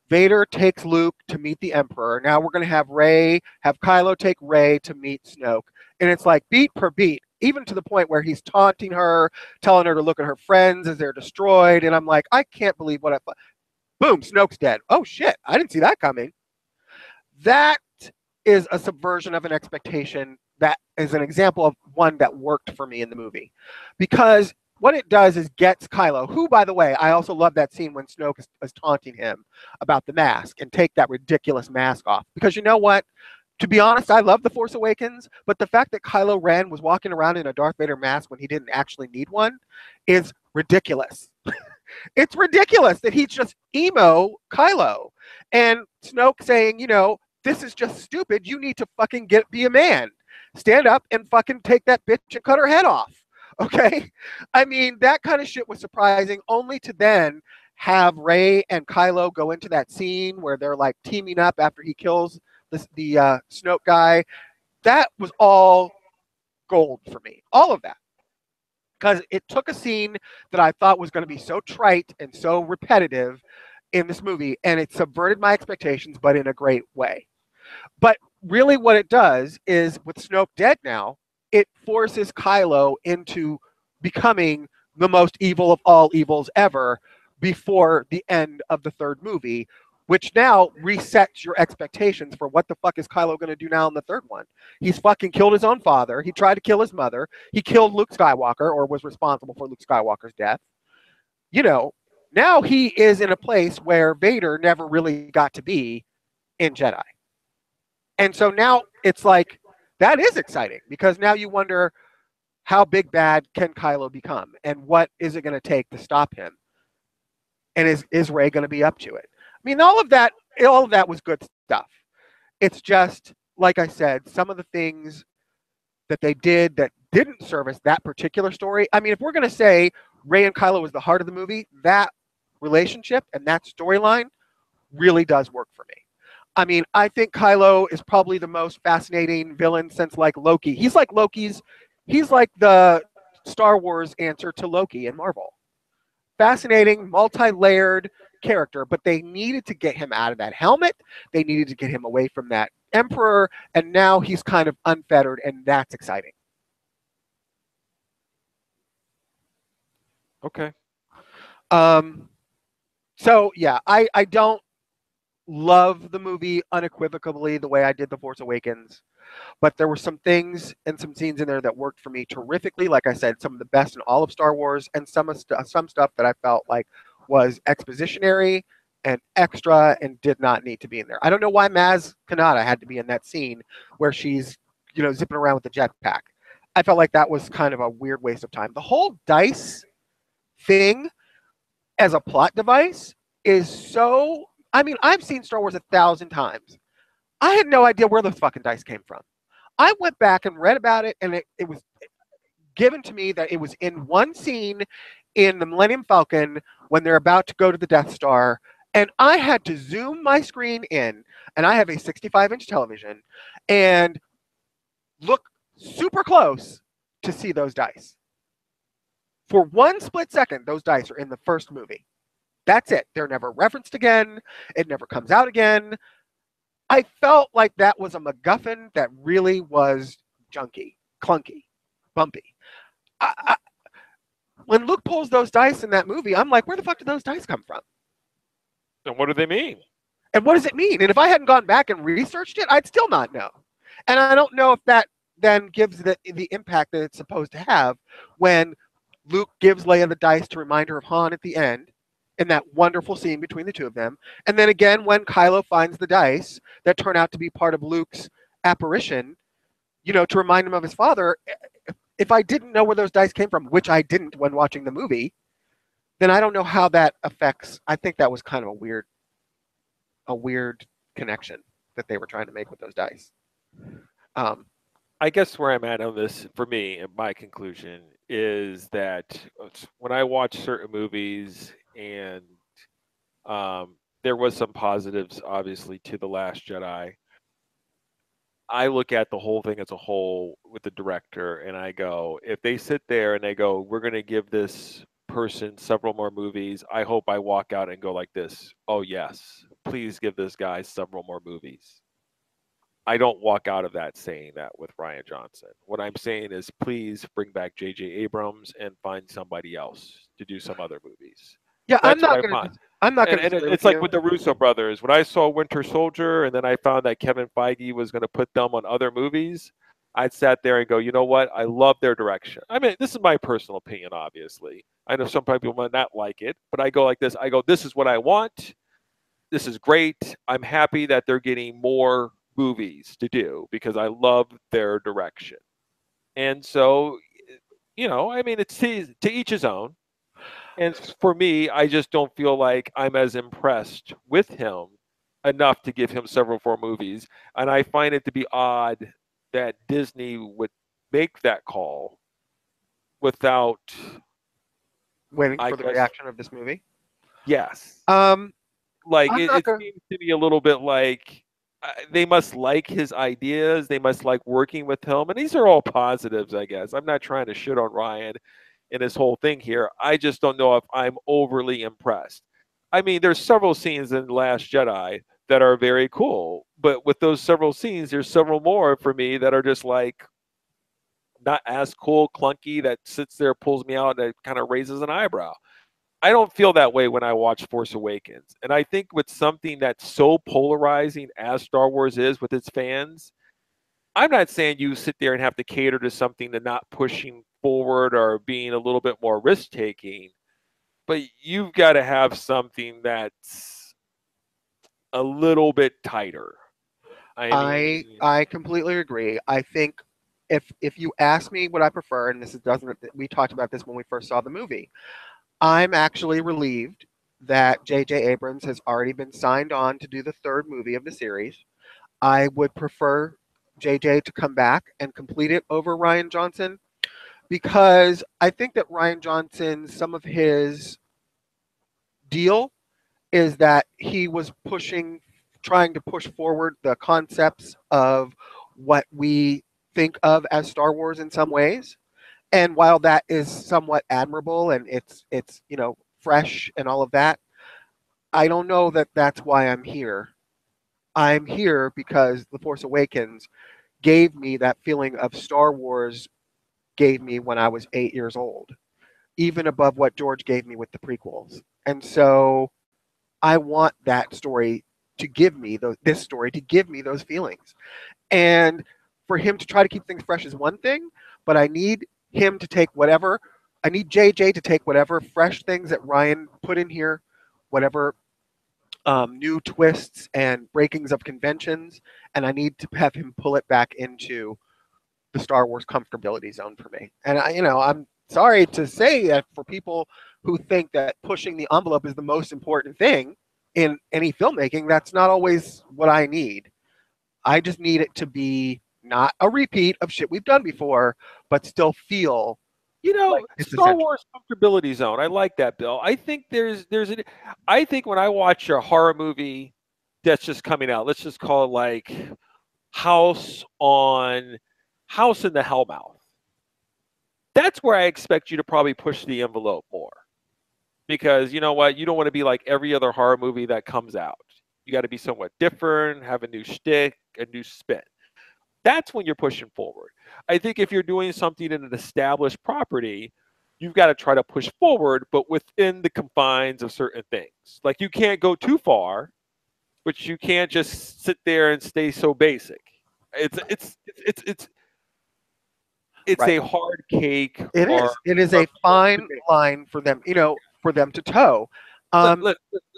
Vader takes Luke to meet the Emperor. Now we're going to have Kylo take Rey to meet Snoke. And it's like beat per beat, even to the point where he's taunting her, telling her to look at her friends as they're destroyed. And I'm like, I can't believe what I. Boom, Snoke's dead. Oh shit, I didn't see that coming. That is a subversion of an expectation that is an example of one that worked for me in the movie. Because what it does is gets Kylo, who, by the way, I also love that scene when Snoke is taunting him about the mask and take that ridiculous mask off. Because you know what? To be honest, I love The Force Awakens, but the fact that Kylo Ren was walking around in a Darth Vader mask when he didn't actually need one is ridiculous. It's ridiculous that he's just emo Kylo. And Snoke saying, this is just stupid. You need to fucking be a man. Stand up and fucking take that bitch and cut her head off. Okay? I mean, that kind of shit was surprising, only to then have Rey and Kylo go into that scene where they're like teaming up after he kills the Snoke guy. That was all gold for me. All of that. Because it took a scene that I thought was going to be so trite and so repetitive in this movie, and it subverted my expectations, but in a great way. But really what it does is, with Snoke dead now, it forces Kylo into becoming the most evil of all evils ever before the end of the third movie, which now resets your expectations for what the fuck is Kylo going to do now in the third one. He's fucking killed his own father. He tried to kill his mother. He killed Luke Skywalker, or was responsible for Luke Skywalker's death. Now he is in a place where Vader never really got to be in Jedi. And so now it's like, that is exciting, because now you wonder, how big bad can Kylo become? And what is it going to take to stop him? And is Rey going to be up to it? I mean, all of that was good stuff. It's just, like I said, some of the things that they did that didn't service that particular story. I mean, if we're going to say Rey and Kylo was the heart of the movie, that relationship and that storyline really does work for me. I mean, I think Kylo is probably the most fascinating villain since like Loki. He's like the Star Wars answer to Loki in Marvel. Fascinating, multi-layered character, but they needed to get him out of that helmet. They needed to get him away from that Emperor, and now he's kind of unfettered, and that's exciting. Okay. So yeah, I don't love the movie unequivocally the way I did The Force Awakens, but there were some things and some scenes in there that worked for me terrifically. Like I said, some of the best in all of Star Wars, and some stuff that I felt like was expositionary and extra and did not need to be in there. I don't know why Maz Kanata had to be in that scene where she's, zipping around with the jetpack. I felt like that was kind of a weird waste of time. The whole dice thing as a plot device is so. I mean, I've seen Star Wars 1,000 times. I had no idea where those fucking dice came from. I went back and read about it, and it was given to me that it was in one scene in the Millennium Falcon when they're about to go to the Death Star. And I had to zoom my screen in, and I have a 65-inch television, and look super close to see those dice. For one split second, those dice are in the first movie. That's it. They're never referenced again. It never comes out again. I felt like that was a MacGuffin that really was junky, clunky, bumpy. When Luke pulls those dice in that movie, I'm like, where the fuck did those dice come from? And what do they mean? And what does it mean? And if I hadn't gone back and researched it, I'd still not know. And I don't know if that then gives the impact that it's supposed to have when Luke gives Leia the dice to remind her of Han at the end in that wonderful scene between the two of them. And then again, when Kylo finds the dice that turn out to be part of Luke's apparition, to remind him of his father. If I didn't know where those dice came from, which I didn't when watching the movie, then I don't know how that affects. I think that was kind of a weird connection that they were trying to make with those dice. I guess where I'm at on this, for me, and my conclusion is that when I watch certain movies, and there was some positives, obviously, to The Last Jedi, I look at the whole thing as a whole with the director, and I go, if they sit there and they go, we're going to give this person several more movies, I hope I walk out and go like this, oh, yes, please give this guy several more movies. I don't walk out of that saying that with Rian Johnson. What I'm saying is, please bring back J.J. Abrams and find somebody else to do some other movies. Yeah, That's what I want. I'm not going And to. it's like with the Russo brothers. When I saw Winter Soldier, and then I found that Kevin Feige was going to put them on other movies, I sat there and go, you know what? I love their direction. I mean, this is my personal opinion, obviously. I know some people might not like it, but I go like this. I go, this is what I want. This is great. I'm happy that they're getting more movies to do because I love their direction. And so, I mean, it's to each his own. And for me, I just don't feel like I'm as impressed with him enough to give him several more movies. And I find it to be odd that Disney would make that call without waiting for the reaction of this movie. Yes. Um, like it seems to me a little bit like they must like his ideas. They must like working with him. And these are all positives, I guess. I'm not trying to shit on Rian in his whole thing here. I just don't know if I'm overly impressed. I mean, there's several scenes in Last Jedi that are very cool, but with those several scenes, there's several more for me that are just like not as cool, clunky, that sits there, pulls me out, that kind of raises an eyebrow. I don't feel that way when I watch Force Awakens. And I think with something that's so polarizing as Star Wars is with its fans, I'm not saying you sit there and have to cater to something to not pushing forward or being a little bit more risk taking, but you've got to have something that's a little bit tighter. I completely agree. I think if you ask me what I prefer, and this doesn't, we talked about this when we first saw the movie. I'm actually relieved that J.J. Abrams has already been signed on to do the third movie of the series. I would prefer J.J. to come back and complete it over Rian Johnson because I think that Rian Johnson, some of his deal is that he was trying to push forward the concepts of what we think of as Star Wars in some ways. And while that is somewhat admirable and it's fresh and all of that, I don't know that that's why I'm here. I'm here because The Force Awakens gave me that feeling of Star Wars gave me when I was 8 years old, even above what George gave me with the prequels. And so I want that story to give me this story, to give me those feelings. And for him to try to keep things fresh is one thing, but I need him to take whatever, I need JJ to take whatever fresh things that Ryan put in here, whatever new twists and breakings of conventions, and I need to have him pull it back into the Star Wars comfortability zone for me. And I'm sorry to say that for people who think that pushing the envelope is the most important thing in any filmmaking, that's not always what I need. I just need it to be not a repeat of shit we've done before, but still feel like it's Star essential. Wars comfortability zone. I like that, Bill. I think I think when I watch a horror movie that's just coming out, let's just call it like House in the Hellmouth. That's where I expect you to probably push the envelope more. Because you know what? You don't want to be like every other horror movie that comes out. You got to be somewhat different, have a new shtick, a new spin. That's when you're pushing forward. I think if you're doing something in an established property, you've got to try to push forward, but within the confines of certain things. Like you can't go too far, but you can't just sit there and stay so basic. It's Right. a hard cake. It is. It is a fine line for them, for them to toe.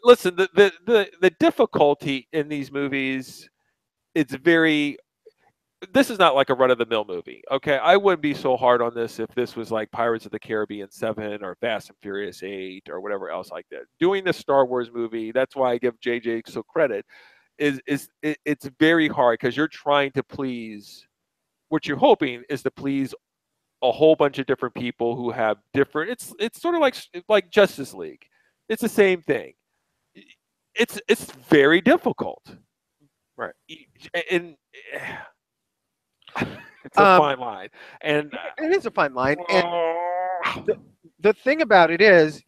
Listen, the difficulty in these movies, it's very. This is not like a run-of-the-mill movie, okay? I wouldn't be so hard on this if this was like Pirates of the Caribbean 7 or Fast and Furious 8 or whatever else like that. Doing this Star Wars movie, that's why I give JJ so credit, it's very hard because you're trying to please. What you're hoping is to please a whole bunch of different people who have different. It's sort of like Justice League. It's the same thing. It's very difficult, Right. And it's a fine line, and it is a fine line. And the thing about it is,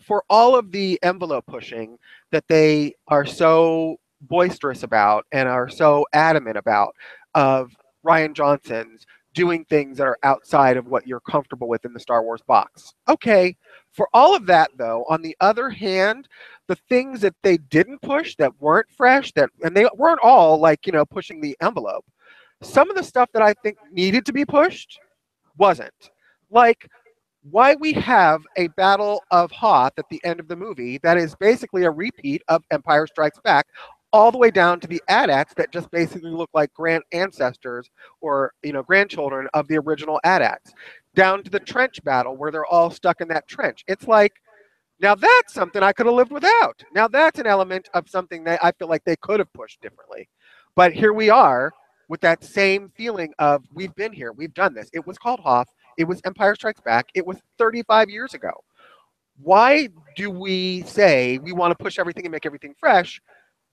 for all of the envelope pushing that they are so boisterous about and are so adamant about, of Ryan Johnson's doing things that are outside of what you're comfortable with in the Star Wars box. Okay, for all of that though, on the other hand, the things that they didn't push, that weren't fresh, and they weren't all like, pushing the envelope. Some of the stuff that I think needed to be pushed wasn't. Like why we have a Battle of Hoth at the end of the movie that is basically a repeat of Empire Strikes Back, all the way down to the AT-ATs that just basically look like grand ancestors or grandchildren of the original AT-ATs, down to the trench battle where they're all stuck in that trench. It's like, now that's something I could have lived without. Now that's an element of something that I feel like they could have pushed differently. But here we are with that same feeling of we've been here, we've done this. It was called Hoth. It was Empire Strikes Back. It was 35 years ago. Why do we say we want to push everything and make everything fresh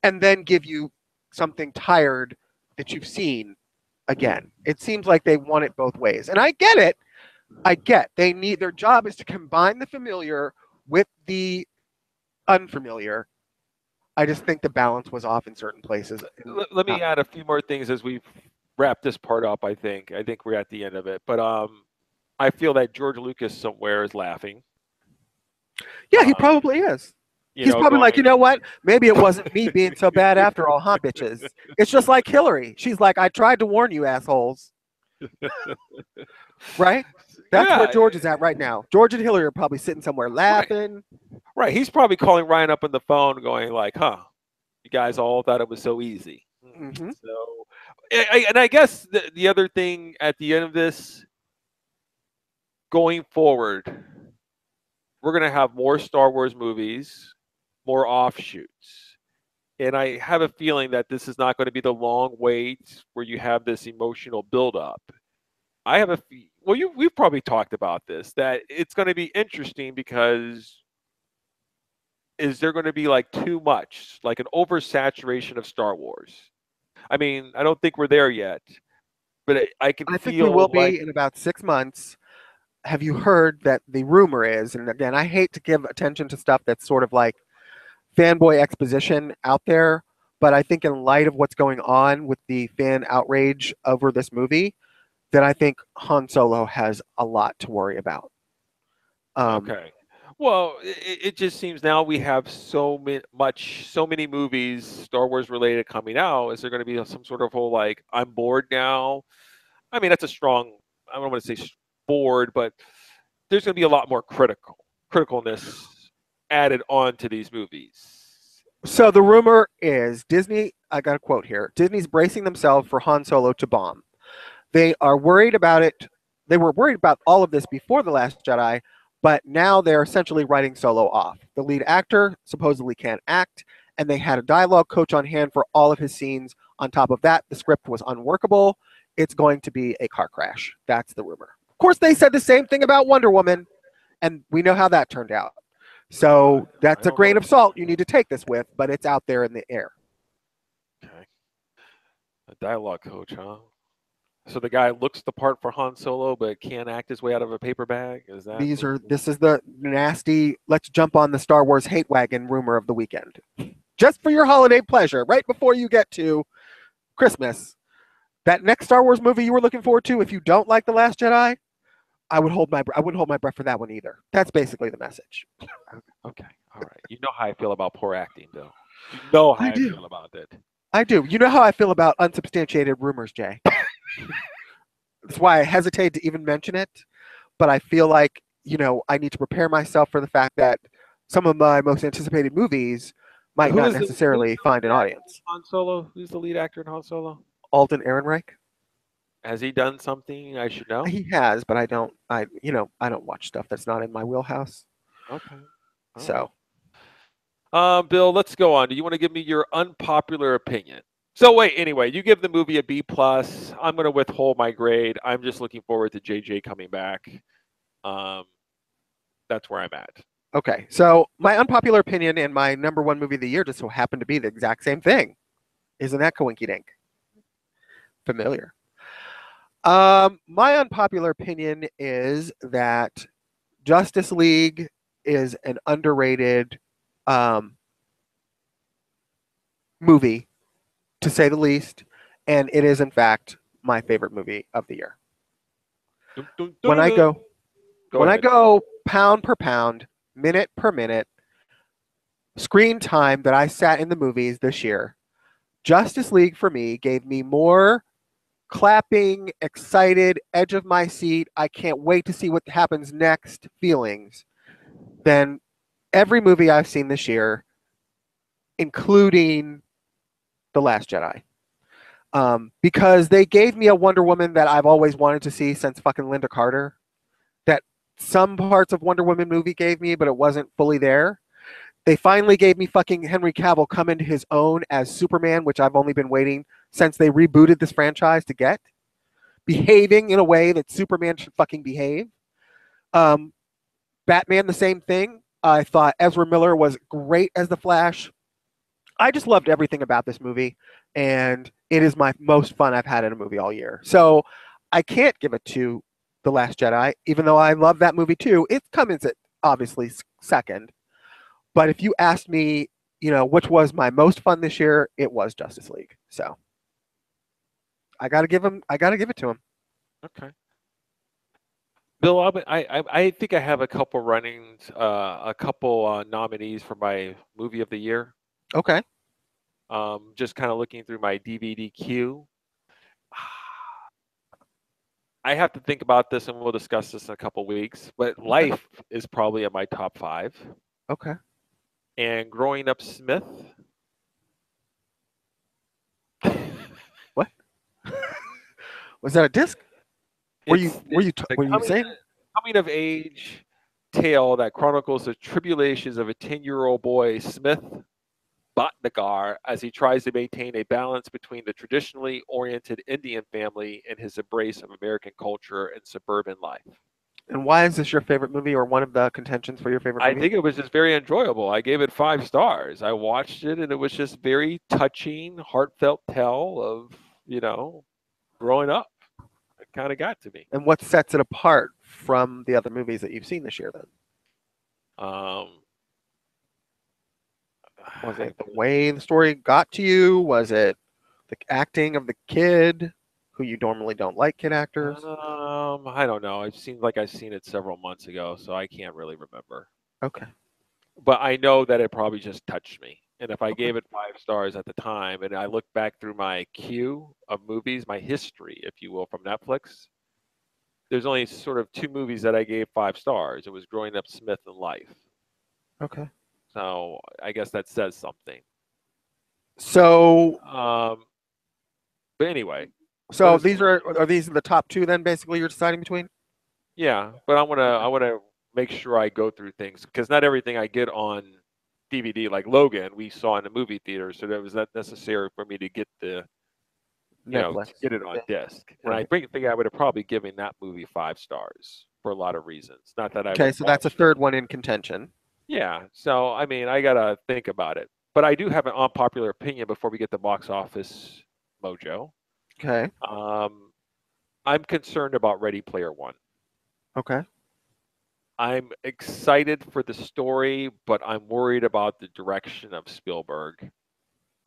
and then give you something tired that you've seen again? It seems like they want it both ways. And I get it. Their job is to combine the familiar with the unfamiliar. I just think the balance was off in certain places. Let me add a few more things as we wrap this part up. I think we're at the end of it, but I feel that George Lucas somewhere is laughing. Yeah, he probably is. He's probably like, you know what? Maybe it wasn't me being so bad after all, huh, bitches? It's just like Hillary. She's like, I tried to warn you, assholes. Right? That's where George is at right now. George and Hillary are probably sitting somewhere laughing. Right. He's probably calling Ryan up on the phone going like, huh, you guys all thought it was so easy. Mm-hmm. So, and I guess the other thing at the end of this, going forward, we're going to have more Star Wars movies, more offshoots. And I have a feeling that this is not going to be the long wait where you have this emotional buildup. We've probably talked about this, that it's going to be interesting because is there going to be like too much, like an oversaturation of Star Wars? I mean, I don't think we're there yet, but I think we will be in about 6 months. Have you heard that the rumor is, and again, I hate to give attention to stuff that's sort of like fanboy exposition out there, but I think in light of what's going on with the fan outrage over this movie, that I think Han Solo has a lot to worry about. Okay. Well, it just seems now we have so many movies, Star Wars related, coming out. Is there going to be some sort of whole like I'm bored now? I mean, that's a strong. I don't want to say bored, but there's going to be a lot more criticalness added on to these movies. So the rumor is Disney, I got a quote here. Disney's bracing themselves for Han Solo to bomb. They are worried about it. They were worried about all of this before The Last Jedi, but now they're essentially writing Solo off. The lead actor supposedly can't act, and they had a dialogue coach on hand for all of his scenes. On top of that, the script was unworkable. It's going to be a car crash. That's the rumor. Of course, they said the same thing about Wonder Woman, and we know how that turned out. So that's a grain of salt you need to take this with, but it's out there in the air. Okay. A dialogue coach, huh? So the guy looks the part for Han Solo, but can't act his way out of a paper bag. Is that? This is the nasty. Let's jump on the Star Wars hate wagon rumor of the weekend, just for your holiday pleasure, right before you get to Christmas. That next Star Wars movie you were looking forward to, if you don't like The Last Jedi, I wouldn't hold my breath for that one either. That's basically the message. Okay, all right. You know how I feel about poor acting, Bill. You know how I feel about it. I do. You know how I feel about unsubstantiated rumors, Jay. That's why I hesitate to even mention it. But I feel like, I need to prepare myself for the fact that some of my most anticipated movies might not necessarily find an audience. Han Solo? Who's the lead actor in Han Solo? Alden Ehrenreich. Has he done something I should know? He has, but I don't watch stuff that's not in my wheelhouse. Okay. So, Bill, let's go on. Do you want to give me your unpopular opinion? So wait, anyway, you give the movie a B+. I'm going to withhold my grade. I'm just looking forward to JJ coming back. That's where I'm at. Okay. So my unpopular opinion and my number one movie of the year just so happened to be the exact same thing. Isn't that coinky dink? Familiar. My unpopular opinion is that Justice League is an underrated movie, to say the least, and it is in fact my favorite movie of the year. When I go pound per pound, minute per minute, screen time that I sat in the movies this year, Justice League for me gave me more clapping, excited, edge of my seat, I can't wait to see what happens next feelings than every movie I've seen this year, including The Last Jedi. Because they gave me a Wonder Woman that I've always wanted to see since fucking Linda Carter. That some parts of Wonder Woman movie gave me, but it wasn't fully there. They finally gave me fucking Henry Cavill come into his own as Superman, which I've only been waiting since they rebooted this franchise to get. Behaving in a way that Superman should fucking behave. Batman, the same thing. I thought Ezra Miller was great as the Flash. I just loved everything about this movie, and it is my most fun I've had in a movie all year. So I can't give it to The Last Jedi, even though I love that movie too. It comes at obviously second. But if you asked me, which was my most fun this year, it was Justice League. So I gotta give it to him. Okay. Bill, I think I have a couple runnings, a couple nominees for my movie of the year. Okay. Just kind of looking through my DVD queue. I have to think about this, and we'll discuss this in a couple weeks. But Life is probably in my top 5. Okay. And Growing Up Smith. What? Was that a disc? Were you saying? Coming of age tale that chronicles the tribulations of a 10-year-old boy, Smith Bhatnagar, as he tries to maintain a balance between the traditionally oriented Indian family and his embrace of American culture and suburban life. And why is this your favorite movie, or one of the contentions for your favorite movie? I think it was just very enjoyable. I gave it 5 stars. I watched it, and it was just very touching, heartfelt tale of, growing up. It kind of got to me. And what sets it apart from the other movies that you've seen this year, then? Was it the way the story got to you? Was it the acting of the kid, who you normally don't like kid actors? I don't know. I've seen it several months ago, so I can't really remember. Okay. but I know that it probably just touched me. And if I Okay. gave it 5 stars at the time, and I look back through my queue of movies, my history, if you will, from Netflix, there's only sort of 2 movies that I gave 5 stars. It was Growing Up Smith and Life. Okay. So I guess that says something. So Um, but anyway, but so it's these are these the top two then basically you're deciding between? yeah. But I Okay. want to make sure I go through things because not everything I get on DVD, like Logan, we saw in the movie theater, so that was not necessary for me to get the to Netflix. get it on Yeah. disc. And I Right. think I would have probably given that movie 5 stars for a lot of reasons. Not that I would Okay, have so that's a watched it. third one in contention. Yeah. So I mean, I gotta think about it. But I do have an unpopular opinion before we get the box office mojo. Okay. Um, I'm concerned about Ready Player One. Okay. I'm excited for the story, but I'm worried about the direction of Spielberg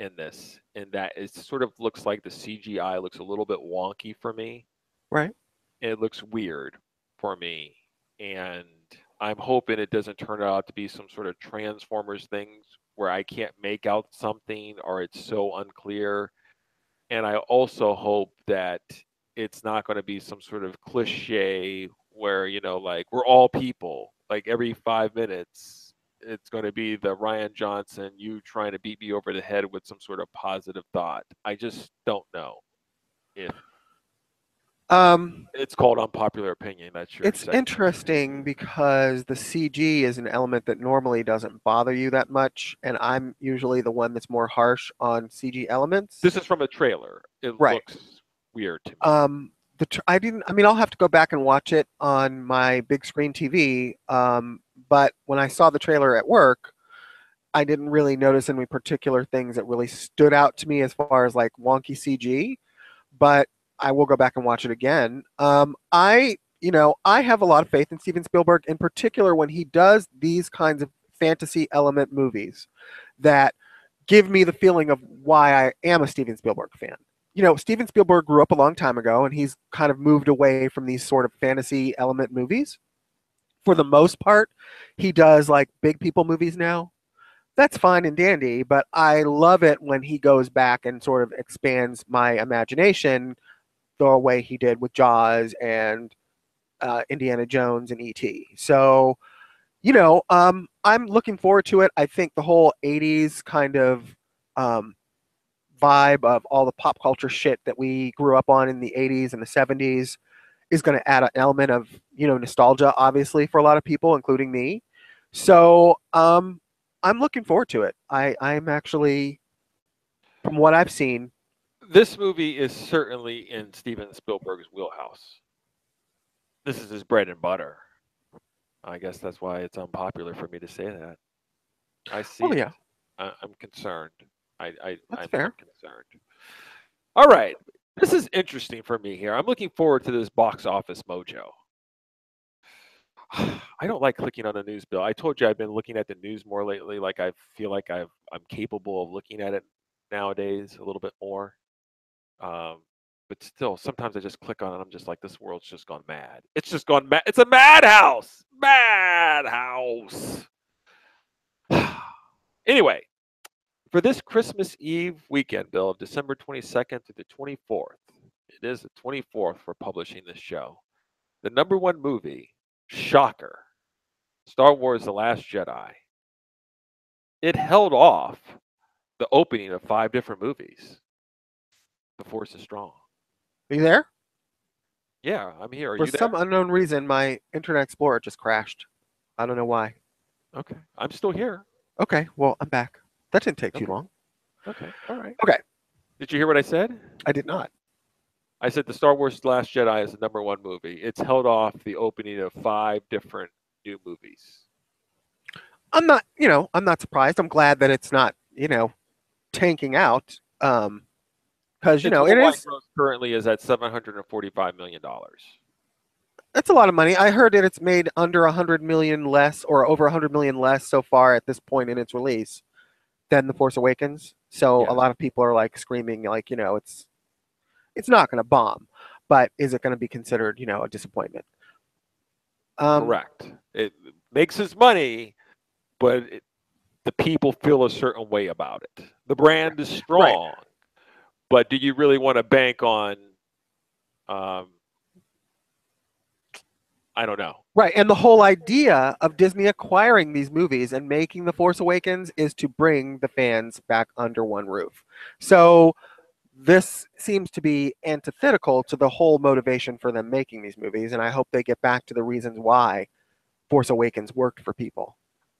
in this, and that it sort of looks like the CGI looks a little bit wonky for me. Right. It looks weird for me, and I'm hoping it doesn't turn out to be some sort of Transformers things where I can't make out something or it's so unclear. And I also hope that it's not going to be some sort of cliche where, like we're all people. Like every 5 minutes, it's going to be the Ryan Johnson, you trying to beat me over the head with some sort of positive thought. I just don't know if Um, it's called unpopular opinion. That's your it's segment. interesting because the CG is an element that normally doesn't bother you that much, and I'm usually the one that's more harsh on CG elements. This is from a trailer. It Right. looks weird to me. I didn't. I mean, I'll have to go back and watch it on my big screen TV. But when I saw the trailer at work, I didn't really notice any particular things that really stood out to me as far as like wonky CG. But I will go back and watch it again. I have a lot of faith in Steven Spielberg, in particular when he does these kinds of fantasy element movies that give me the feeling of why I am a Steven Spielberg fan. Steven Spielberg grew up a long time ago, and he's kind of moved away from these sort of fantasy element movies. For the most part, he does like big people movies now. That's fine and dandy, but I love it when he goes back and sort of expands my imagination the way he did with Jaws and Indiana Jones and E.T. So, I'm looking forward to it. I think the whole 80s kind of um, vibe of all the pop culture shit that we grew up on in the 80s and the 70s is going to add an element of, nostalgia, obviously, for a lot of people, including me. So, I'm looking forward to it. I'm actually, from what I've seen, This movie is certainly in Steven Spielberg's wheelhouse. This is his bread and butter. I guess that's why it's unpopular for me to say that. I see oh, it. yeah, I'm concerned. that's I'm fair. concerned. All right. This is interesting for me here. I'm looking forward to this box office mojo. I don't like clicking on the news bill. I told you I've been looking at the news more lately. Like I feel like I'm capable of looking at it nowadays a little bit more. Um, but still, sometimes I just click on it. I'm just like, this world's just gone mad. It's just gone mad. It's a madhouse. Madhouse. Anyway, for this Christmas Eve weekend, Bill, of December 22nd to the 24th, it is the 24th for publishing this show. The number one movie, shocker, Star Wars The Last Jedi. It held off the opening of 5 different movies. The Force is strong. Are you there? Yeah, I'm here. Are For you there? some unknown reason, my Internet Explorer just crashed. I don't know why. Okay. I'm still here. Okay, well, I'm back. That didn't take too Okay. long. Okay. All right. Okay, Did you hear what I said? I did not. I said the Star Wars Last Jedi is the number one movie. It's held off the opening of 5 different new movies. I'm not surprised. I'm glad that it's not, tanking out. Because, Its it worldwide is, gross currently is at $745 million. it's a lot of money. I heard that it's made under 100 million less or over 100 million less so far at this point in its release than The Force Awakens. So a Yes, lot of people are like screaming, like, it's not going to bomb, but is it going to be considered, a disappointment? Um, correct. It makes its money, but the people feel a certain way about it. The brand is Right. strong, but do you really want to bank on? Um, I don't know. Right. And the whole idea of Disney acquiring these movies and making The Force Awakens is to bring the fans back under one roof. So this seems to be antithetical to the whole motivation for them making these movies. And I hope they get back to the reasons why Force Awakens worked for people.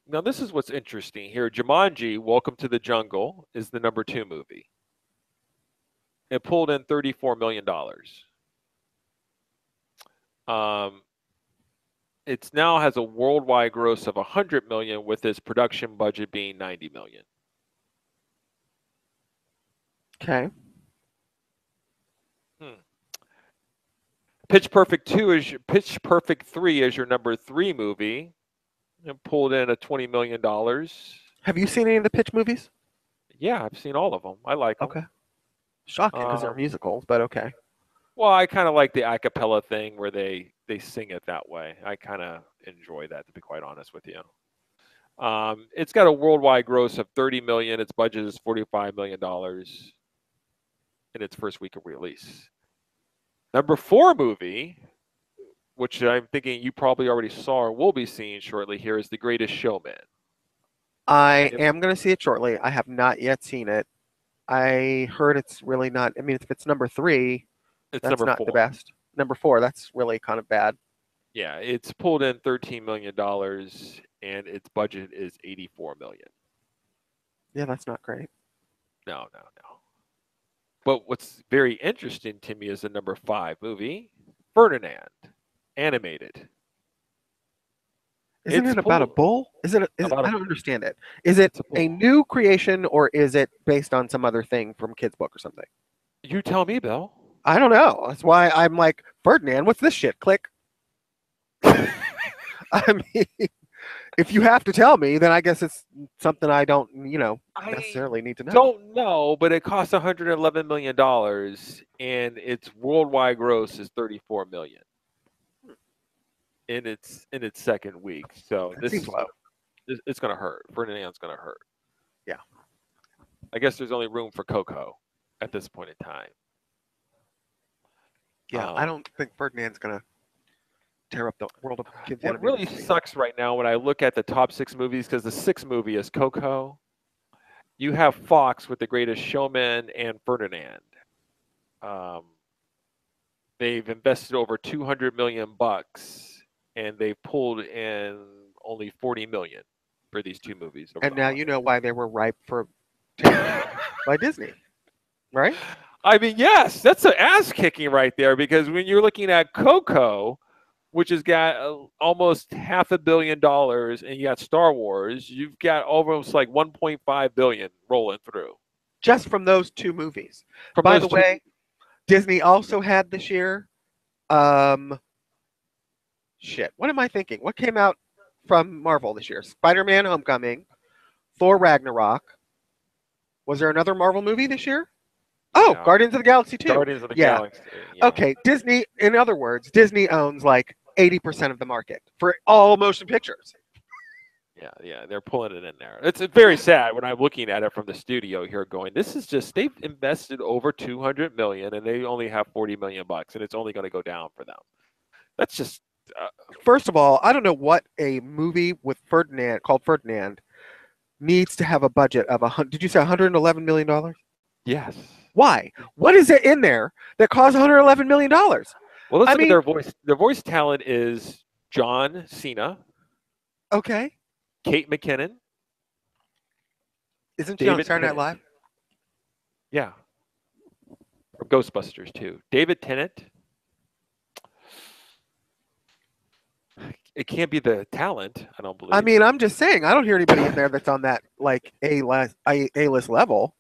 Now this is what's interesting here. Jumanji: Welcome to the Jungle is the #2 movie. It pulled in $34 million. It now has a worldwide gross of 100 million, with its production budget being 90 million. Okay. Pitch Perfect 3 is your #3 movie. It pulled in a $20 million. Have you seen any of the Pitch movies? Yeah, I've seen all of them. I like them. Okay. Shocking because they're musicals, but okay. Well, I kind of like the a cappella thing where they sing it that way. I kind of enjoy that, to be quite honest with you. It's got a worldwide gross of 30 million. Its budget is $45 million in its first week of release. #4 movie, which I'm thinking you probably already saw or will be seeing shortly here, is The Greatest Showman. I am going to see it shortly. I have not yet seen it. I heard it's really not. I mean, if it's #3, that's not #4. the best. #4, that's really kind of bad. Yeah, it's pulled in $13 million and its budget is $84 million. Yeah, that's not great. No. But what's very interesting to me is the #5 movie, Ferdinand, animated. Isn't it about a bull? I don't understand it. Is it a new creation or is it based on some other thing from Kids' Book or something? You tell me, Bill. I don't know. That's why I'm like, Ferdinand, what's this shit? Click. I mean, if you have to tell me, then I guess it's something I don't, necessarily need to know. Don't know, but it costs $111 million, and its worldwide gross is $34 million in its second week. So That seems low. It's going to hurt. Ferdinand's going to hurt. Yeah. I guess there's only room for Coco at this point in time. Yeah, I don't think Ferdinand's going to tear up the world of kids. What really sucks right now when I look at the top 6 movies, because the 6th movie is Coco, you have Fox with The Greatest Showman and Ferdinand. They've invested over $200 million, and they've pulled in only $40 million for these 2 movies. And now you know why they were ripe for by Disney, right? I mean, yes, that's an ass kicking right there, because when you're looking at Coco, which has got almost $500 million, and you got Star Wars, you've got almost like 1.5 billion rolling through. Just from those 2 movies. By the way, Disney also had this year, shit, what am I thinking? What came out from Marvel this year? Spider-Man: Homecoming, Thor: Ragnarok. Was there another Marvel movie this year? Oh, yeah. Guardians of the Galaxy 2. Guardians of the Galaxy. Yeah. Okay, Disney, in other words, Disney owns like 80% of the market for all motion pictures. Yeah, they're pulling it in there. It's very sad when I'm looking at it from the studio here going, this is just, they've invested over 200 million and they only have 40 million bucks, and it's only going to go down for them. That's just... First of all, I don't know what a movie with Ferdinand, called Ferdinand, needs to have a budget of, did you say $111 million? Yes. Why? What is it in there that costs $111 million? Well, let's look at their voice. Their voice talent is John Cena. Okay. Kate McKinnon. Isn't she on Saturday Night Live? Yeah. From Ghostbusters, too. David Tennant. It can't be the talent, I don't believe. I mean, I'm just saying, I don't hear anybody in there that's on that, like, A-list level.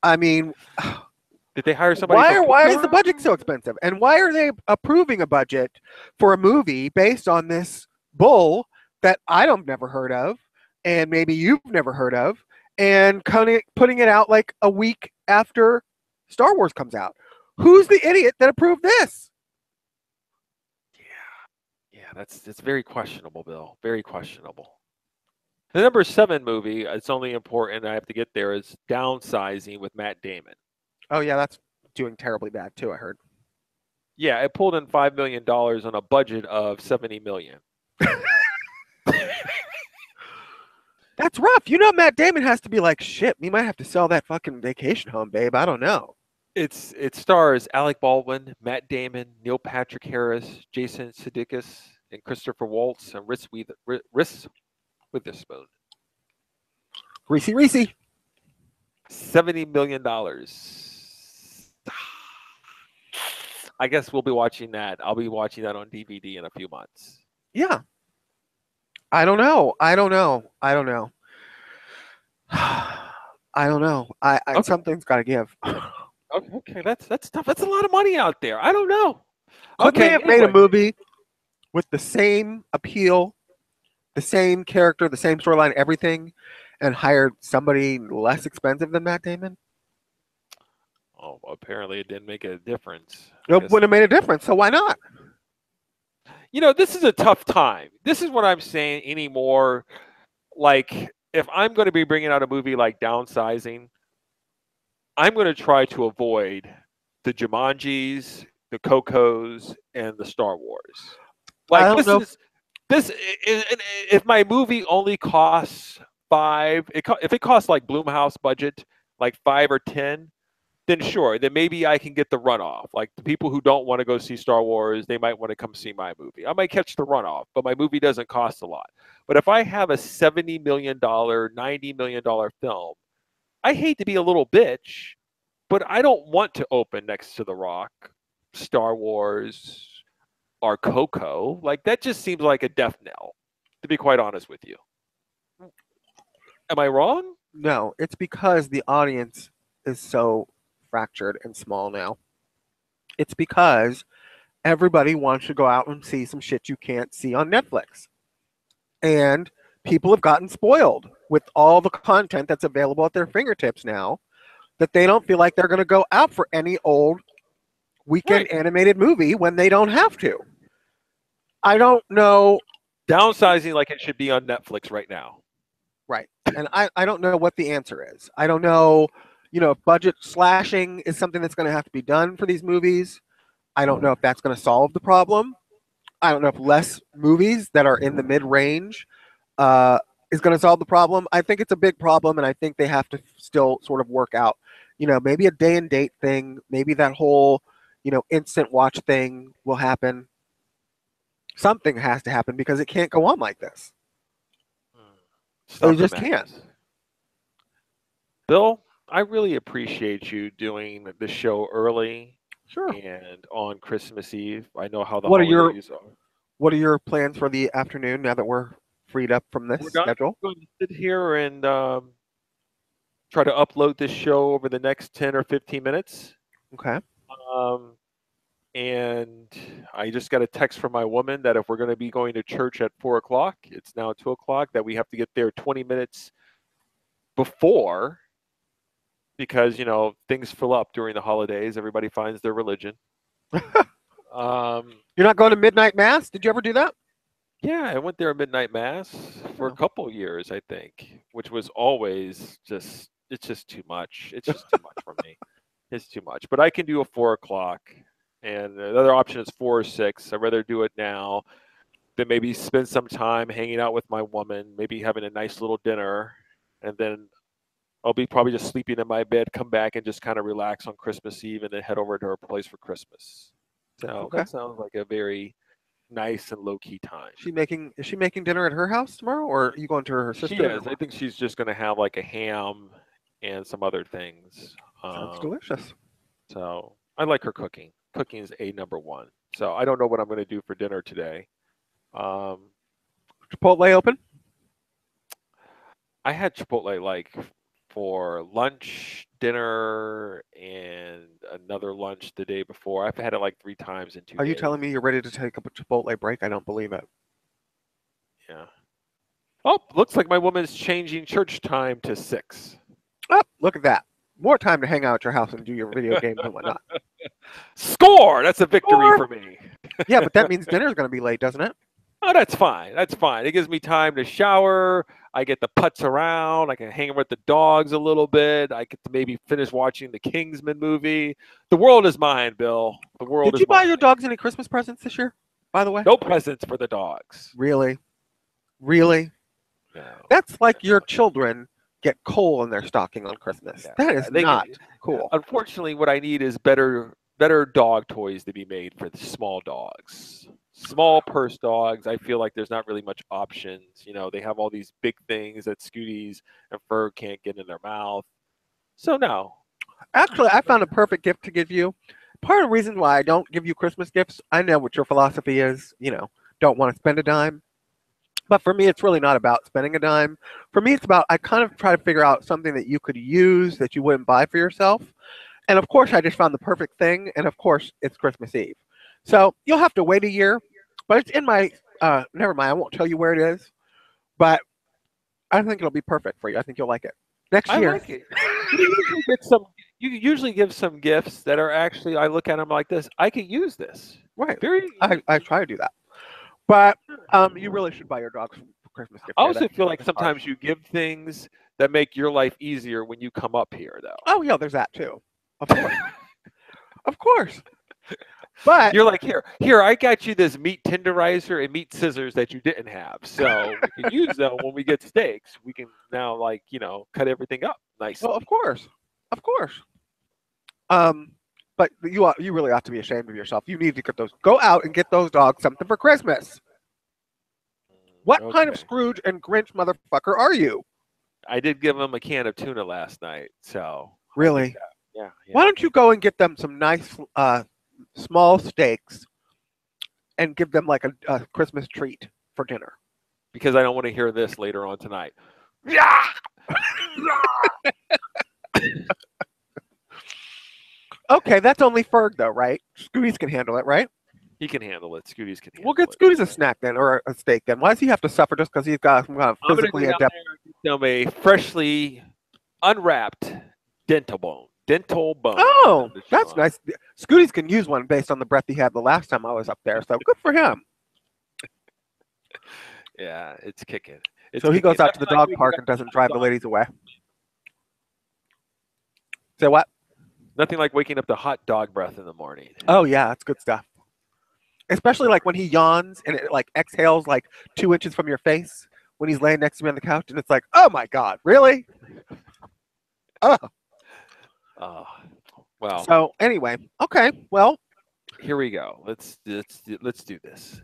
I mean... Did they hire somebody? Why is the budget so expensive? And why are they approving a budget for a movie based on this bull that I've never heard of, and maybe you've never heard of, and putting it out like a week after Star Wars comes out? Who's the idiot that approved this? Yeah, that's very questionable, Bill. Very questionable. The number 7 movie, it's only important I have to get there, is Downsizing with Matt Damon. Oh yeah, that's doing terribly bad too. I heard. Yeah, it pulled in $5 million on a budget of 70 million. That's rough. You know, Matt Damon has to be like, shit. We might have to sell that fucking vacation home, babe. I don't know. It stars Alec Baldwin, Matt Damon, Neil Patrick Harris, Jason Sudeikis, and Christopher Waltz, and Reese Witherspoon. Reese. $70 million. I guess we'll be watching that. I'll be watching that on DVD in a few months. Yeah. I don't know. I don't know. Okay. Something's got to give. Okay, that's tough. That's a lot of money out there. I don't know. Could they Okay, have made a anyway. movie with the same appeal, the same character, the same storyline, everything, and hired somebody less expensive than Matt Damon? Oh, apparently it didn't make a difference. It wouldn't have made a difference, so why not? You know, this is a tough time. This is what I'm saying anymore. Like, if I'm going to be bringing out a movie like Downsizing, I'm going to try to avoid the Jumanjis, the Cocos, and the Star Wars. I Like, don't know. if my movie only costs if it costs like Blumhouse budget, like 5 or 10, then sure, then maybe I can get the runoff. Like the people who don't want to go see Star Wars, they might want to come see my movie. I might catch the runoff, but my movie doesn't cost a lot. But if I have a $70 million, $90 million film, I hate to be a little bitch, but I don't want to open next to The Rock, Star Wars, or Coco. Like that just seems like a death knell, to be quite honest with you. Am I wrong? No, it's because the audience is so fractured and small now. It's because everybody wants to go out and see some shit you can't see on Netflix. And people have gotten spoiled with all the content that's available at their fingertips now that they don't feel like they're going to go out for any old weekend animated movie when they don't have to. I don't know. Downsizing like it should be on Netflix right now. Right. And I don't know what the answer is. I don't know, if budget slashing is something that's going to have to be done for these movies. I don't know if that's going to solve the problem. I don't know if less movies that are in the mid-range is going to solve the problem. I think it's a big problem, and I think they have to still sort of work out, maybe a day and date thing. Maybe that whole, instant watch thing will happen. Something has to happen because it can't go on like this. It just can't. Bill, I really appreciate you doing the show early. Sure. And on Christmas Eve. I know how the What holidays are. What are your plans for the afternoon now that we're freed up from this schedule? I'm going to sit here and try to upload this show over the next 10 or 15 minutes. Okay. And I just got a text from my woman that if we're going to be going to church at 4 o'clock, it's now 2 o'clock, that we have to get there 20 minutes before because, things fill up during the holidays. Everybody finds their religion. You're not going to midnight mass? Did you ever do that? Yeah, I went there at midnight mass for a couple of years, I think, which was always it's just too much. It's just too much for me. It's too much. But I can do a 4 o'clock. And the other option is 4 or 6. I'd rather do it now than maybe spend some time hanging out with my woman, maybe having a nice little dinner, and then I'll be probably just sleeping in my bed, come back and just kind of relax on Christmas Eve and then head over to her place for Christmas. So that sounds like a very nice and low-key time. Is she making dinner at her house tomorrow, or are you going to her sister? She is. I think she's just going to have like a ham and some other things. Sounds delicious. So I like her cooking. Cooking is number one. So I don't know what I'm going to do for dinner today. Chipotle open? I had Chipotle like for lunch, dinner, and another lunch the day before. I've had it like 3 times in 2 days. Are you telling me you're ready to take a Chipotle break? I don't believe it. Yeah. Oh, looks like my woman's changing church time to 6. Oh, look at that. More time to hang out at your house and do your video games and whatnot. Score! That's a victory for me. Yeah, but that means dinner's going to be late, doesn't it? Oh, that's fine. That's fine. It gives me time to shower. I get to putz around. I can hang with the dogs a little bit. I get to maybe finish watching the Kingsman movie. The world is mine, Bill. The world Did is you buy mine. your dogs any Christmas presents this year, by the way? No presents for the dogs. Really? Really? No. That's like your children get coal in their stocking on Christmas. Yeah. That is They not can- cool. Unfortunately, what I need is better dog toys to be made for the small dogs. Small purse dogs, I feel like there's not really much options. You know, they have all these big things that Scooties and Fur can't get in their mouth. So no. Actually, I found a perfect gift to give you. Part of the reason why I don't give you Christmas gifts, I know what your philosophy is, don't want to spend a dime. But for me, it's really not about spending a dime. For me, it's about, I kind of try to figure out something that you could use that you wouldn't buy for yourself. And of course, I just found the perfect thing. And of course, it's Christmas Eve. So you'll have to wait a year. But it's in my, never mind, I won't tell you where it is. But I think it'll be perfect for you. I think you'll like it. Next I year. like it. You usually give some gifts that are actually, I look at them like this. I could use this. Right. Very. I try to do that. But you really should buy your dogs for Christmas gift. I also feel like sometimes you give things that make your life easier when you come up here, though. Oh, yeah, there's that too. Of course. Of course. But You're like, here, I got you this meat tenderizer and meat scissors that you didn't have. So we can use them when we get steaks. We can now, cut everything up nicely. well, of course. Of course. But you really ought to be ashamed of yourself. You need to go out and get those dogs something for Christmas. What kind of Okay. Scrooge and Grinch motherfucker are you? I did give them a can of tuna last night. So, Really? yeah. Why don't you go and get them some nice small steaks and give them like a Christmas treat for dinner? Because I don't want to hear this later on tonight. Yeah. Okay, that's only Ferg though, right? Scooties can handle it, right? He can handle it. Scooties can handle We'll get it. Scooties a snack then, or a steak then. Why does he have to suffer just because he's got some kind of I'm gonna physically go down adept? there and get them a freshly unwrapped dental bone. Oh, Mr. that's Sean. nice. Scooties can use one based on the breath he had the last time I was up there, so good for him. Yeah, it's kicking. It's So he kicking. goes out to the Nothing like dog waking park up and doesn't to drive the dog- ladies away. Say what? Nothing like waking up to hot dog breath in the morning. Oh yeah, that's good stuff. Especially like when he yawns and it like exhales like 2 inches from your face when he's laying next to me on the couch, and it's like, oh my god, really? Oh. Oh, well, So anyway, okay, well, here we go. Let's do this.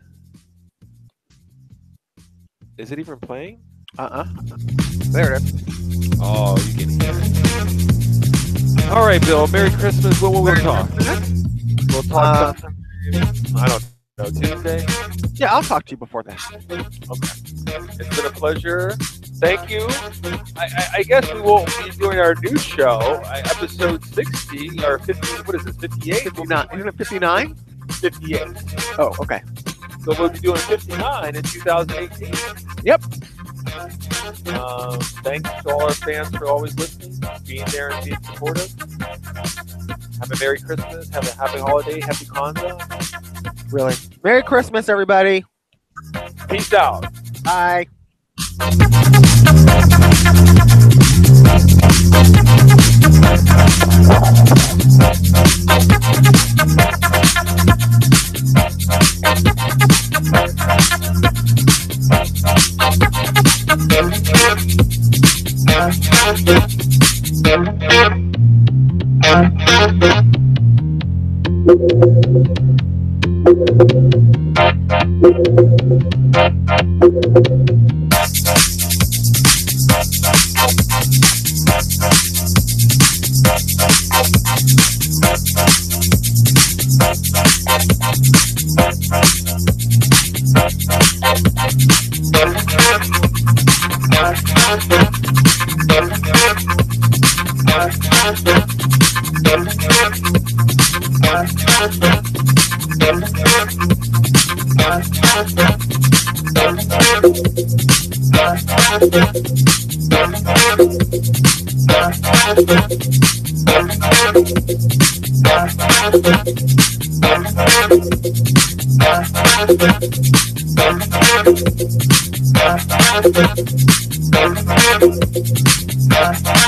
Is it even playing? there it is. Oh, you can hear it. All right, Bill. Merry Christmas. What will we talk? We'll talk. I don't know. Tuesday. Yeah, I'll talk to you before that. It's been a pleasure. Thank you. I guess we will be doing our new show, episode 60 or 50. What is it? 58. 59. Isn't it 59? 58. Oh, okay. So we'll be doing 59 in 2018. Yep. Thanks to all our fans for always listening, being there and being supportive. Have a Merry Christmas. Have a happy holiday. Happy Kwanzaa. Really. Merry Christmas, everybody. Peace out. Bye.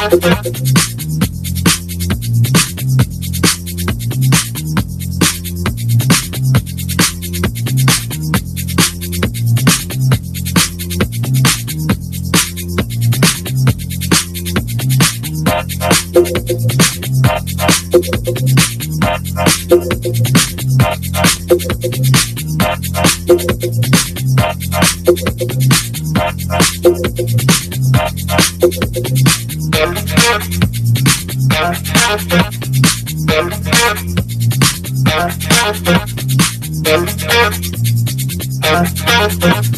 Thank you.